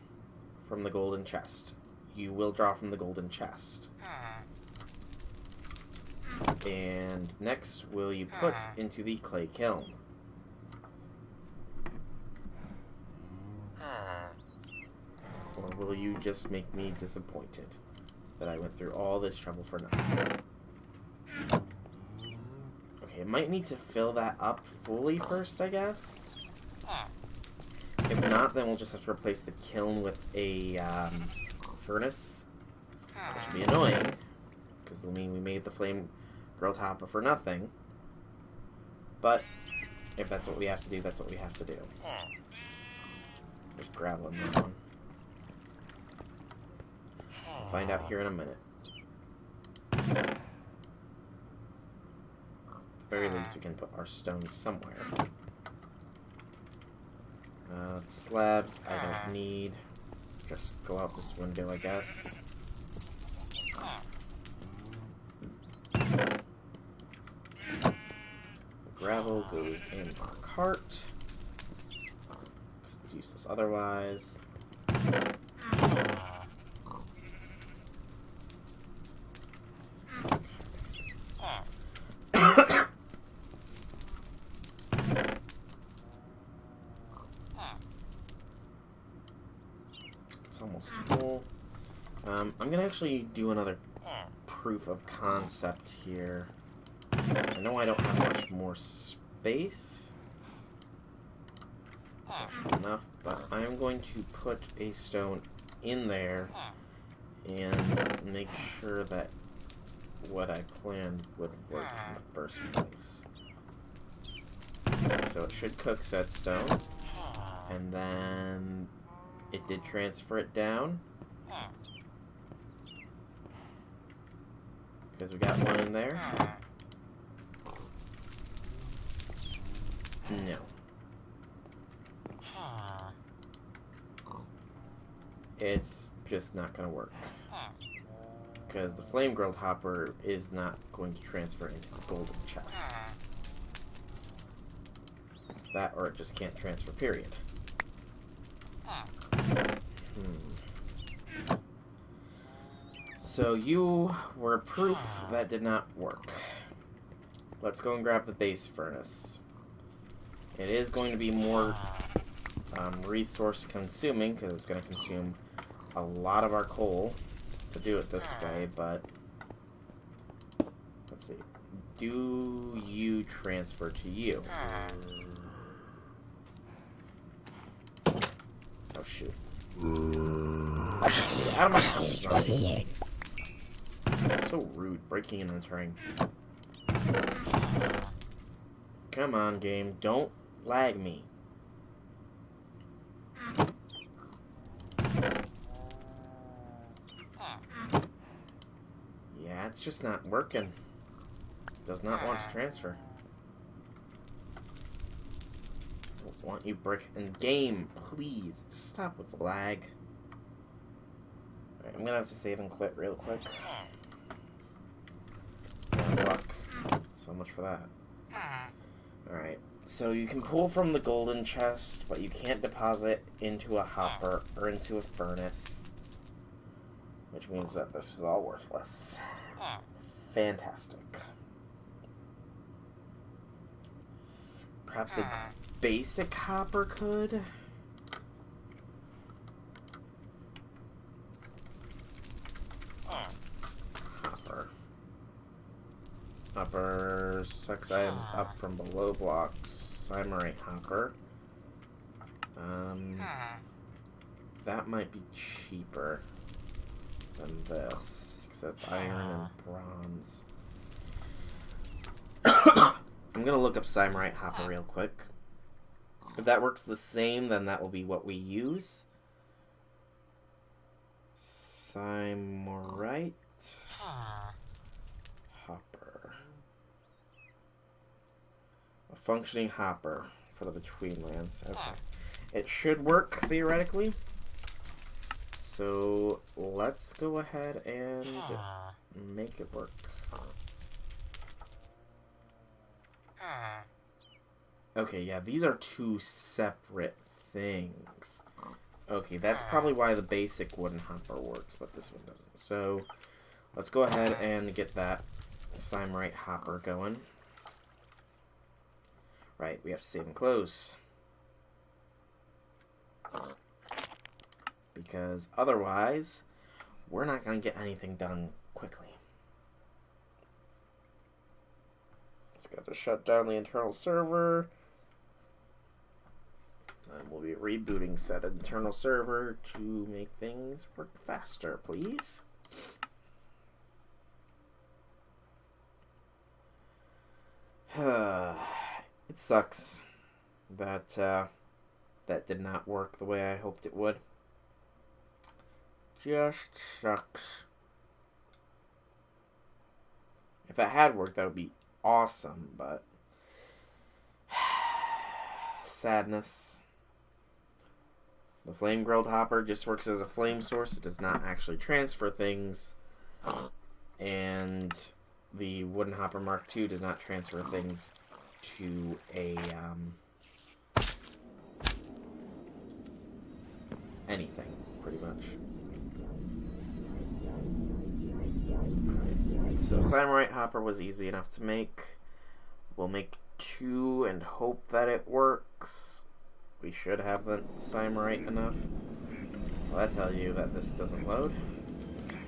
from the golden chest? You will draw from the golden chest. And next, will you put into the clay kiln? Or will you just make me disappointed that I went through all this trouble for nothing? Okay, I might need to fill that up fully first, I guess. If not, then we'll just have to replace the kiln with a furnace, which would be annoying, because it'll mean we made the flame grilled hopper for nothing. But if that's what we have to do, that's what we have to do. There's gravel in that one. We'll find out here in a minute. the very least, we can put our stones somewhere. The slabs I don't need. Just go out this window, I guess. The gravel goes in our cart. It's useless otherwise. It's almost full. I'm gonna actually do another proof of concept here. I know I don't have much more space. Enough, but I'm going to put a stone in there and make sure that what I planned would work in the first place. So it should cook said stone, and then it did transfer it down. Because we got one in there. No. It's just not going to work. Because the flame grilled hopper is not going to transfer into the golden chest. That or it just can't transfer, period. So you were proof that did not work. Let's go and grab the base furnace. It is going to be more resource consuming because it's going to consume a lot of our coal to do it this way, but let's see. Do you transfer to you? Oh shoot. Get out of my house, son. So rude, breaking and entering. Come on, game, don't lag me. Yeah, it's just not working. Does not want to transfer. Don't want you brick and game, please stop with the lag. Alright, I'm gonna have to save and quit real quick. Luck. So much for that. Alright, so you can pull from the golden chest, but you can't deposit into a hopper or into a furnace. Which means that this was all worthless. Fantastic. Perhaps a basic hopper could? Hopper, 6 items up from below blocks. Simerite hopper. That might be cheaper than this, because that's iron and bronze. I'm gonna look up Simerite hopper real quick. If that works the same, then that will be what we use. Simerite hopper. A functioning hopper for the Betweenlands. Okay. It should work, theoretically. So, let's go ahead and make it work. Okay, yeah, these are two separate things. Okay, that's probably why the basic wooden hopper works, but this one doesn't. So, let's go ahead and get that Simerite hopper going. Right, we have to save and close. Because otherwise, we're not going to get anything done quickly. Let's go to shut down the internal server. And we'll be rebooting said internal server to make things work faster, please. It sucks that that did not work the way I hoped it would. Just sucks. If that had worked, that would be awesome, but sadness. The flame grilled hopper just works as a flame source. It does not actually transfer things. And the wooden hopper Mark II does not transfer things to a anything, pretty much. Alright. So Samurai hopper was easy enough to make. We'll make 2 and hope that it works. We should have the Samurai enough. Well, that tells you that this doesn't load. Okay.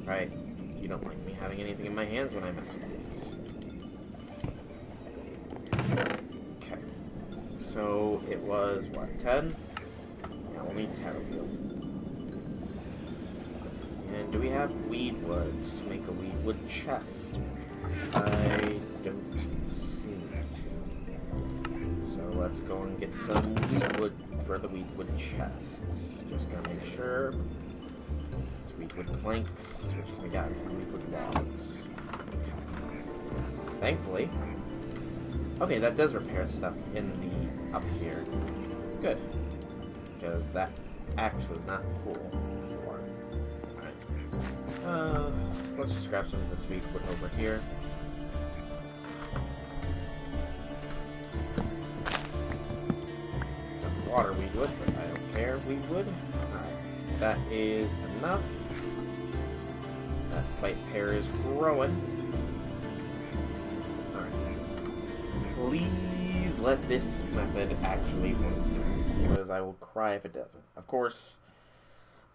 Right. You don't like me having anything in my hands when I mess with these. Okay. So it was, what, 10? Now we'll need 10 of them. And do we have weed wood to make a weed wood chest? I don't seem to. So let's go and get some weed wood for the weed wood chests. Just gotta make sure. It's weed wood planks, which can be gotten from weed wood logs. Okay. Thankfully. Okay, that does repair stuff in the up here. Good. Because that axe was not full before. Alright. Let's just grab some of this weed wood over here. Water weed wood, but I don't care. Weed wood. Alright. That is enough. That white pear is growing. Alright. Please let this method actually work. Because I will cry if it doesn't. Of course,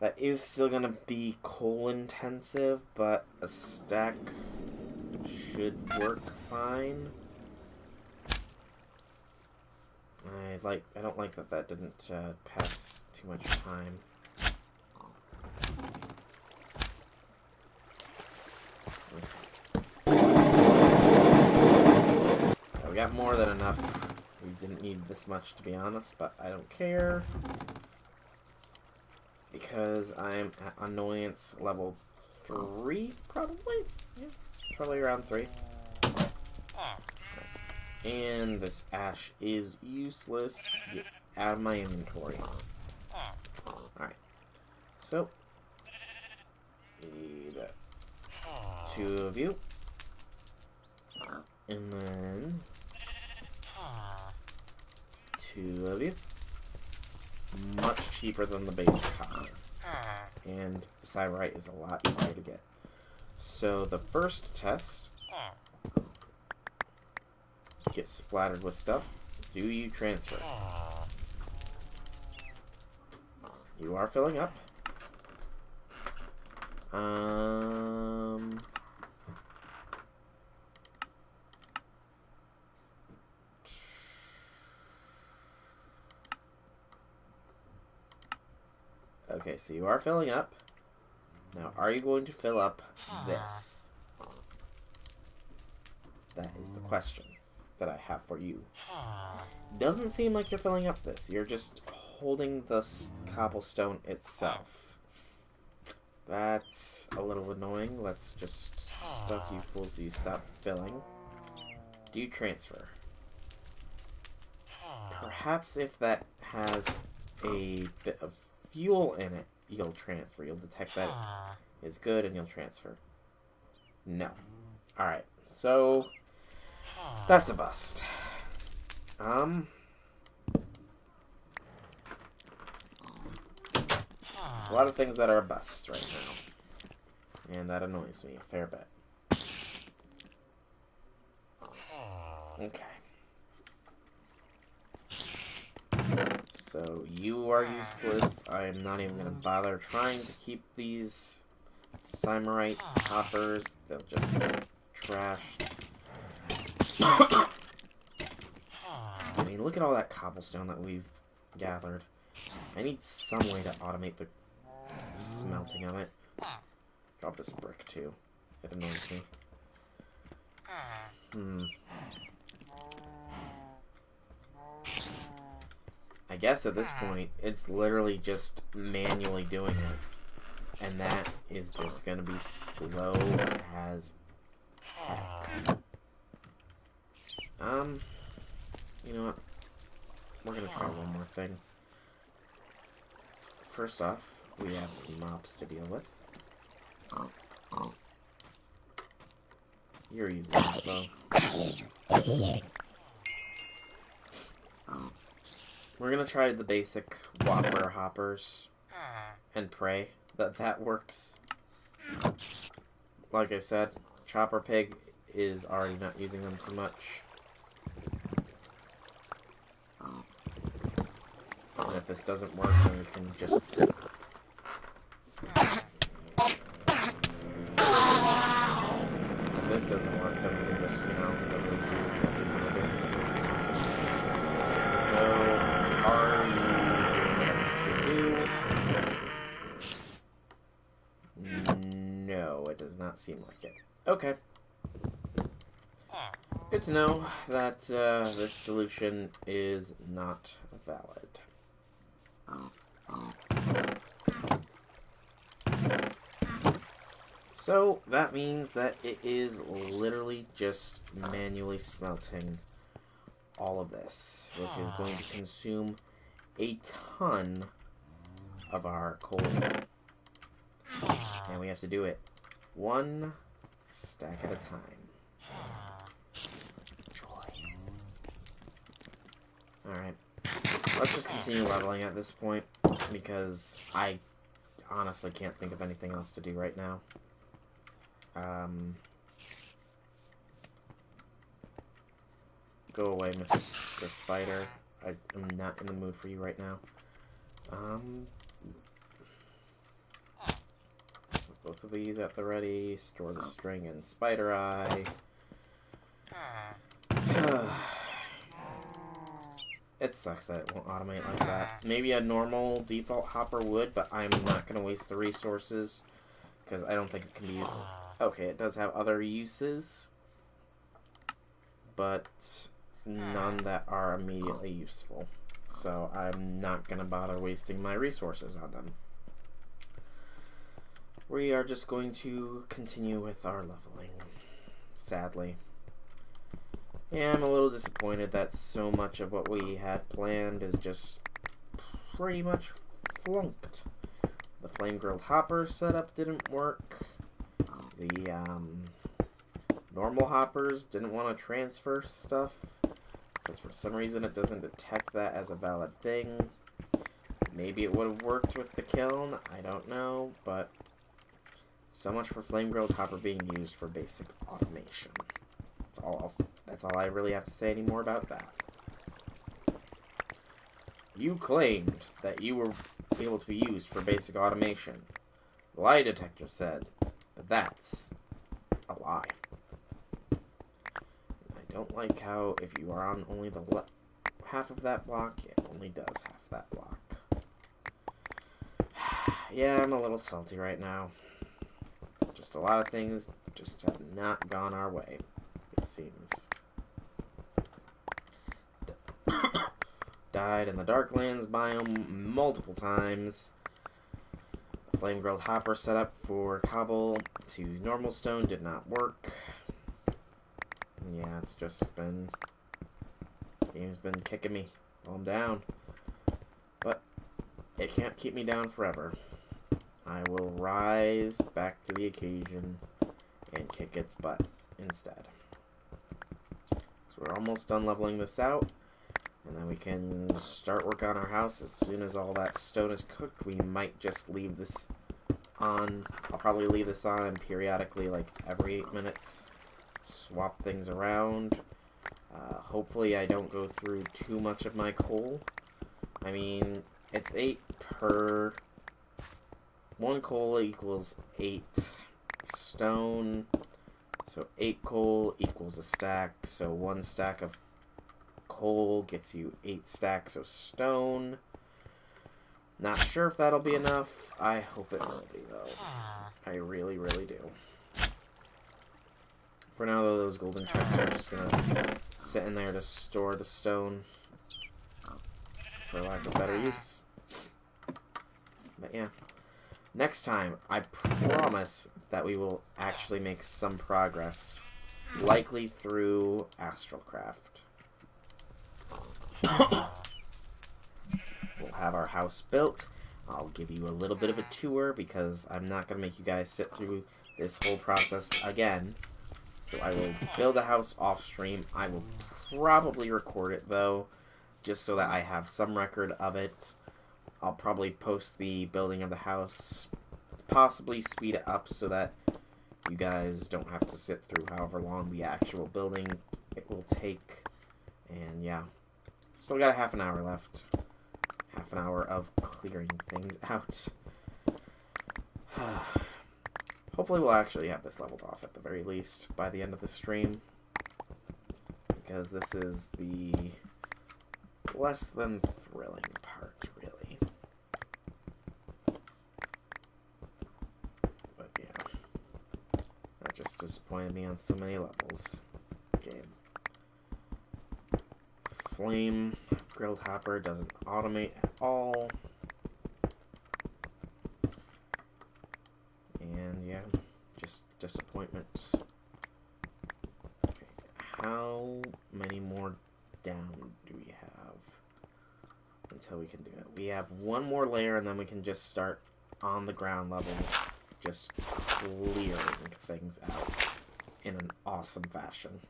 that is still going to be coal intensive, but a stack should work fine. I don't like that didn't pass too much time. Okay. Now, we got more than enough. We didn't need this much, to be honest, but I don't care. Because I'm at annoyance level 3, probably? Yeah, probably around 3. And this ash is useless. Get out of my inventory. Alright. So, we need 2 of you. And then 2 of you. Much cheaper than the basic copper. And the Cyrite is a lot easier to get. So, the first test... Get splattered with stuff. Do you transfer? You are filling up. Okay, so you are filling up. Now, are you going to fill up this? That is the question that I have for you. Doesn't seem like you're filling up this. You're just holding the cobblestone itself. That's a little annoying. Let's just stuff you fools you stop filling. Do you transfer? Perhaps if that has a bit of fuel in it, you'll transfer. You'll detect that it's good and you'll transfer. No. Alright, so that's a bust. There's a lot of things that are a bust right now. And that annoys me a fair bit. Okay. So, you are useless. I am not even going to bother trying to keep these Simorite hoppers. They'll just get trashed. I mean, look at all that cobblestone that we've gathered. I need some way to automate the smelting of it. Drop this brick, too. It annoys me. I guess at this point, it's literally just manually doing it. And that is just going to be slow as You know what? We're gonna try one more thing. First off, we have some mobs to deal with. You're easy enough, though. We're gonna try the basic Whopper hoppers and pray that that works. Like I said, Chopper Pig is already not using them too much. And if this doesn't work, then we can just... If this doesn't work, then we can just, you know, go through what we want to do. So, are you doing what you do? No, it does not seem like it. Okay. Good to know that this solution is not valid. So, that means that it is literally just manually smelting all of this, which is going to consume a ton of our coal. And we have to do it one stack at a time. Alright. Let's just continue leveling at this point, because I honestly can't think of anything else to do right now. Go away, Mr. Spider. I am not in the mood for you right now. Both of these at the ready. Store the string in Spider Eye. It sucks that it won't automate like that. Maybe a normal default hopper would, but I'm not going to waste the resources because I don't think it can be used. Okay, it does have other uses, but none that are immediately useful. So I'm not going to bother wasting my resources on them. We are just going to continue with our leveling, sadly. Yeah, I'm a little disappointed that so much of what we had planned is just pretty much flunked. The flame grilled hopper setup didn't work. The normal hoppers didn't want to transfer stuff because for some reason it doesn't detect that as a valid thing. Maybe it would have worked with the kiln, I don't know, but so much for flame grilled hopper being used for basic automation. That's all I really have to say anymore about that. You claimed that you were able to be used for basic automation. The lie detector said that that's a lie. I don't like how if you are on only the half of that block, it only does half that block. Yeah, I'm a little salty right now. Just a lot of things just have not gone our way, it seems. Died in the Darklands biome multiple times. The flame grilled hopper setup for cobble to normal stone did not work. Yeah, it's just been... the game's been kicking me while I'm down. But it can't keep me down forever. I will rise back to the occasion and kick its butt instead. So we're almost done leveling this out. And then we can start work on our house as soon as all that stone is cooked. We might just leave this on. I'll probably leave this on and periodically, like every 8 minutes, swap things around. Hopefully I don't go through too much of my coal. I mean, it's 8 per... 1 coal equals 8 stone. So 8 coal equals a stack. So 1 stack of coal gets you 8 stacks of stone. Not sure if that'll be enough. I hope it will be, though. I really, really do. For now, though, those golden chests are just gonna sit in there to store the stone, for lack of better use. But yeah. Next time, I promise that we will actually make some progress likely through Astralcraft. We'll have our house built. I'll give you a little bit of a tour because I'm not going to make you guys sit through this whole process again. So I will build a house off stream. I will probably record it though, just so that I have some record of it. I'll probably post the building of the house, possibly speed it up so that you guys don't have to sit through however long the actual building it will take. And yeah, still got a half an hour left. Half an hour of clearing things out. Hopefully we'll actually have this leveled off at the very least by the end of the stream, because this is the less than thrilling part, really. But yeah, that just disappointed me on so many levels. Game. Flame grilled hopper doesn't automate at all. And yeah, just disappointment. Okay, how many more down do we have until we can do it? We have one more layer and then we can just start on the ground level, just clearing things out in an awesome fashion.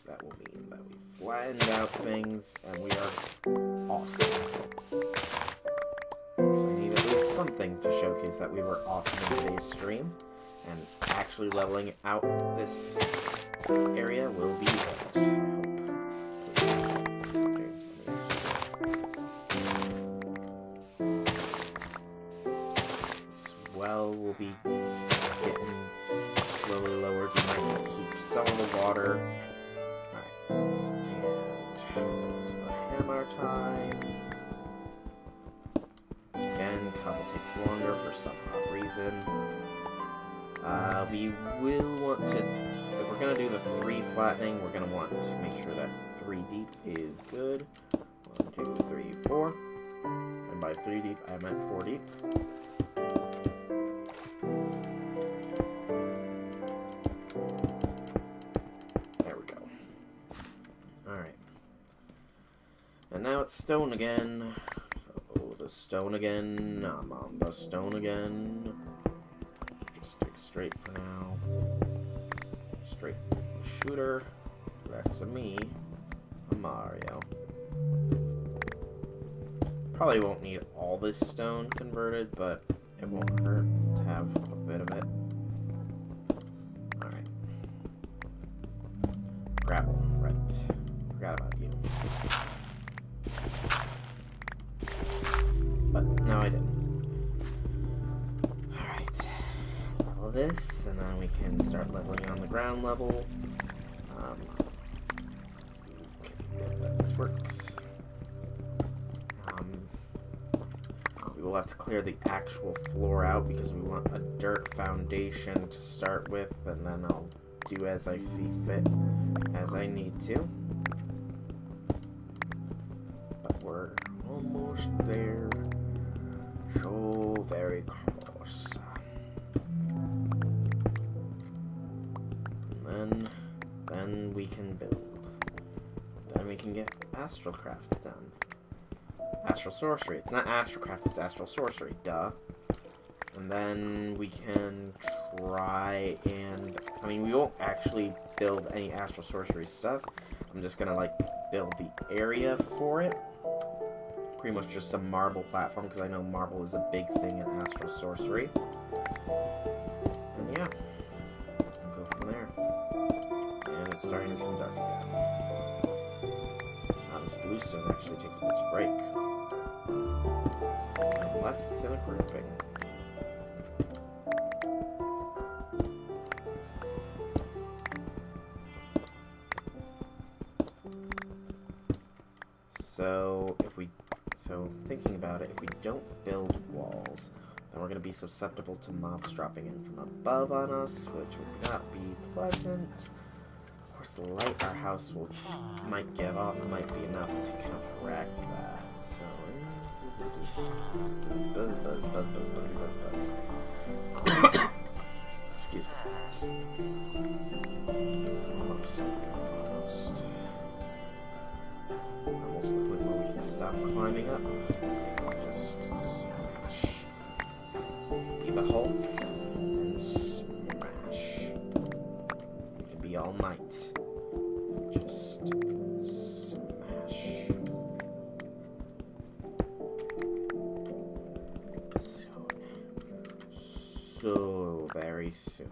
That will mean that we flattened out things and we are awesome. Because I need at least something to showcase that we were awesome in today's stream. And actually leveling out this area will be good, I hope. Please. Okay. This well will be getting slowly lowered. We might have to keep some of the water. Time. Again, cobble takes longer for some odd reason. We will want to, if we're going to do the 3 flattening, we're going to want to make sure that 3 deep is good. 1, 2, 3, 4. And by 3 deep, I meant 4 deep. And now it's stone again. Oh, the stone again. I'm on the stone again. Just stick straight for now. Straight shooter. That's a me. A Mario. Probably won't need all this stone converted, but it won't hurt to have a bit of it. Alright. Gravel, right. Forgot about you. But no, I didn't. Alright. Level this, and then we can start leveling on the ground level. Okay, this works. We will have to clear the actual floor out because we want a dirt foundation to start with, and then I'll do as I see fit as I need to. But we're almost there. So very close. And then we can build. Then we can get Astralcraft done. Astral Sorcery. It's not Astralcraft, it's Astral Sorcery, duh. And then we can try and... I mean, we won't actually build any Astral Sorcery stuff. I'm just gonna, like, build the area for it. Pretty much just a marble platform, because I know marble is a big thing in Astral Sorcery. And yeah, we'll go from there. And it's starting to come dark again. Wow, this bluestone actually takes a bit to break. Unless it's in a grouping. So thinking about it, if we don't build walls, then we're going to be susceptible to mobs dropping in from above on us, which would not be pleasant. course, the light our house might give off might be enough to counteract that. So, buzz, buzz, buzz, buzz, buzz, buzz, buzz. Excuse me. Almost. Almost to the point where we can stop climbing up. Just smash. Be the Hulk and smash. We can be All Might. Just smash. So very soon.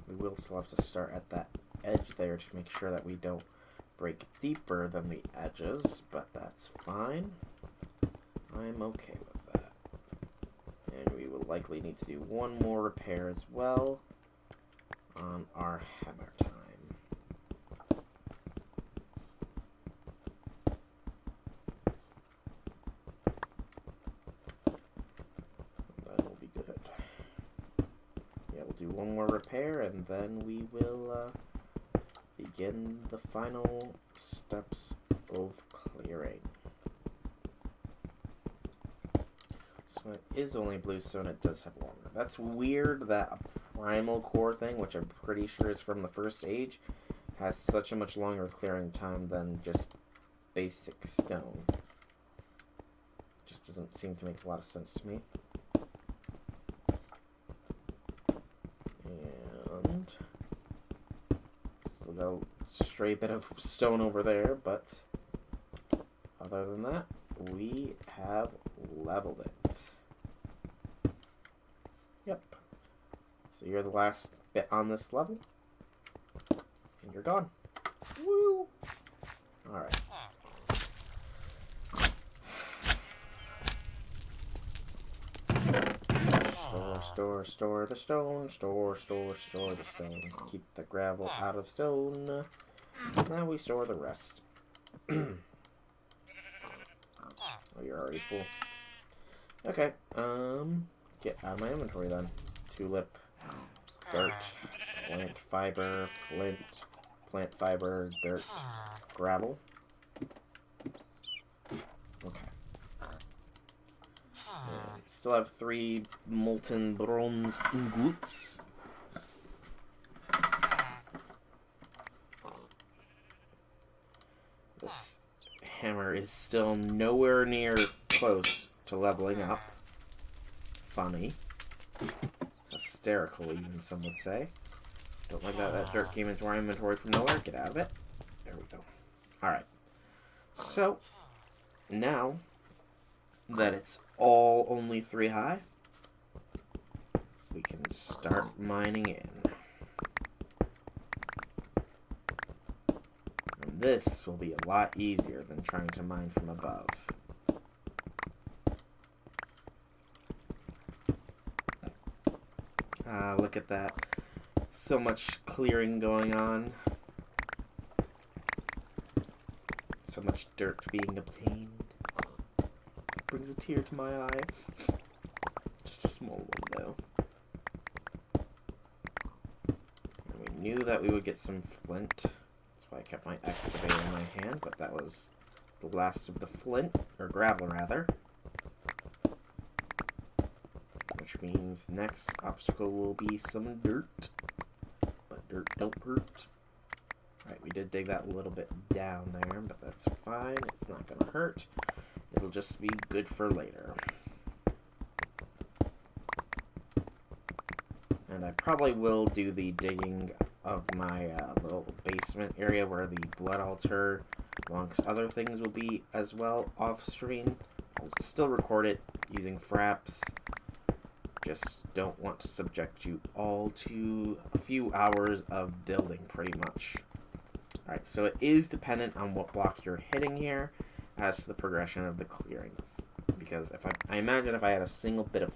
We will still have to start at that edge there to make sure that we don't break deeper than the edges, but that's fine. I'm okay with that. And we will likely need to do one more repair as well on our hammer time. Do one more repair, and then we will begin the final steps of clearing. So it is only bluestone, it does have longer. That's weird that a primal core thing, which I'm pretty sure is from the first age, has such a much longer clearing time than just basic stone. Just doesn't seem to make a lot of sense to me. A stray bit of stone over there, but other than that, we have leveled it. Yep. So you're the last bit on this level, and you're gone. Woo! Alright. Store the stone, store the stone. Keep the gravel out of stone. Now we store the rest. Oh, you're already full. Okay, get out of my inventory then. Tulip, dirt, plant fiber, flint, plant fiber, dirt, gravel. Okay. Still have 3 molten bronze ingots. This hammer is still nowhere near close to leveling up. Funny. Hysterical, even some would say. Don't like that that dirt came into our inventory from nowhere. Get out of it. There we go. Alright. So, now that it's all only 3 high, we can start mining in. And this will be a lot easier than trying to mine from above. Look at that. So much clearing going on. So much dirt being obtained. Brings a tear to my eye. Just a small one, though. And we knew that we would get some flint. That's why I kept my excavator in my hand, but that was the last of the flint, or gravel, rather. Which means next obstacle will be some dirt. But dirt don't hurt. Alright, we did dig that a little bit down there, but that's fine. It's not gonna hurt. It'll just be good for later. And I probably will do the digging of my little basement area where the blood altar, amongst other things, will be as well off stream. I'll still record it using fraps. Just don't want to subject you all to a few hours of building, pretty much. Alright, so it is dependent on what block you're hitting here as to the progression of the clearing. Because if I imagine if I had a single bit of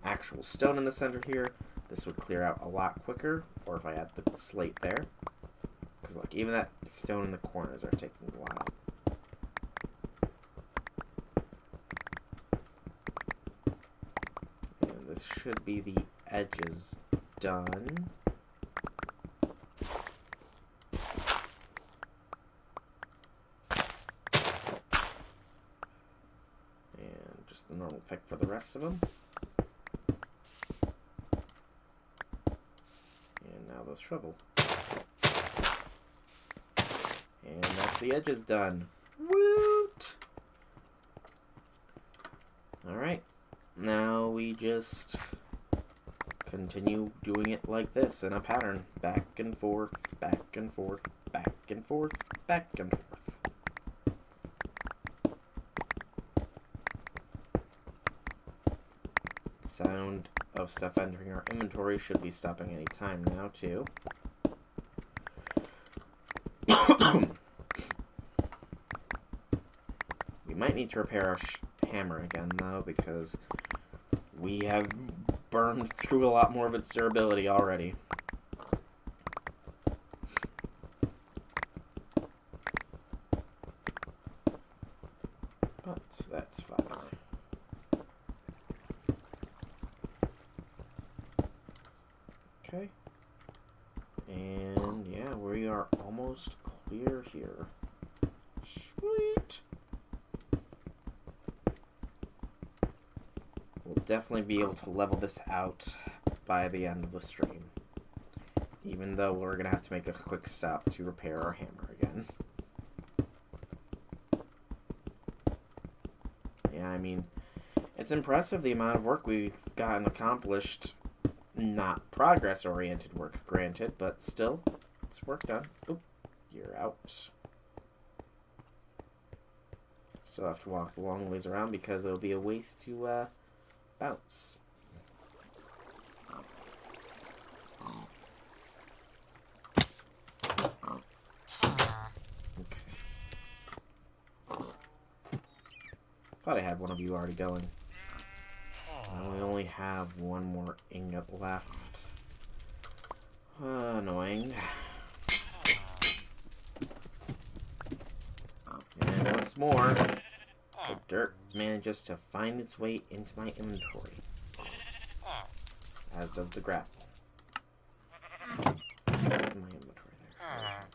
actual stone in the center here, this would clear out a lot quicker. or if I add the slate there. Because look, even that stone in the corners are taking a while. And this should be the edges done. And just the normal pick for the rest of them. And now the shovel. And that's the edges done. Woot! Alright. Now we just continue doing it like this in a pattern. Back and forth, back and forth, back and forth, back and forth. The sound of stuff entering our inventory should be stopping any time now, too. We might need to repair our hammer again, though, because we have burned through a lot more of its durability already. But that's fine. Okay. And yeah, we are almost clear here. Sweet. We'll definitely be able to level this out by the end of the stream. Even though we're going to have to make a quick stop to repair our hammer again. Yeah, I mean, it's impressive the amount of work we've gotten accomplished. Not progress-oriented work, granted, but still, it's work done. Oop, you're out. Still have to walk the long ways around because it'll be a waste to bounce. Okay. Thought I had one of you already going. We only have one more ingot left. Annoying. And once more, the dirt manages to find its way into my inventory. As does the gravel. My inventory there.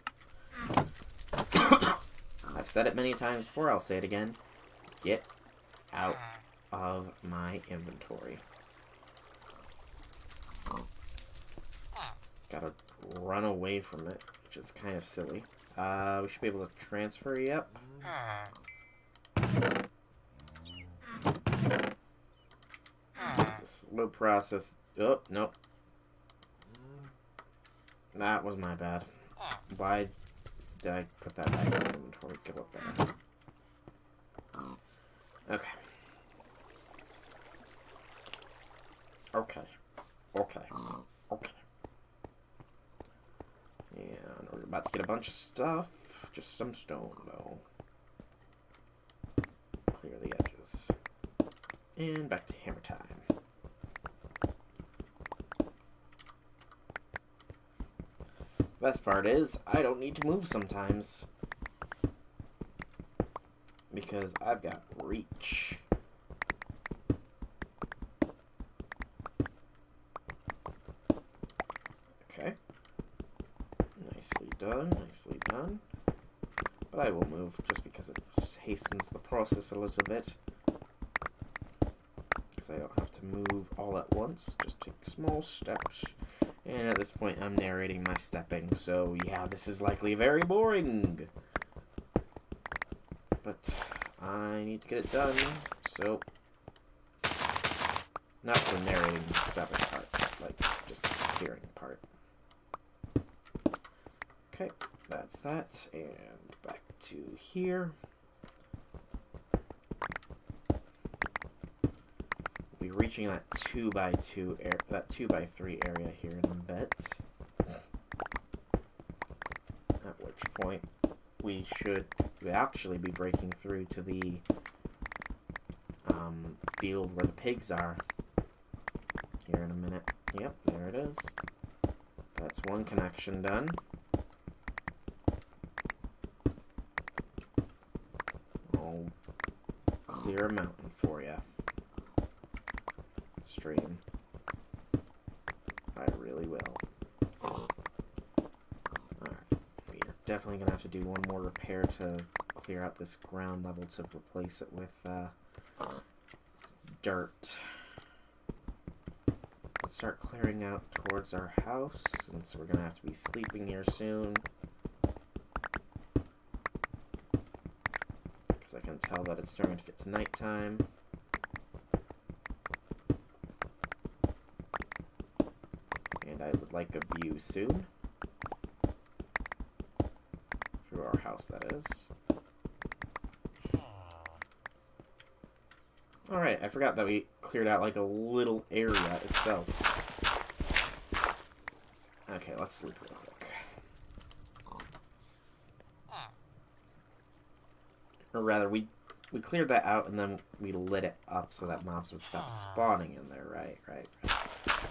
I've said it many times before, I'll say it again. Get out of my inventory. Gotta run away from it, which is kind of silly. We should be able to transfer, yep. It's a slow process. Oh, nope. That was my bad. Why did I put that back in the inventory? Go up there. Okay. Okay. Okay. Okay. And we're about to get a bunch of stuff. Just some stone, though. Clear the edges. And back to hammer time. Best part is, I don't need to move sometimes. Because I've got reach. Okay. Nicely done, nicely done. But I will move just because it hastens the process a little bit. Because I don't have to move all at once, just take small steps. And at this point I'm narrating my stepping, so yeah, this is likely very boring. But I need to get it done, so not the narrating the stepping part, like just the hearing part. Okay, that's that, and back to here. We'll be reaching that 2x2 that 2x3 area here in a bit. At which point we should actually be breaking through to the field where the pigs are here in a minute. Yep, there it is. But that's one connection done. I'll clear a mountain for you. Stream. I really will. Alright, we are definitely gonna have to do one more repair to clear out this ground level to replace it with dirt. Let's start clearing out towards our house, since we're gonna have to be sleeping here soon. Because I can tell that it's starting to get to nighttime. And I would like a view soon. Through our house, that is. Alright, I forgot that we cleared out like a little area itself. Okay, let's sleep real quick. Or rather, we cleared that out and then we lit it up so that mobs would stop spawning in there. Right.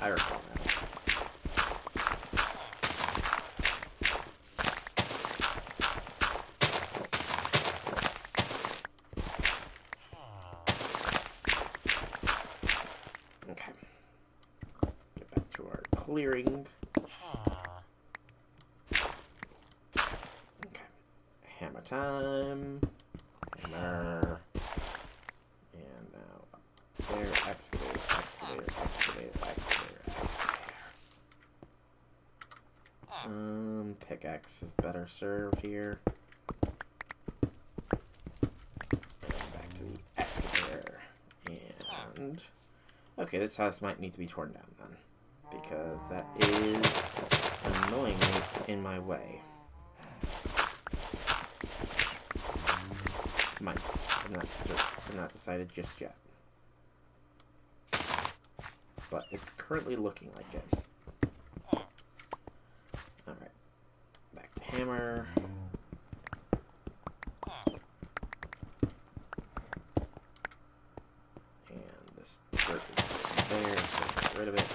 I recall that. Okay. Get back to our clearing. Okay. Hammer time. Hammer. And now there. Excavator. Pickaxe is better served here. And back to the excavator. And okay, this house might need to be torn down then, because that is annoyingly in my way. Might. I'm not decided just yet. But it's currently looking like it. Alright. Back to hammer. And this dirt is just there, so get rid of it.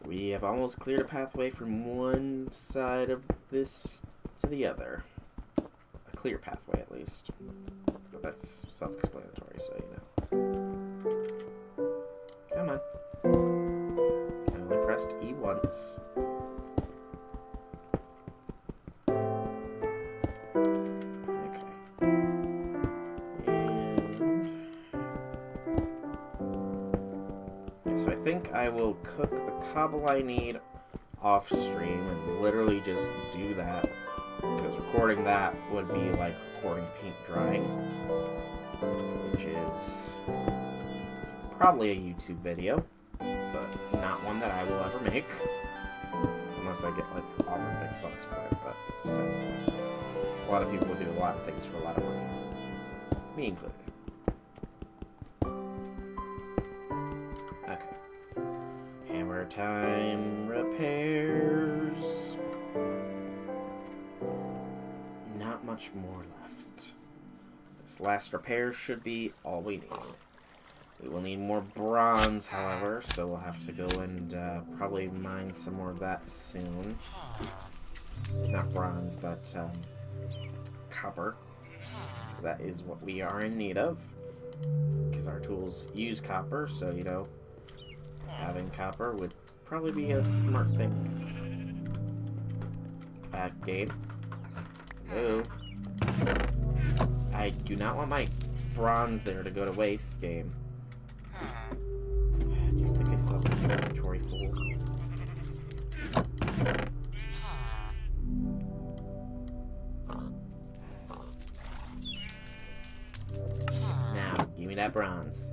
We have almost cleared a pathway from one side of this to the other. A clear pathway, at least. But that's self-explanatory, so you know. Come on. I only pressed E once. Okay. And so I think I will cook the cobble I need off stream and literally just do that, because recording that would be like recording paint drying, which is probably a YouTube video, but not one that I will ever make unless I get like offered big bucks for it. But it's beside the point. A lot of people do a lot of things for a lot of money, me included. Time repairs. Not much more left. This last repair should be all we need. We will need more bronze, however, so we'll have to go and probably mine some more of that soon. Not bronze, but copper. Because that is what we are in need of. Because our tools use copper, so, you know, having copper would probably be a smart thing. Game. No. I do not want my bronze there to go to waste, game. Do you think I still have an inventory full? Now, give me that bronze.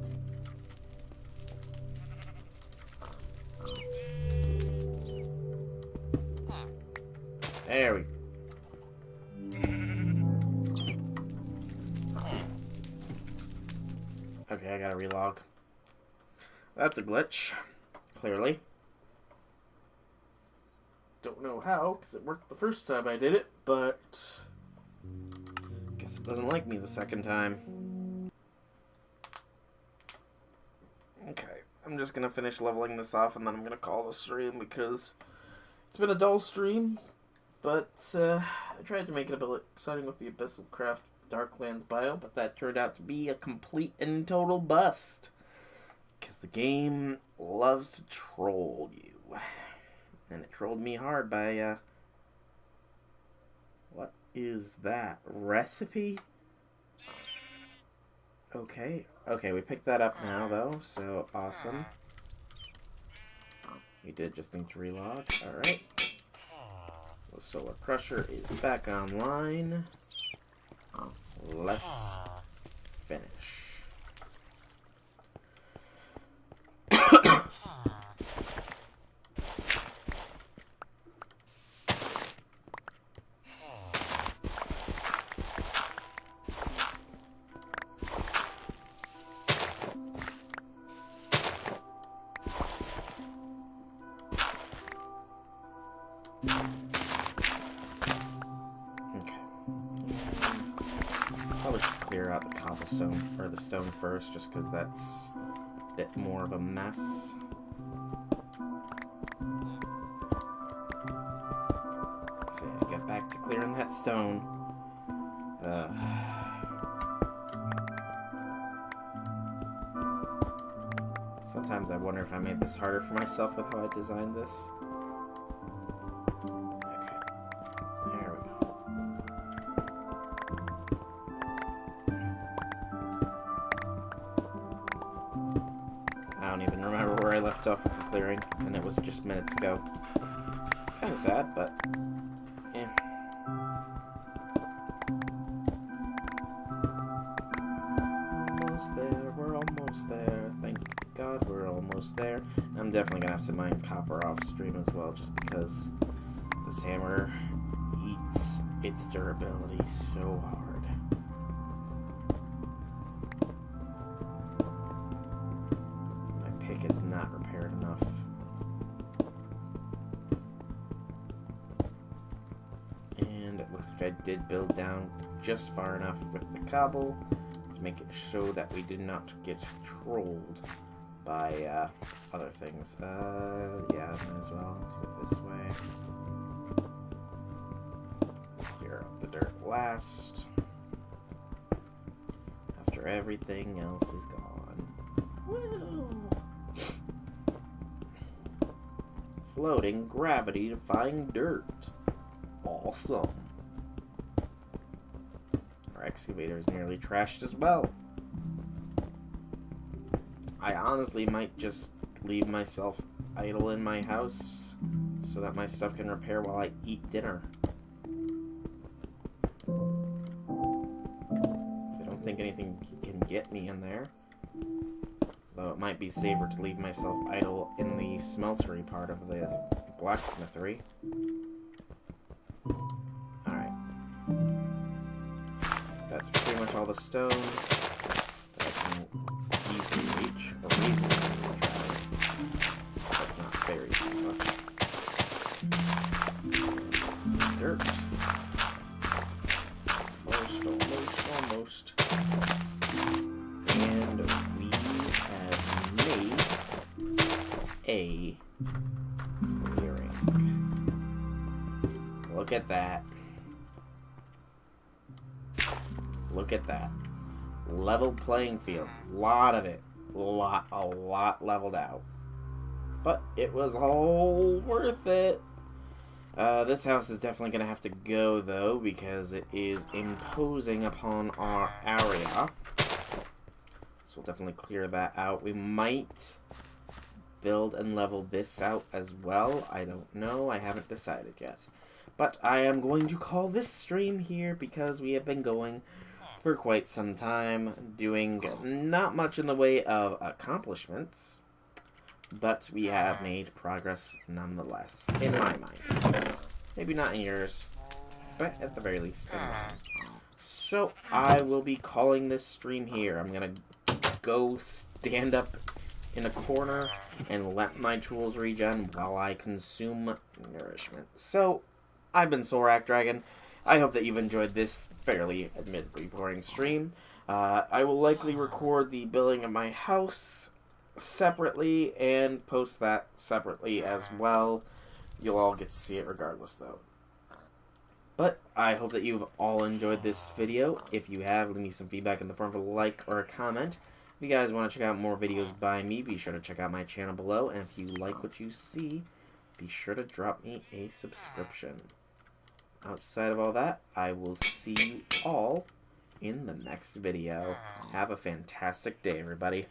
There we go. Okay, I gotta relog. That's a glitch. Clearly. Don't know how, because it worked the first time I did it, but guess it doesn't like me the second time. Okay, I'm just going to finish leveling this off, and then I'm going to call the stream, because it's been a dull stream, but I tried to make it a bit exciting with the Abyssal Craft Darklands bio, but that turned out to be a complete and total bust. Because the game loves to troll you. And it trolled me hard by, what is that? Recipe? Okay. Okay, we picked that up now, though, so awesome. We did just need to relog. Alright. The Solar Crusher is back online. Let's finish. Probably should clear out the cobblestone, or the stone first, just because that's a bit more of a mess. So yeah, get back to clearing that stone. Sometimes I wonder if I made this harder for myself with how I designed this. Okay, there we go. I don't even remember where I left off with the clearing, and it was just minutes ago. Kind of sad, but yeah. Almost there, we're almost there. Thank God we're almost there. I'm definitely gonna have to mine copper off stream as well, just because this hammer eats its durability so hard. Is not repaired enough. And it looks like I did build down just far enough with the cobble to make it show that we did not get trolled by other things. Yeah, might as well do it this way. Clear out the dirt last, after everything else is gone. Woo! Floating gravity-defying dirt. Awesome. Our excavator is nearly trashed as well. I honestly might just leave myself idle in my house so that my stuff can repair while I eat dinner. So I don't think anything can get me in there. Though it might be safer to leave myself idle in the smeltery part of the blacksmithery. Alright. That's pretty much all the stone that I can easily reach, or reasonably try. That's not very much. This is the dirt. Almost. And we have made a clearing. Look at that. Look at that. Level playing field. Lot of it. A lot leveled out. But it was all worth it. This house is definitely going to have to go, though, because it is imposing upon our area. So we'll definitely clear that out. We might build and level this out as well. I don't know. I haven't decided yet. But I am going to call this stream here because we have been going for quite some time, doing not much in the way of accomplishments, but we have made progress nonetheless, in my mind. Maybe not in yours, but at the very least in mine. So I will be calling this stream here. I'm gonna go stand up in a corner and let my tools regen while I consume nourishment. So, I've been Solrak Dragon. I hope that you've enjoyed this fairly admittedly boring stream. I will likely record the building of my house separately and post that separately as well. You'll all get to see it regardless, though. But I hope that you've all enjoyed this video. If you have, leave me some feedback in the form of a like or a comment. If you guys want to check out more videos by me, be sure to check out my channel below. And if you like what you see, be sure to drop me a subscription. Outside of all that, I will see you all in the next video. Have a fantastic day, everybody.